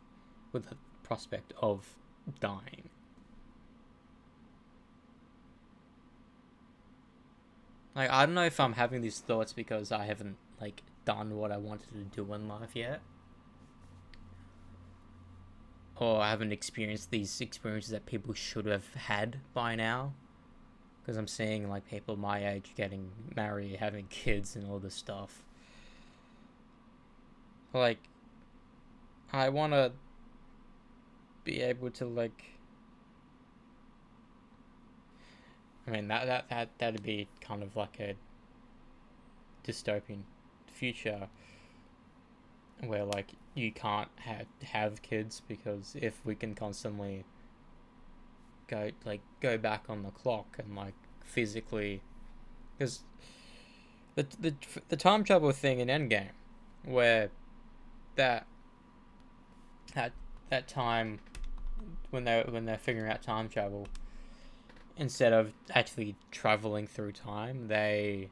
with the prospect of dying. Like, I don't know if I'm having these thoughts because I haven't, like, done what I wanted to do in life yet. Or I haven't experienced these experiences that people should have had by now. Because I'm seeing, like, people my age getting married, having kids, and all this stuff. Like, I want to be able to, like, I mean, that'd be kind of like a dystopian future where, like, you can't have kids, because if we can constantly go back on the clock and, like, physically, because the time travel thing in Endgame, where that time when they're figuring out time travel, instead of actually traveling through time, they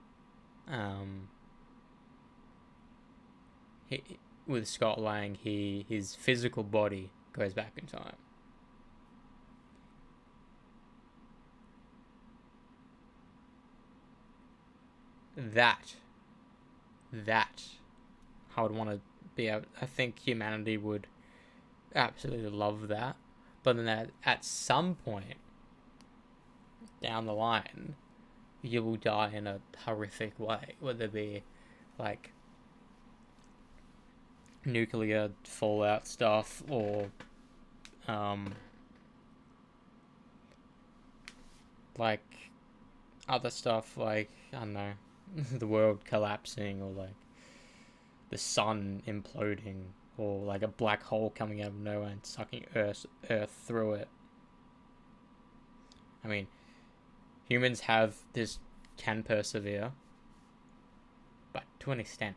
with Scott Lang, his physical body goes back in time. That I would want to be able, I think humanity would absolutely love that. But then at some point down the line, you will die in a horrific way, whether it be, like, nuclear fallout stuff, or like, other stuff, like, I don't know, the world collapsing, or, like, the sun imploding, or, like, a black hole coming out of nowhere and sucking Earth through it. I mean, humans can persevere, but to an extent,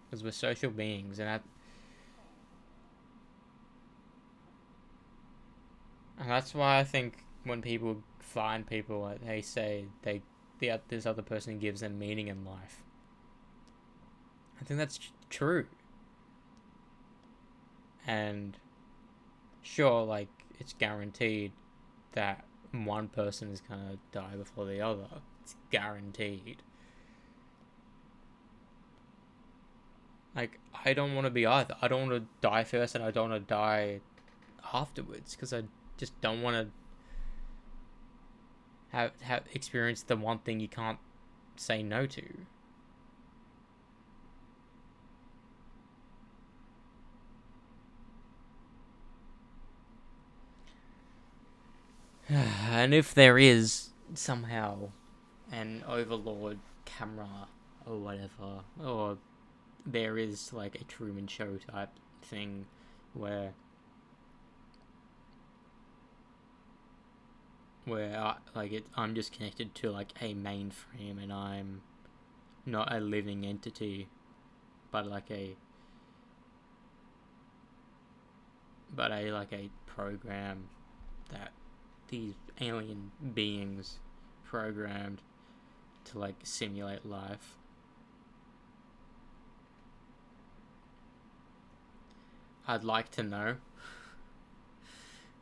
because we're social beings, and that's why I think when people find people, they say this other person gives them meaning in life. I think that's true. And sure, like, it's guaranteed that one person is gonna die before the other. It's guaranteed. Like, I don't want to be either. I don't want to die first, and I don't want to die afterwards, because I just don't want to have experienced the one thing you can't say no to. And if there is somehow an overlord camera or whatever, or there is, like, a Truman Show type thing where I'm just connected to, like, a mainframe, and I'm not a living entity, but a program that these alien beings programmed to, like, simulate life. I'd like to know,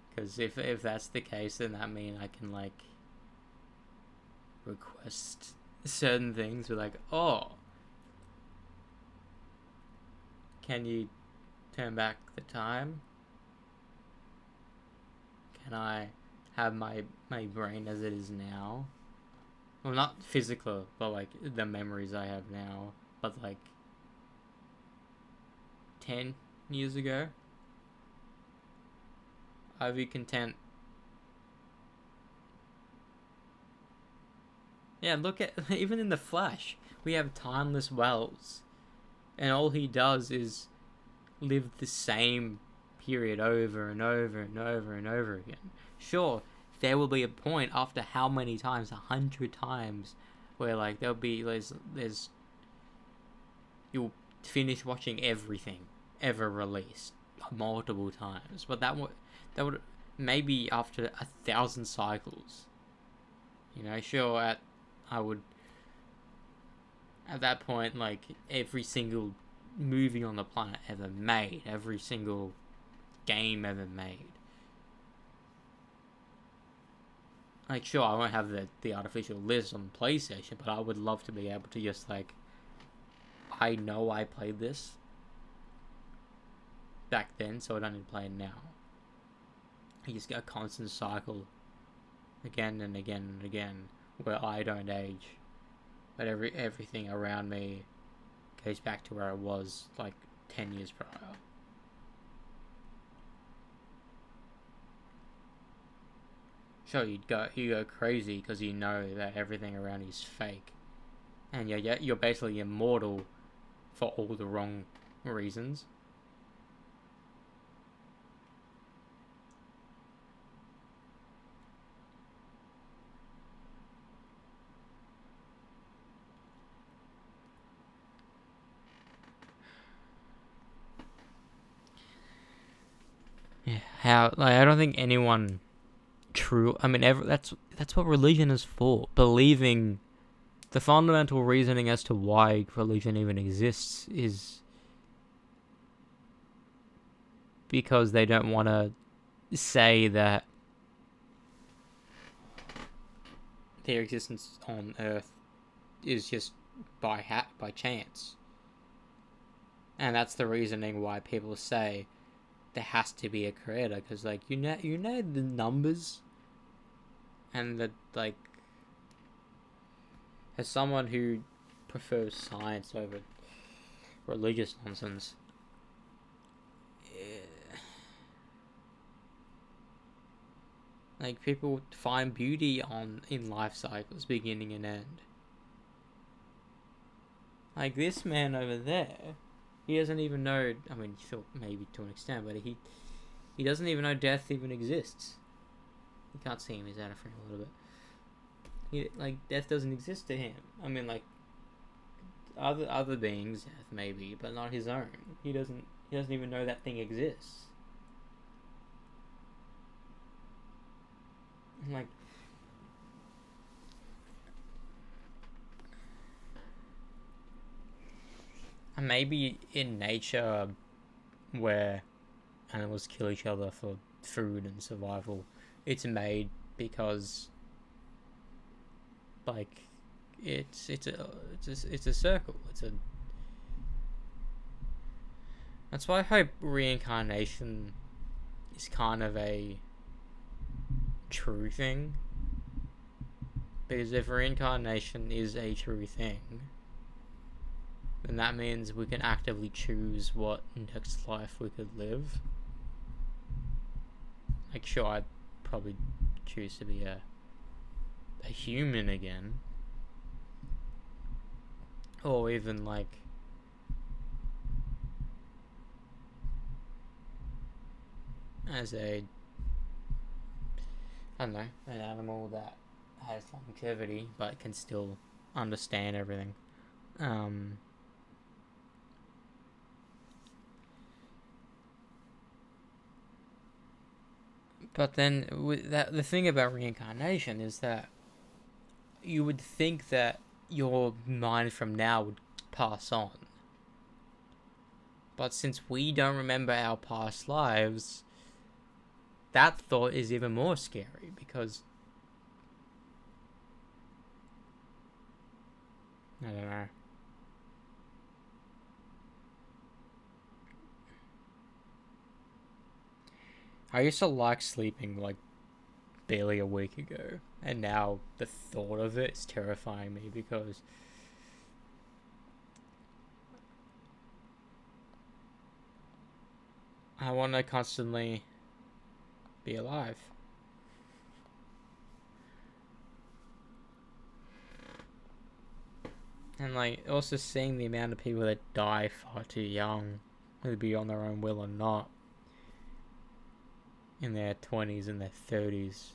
because if that's the case, then that means I can, like, request certain things. Be like, oh, can you turn back the time? Can I have my brain as it is now. Well, not physical, but like the memories I have now. But like 10 years ago, I'd be content. Yeah, look at even in the Flash, we have timeless Wells, and all he does is live the same period over and over and over and over again. Sure, there will be a point after how many times, 100 times, where like there's you'll finish watching everything ever released multiple times, but that would maybe after 1,000 cycles. You know, sure, I would at that point, like every single movie on the planet ever made, every single game ever made. Like, sure, I won't have the artificial list on PlayStation, but I would love to be able to just like, I know I played this back then, so I don't need to play it now. You just get a constant cycle again and again and again where I don't age, but everything around me goes back to where it was like 10 years prior. Sure, you go crazy because you know that everything around you is fake, and you're basically immortal for all the wrong reasons. Yeah, I don't think anyone true. I mean, that's what religion is for. Believing the fundamental reasoning as to why religion even exists is because they don't want to say that their existence on Earth is just by chance, and that's the reasoning why people say there has to be a creator, because like you know the numbers, and the like. As someone who prefers science over religious nonsense, like people find beauty in life cycles, beginning and end. Like this man over there, he doesn't even know. I mean, sure, maybe to an extent, but he doesn't even know death even exists. You can't see him; he's out of frame a little bit. Like death doesn't exist to him. I mean, like other beings' death maybe, but not his own. He doesn't even know that thing exists. Like, and maybe in nature, where animals kill each other for food and survival, it's made because like it's a circle. That's why I hope reincarnation is kind of a true thing, because if reincarnation is a true thing, then that means we can actively choose what next life we could live. Like, sure, I'd probably choose to be a human again, or even like as I don't know, an animal that has longevity but can still understand everything. But then the thing about reincarnation is that you would think that your mind from now would pass on. But since we don't remember our past lives, that thought is even more scary, because I don't know. I used to like sleeping like barely a week ago, and now the thought of it is terrifying me because I want to constantly be alive. And like also seeing the amount of people that die far too young, whether it be on their own will or not, in their 20s and their 30s.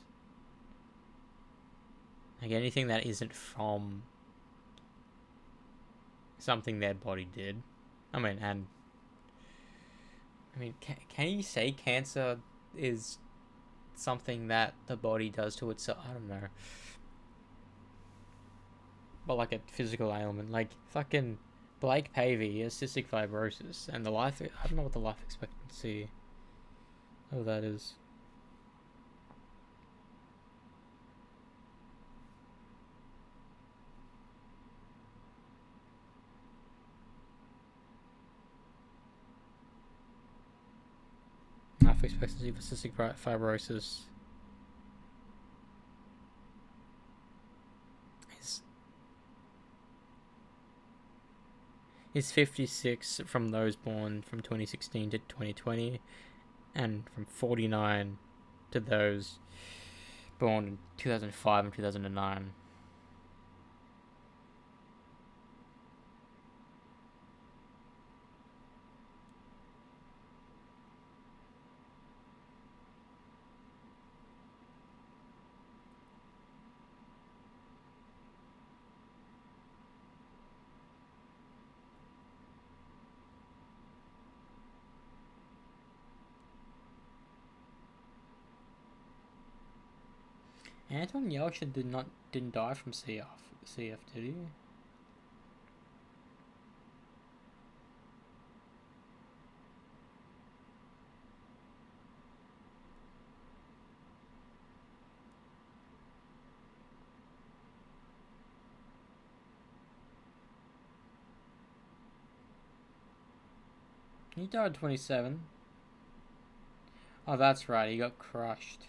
Like anything that isn't from something their body did. I mean, can you say cancer is something that the body does to itself? I don't know. But like a physical ailment, like fucking Blake Pavey has cystic fibrosis, and I don't know what the life expectancy of that is. Life expectancy for cystic fibrosis is 56 from those born from 2016 to 2020, and from 49 to those born in 2005 and 2009. Anton Yelchin didn't die from CF, did he? He died 27. Oh, that's right, he got crushed.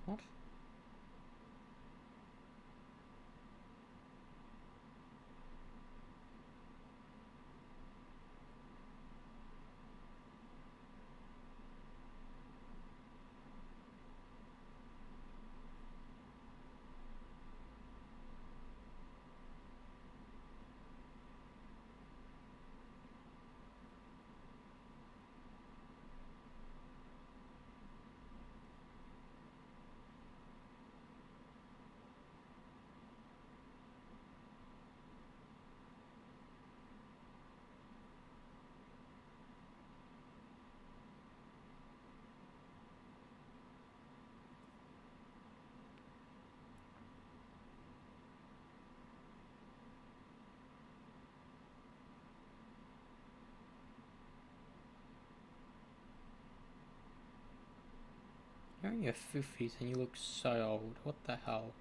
What? You're in your 50s and you look so old. What the hell?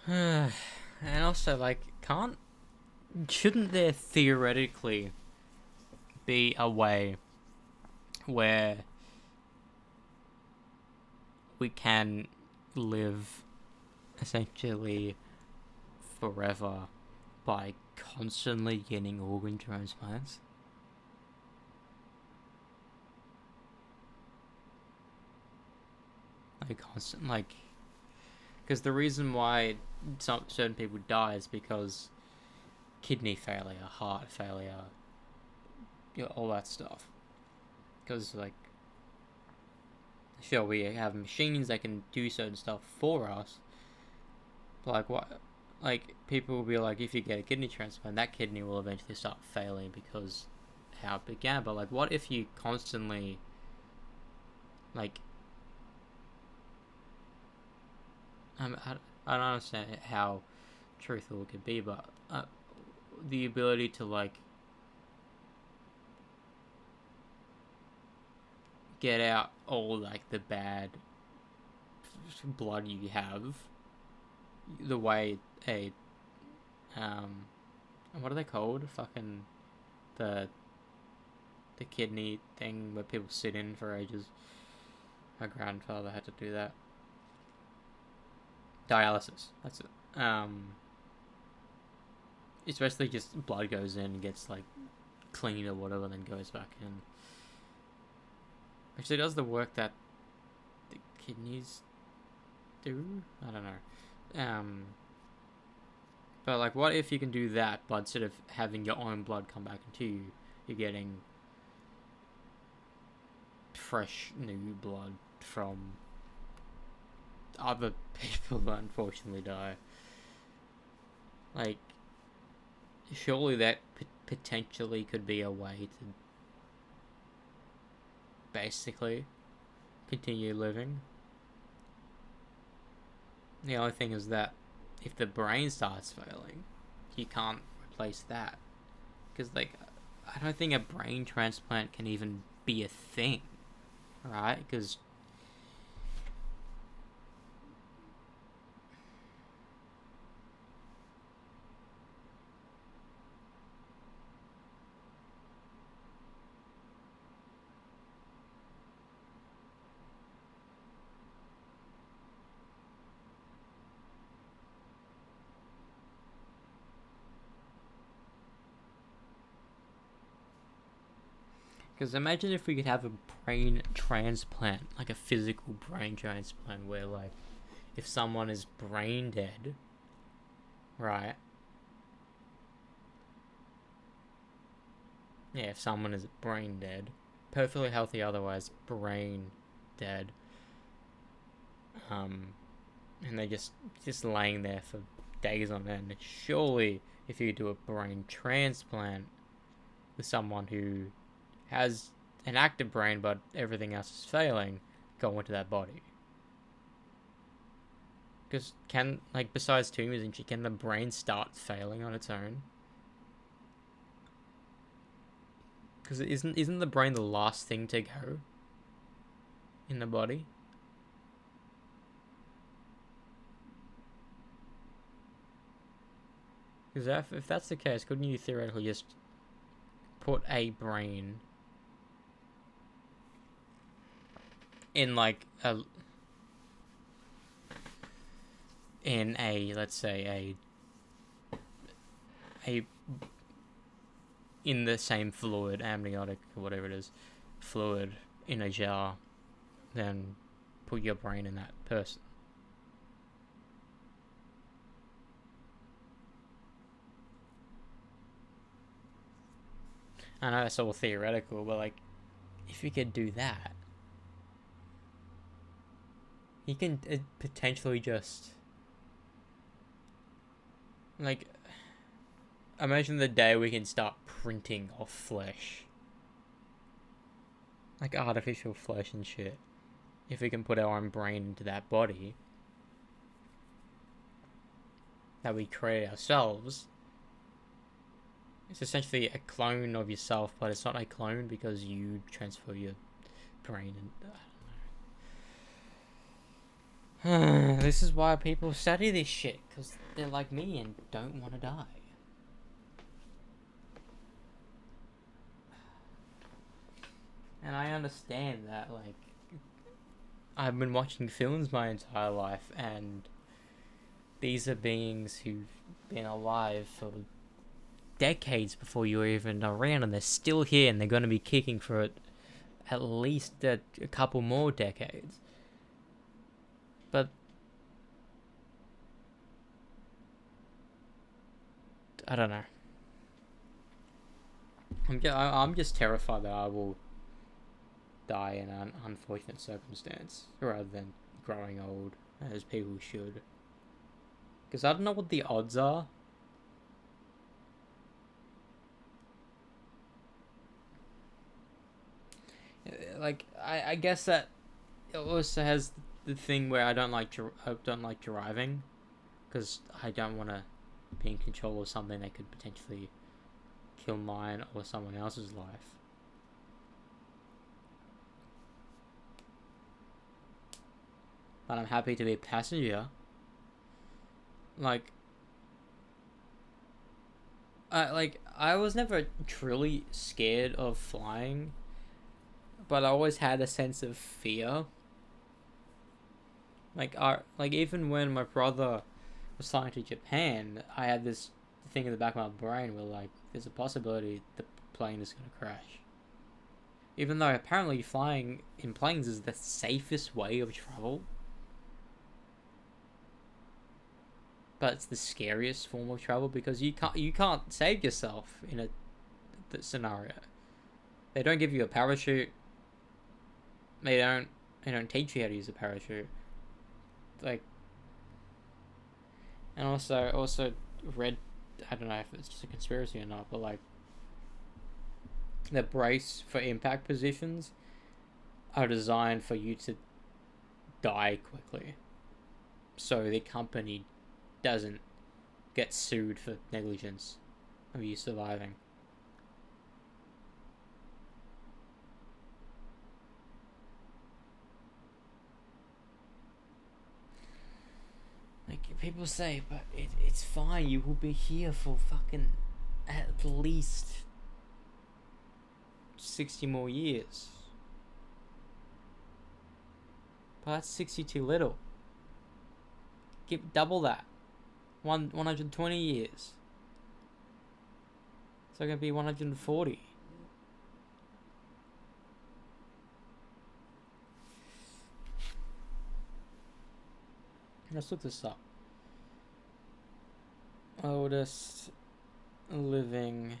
And also, like, shouldn't there theoretically be a way where we can live essentially forever by constantly getting organ transplants? Like, constant, like, because the reason why certain people die is because kidney failure, heart failure, all that stuff. Because, like, sure, we have machines that can do certain stuff for us. But, like, what? Like, people will be like, if you get a kidney transplant, that kidney will eventually start failing because how it began. But, like, what if you constantly, like, I don't understand how truthful it could be, but the ability to, like, get out all, like, the bad blood you have, the way what are they called? Fucking the kidney thing where people sit in for ages. My grandfather had to do that. Dialysis. That's it. Especially just blood goes in and gets, like, cleaned or whatever, then goes back in. Actually does the work that the kidneys do? I don't know. But, like, what if you can do that, but instead of having your own blood come back into you, you're getting fresh new blood from other people that unfortunately die. Like, surely that potentially could be a way to basically continue living. The only thing is that if the brain starts failing, you can't replace that. Because, like, I don't think a brain transplant can even be a thing, right? Because imagine if we could have a brain transplant, like a physical brain transplant, where, like, if someone is brain dead, right? Yeah, if someone is brain dead, perfectly healthy otherwise, brain dead, and they're just laying there for days on end. Surely, if you do a brain transplant with someone who has an active brain but everything else is failing, go into that body. Because besides tumors and shit, can the brain start failing on its own? Because isn't the brain the last thing to go in the body? Because if that's the case, couldn't you theoretically just put a brain in, like, let's say in the same fluid, amniotic or whatever it is, fluid in a jar, then put your brain in that person? I know it's all theoretical, but, like, if you could do that, you can potentially just, like, imagine the day we can start printing off flesh. Like, artificial flesh and shit. If we can put our own brain into that body that we create ourselves. It's essentially a clone of yourself, but it's not a clone because you transfer your brain and This is why people study this shit, because they're like me and don't want to die. And I understand that, like, I've been watching films my entire life, and these are beings who've been alive for decades before you were even around, and they're still here, and they're going to be kicking for it at least a couple more decades. But I don't know. I'm just terrified that I will die in an unfortunate circumstance rather than growing old, as people should. Because I don't know what the odds are. Like, I guess that it also has the thing where I don't like driving, because I don't want to be in control of something that could potentially kill mine or someone else's life. But I'm happy to be a passenger. Like, I was never truly scared of flying, but I always had a sense of fear. Like even when my brother was flying to Japan, I had this thing in the back of my brain where, like, there's a possibility the plane is going to crash. Even though apparently flying in planes is the safest way of travel. But it's the scariest form of travel because you can't save yourself in a scenario. They don't give you a parachute. They don't teach you how to use a parachute. Like, and also read, I don't know if it's just a conspiracy or not, but like, the brace for impact positions are designed for you to die quickly, so the company doesn't get sued for negligence of you surviving. Like people say, but it's fine, you will be here for fucking at least 60 more years. But that's 60 too little. Give double that. 120 years. So it can be 140. Let's look this up. Oldest living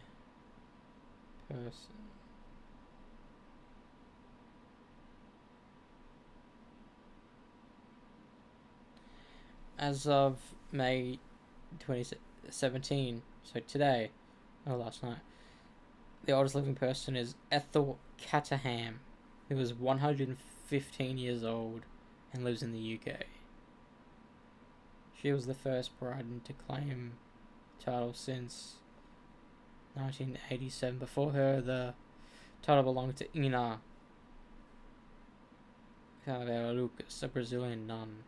person. As of May 2017, so today, or last night, the oldest living person is Ethel Caterham, who is 115 years old and lives in the UK. She was the first bride to claim title since 1987. Before her, the title belonged to Ina Caveira Lucas, a Brazilian nun.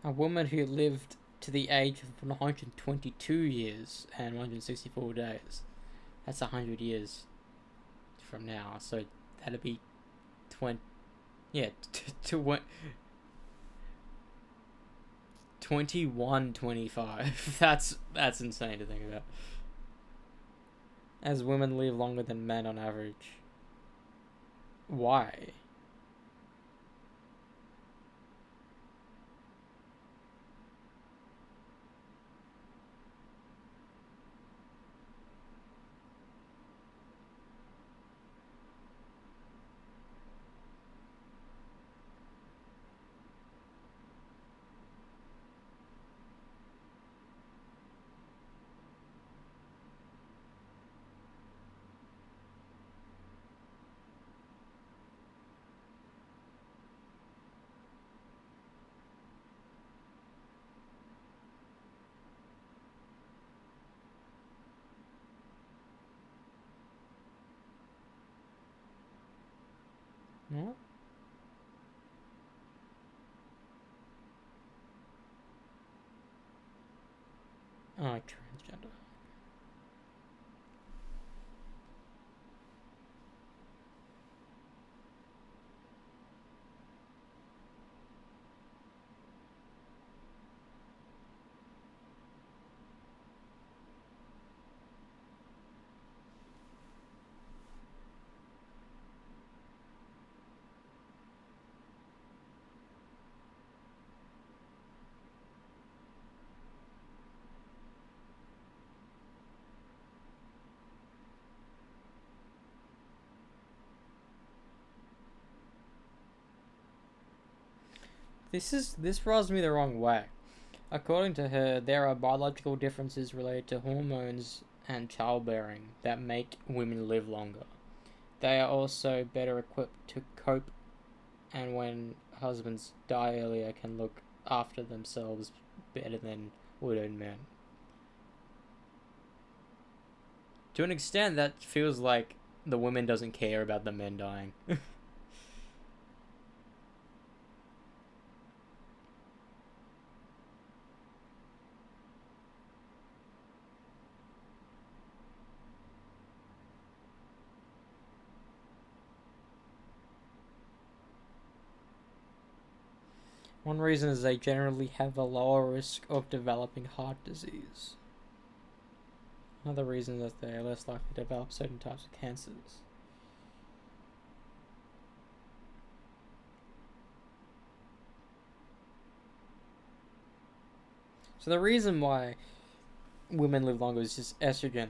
A woman who lived to the age of 122 years and 164 days. That's 100 years from now. So that'd be 2125. That's insane to think about. As women live longer than men on average. Why? What? Oh, like transgender. This rubs me the wrong way. According to her, there are biological differences related to hormones and childbearing that make women live longer. They are also better equipped to cope, and when husbands die earlier, can look after themselves better than widowed men. To an extent, that feels like the women doesn't care about the men dying. One reason is they generally have a lower risk of developing heart disease. Another reason is that they are less likely to develop certain types of cancers. So the reason why women live longer is just estrogen.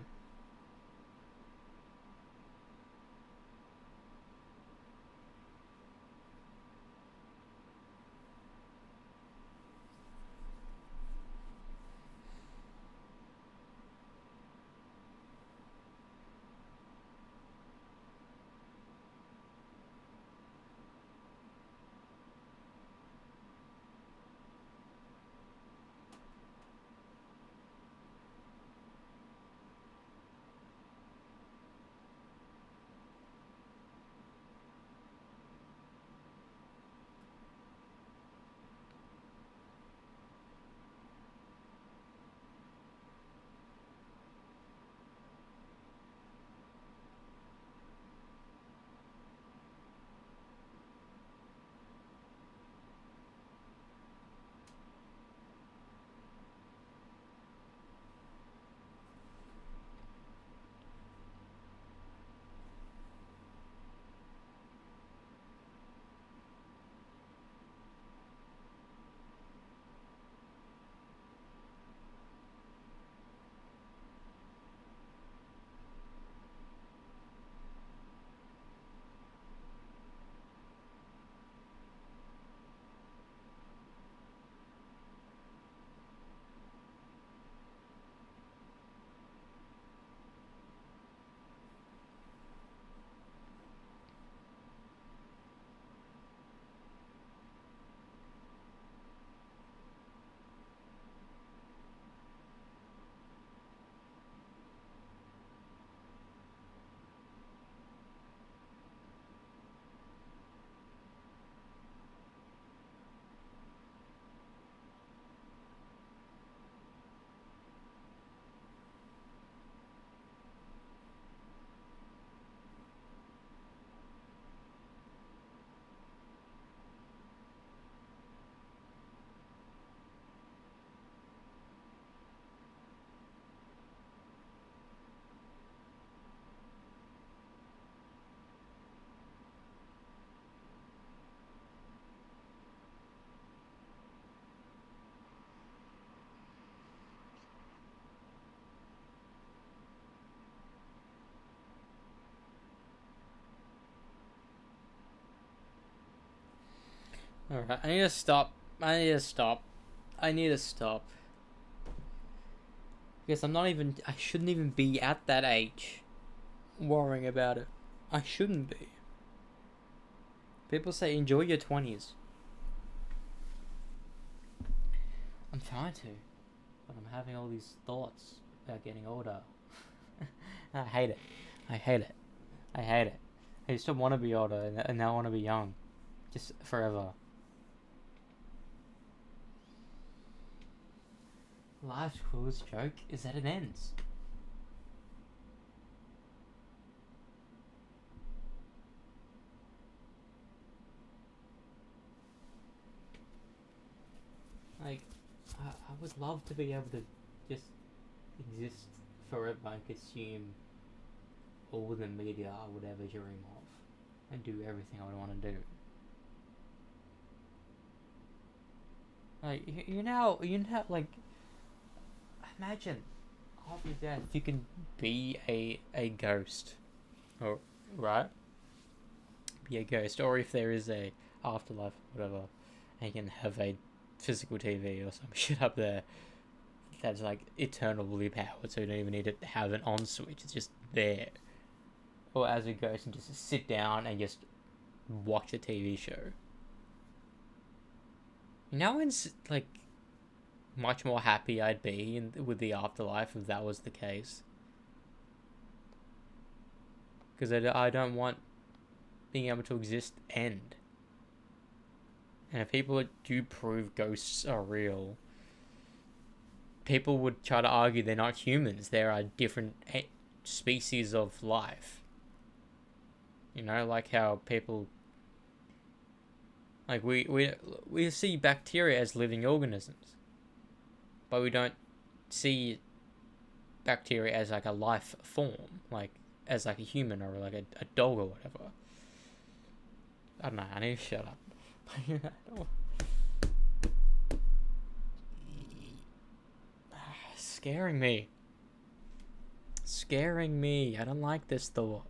Alright, I need to stop. I need to stop. I need to stop. Because I shouldn't even be at that age worrying about it. I shouldn't be. People say enjoy your 20s. I'm trying to. But I'm having all these thoughts about getting older. I hate it. I hate it. I hate it. I used to want to be older, and now I want to be young. Just forever. Life's cruelest joke is that it ends. Like, I would love to be able to just exist forever and consume all the media I would ever dream of and do everything I would want to do. Like, like, imagine after death you can be a ghost, or right? Be a ghost, or if there is a afterlife, whatever, and you can have a physical TV or some shit up there that's like eternally powered, so you don't even need to have an on switch. It's just there. Or as a ghost, and just sit down and just watch a TV show. Now it's like much more happy I'd be with the afterlife if that was the case. Because I don't want being able to exist end. And if people do prove ghosts are real, people would try to argue they're not humans. There are different species of life. You know, like how people... Like, we see bacteria as living organisms. But we don't see bacteria as like a life form. Like, as like a human or like a dog or whatever. I don't know, I need to shut up. Scaring me. I don't like this thought.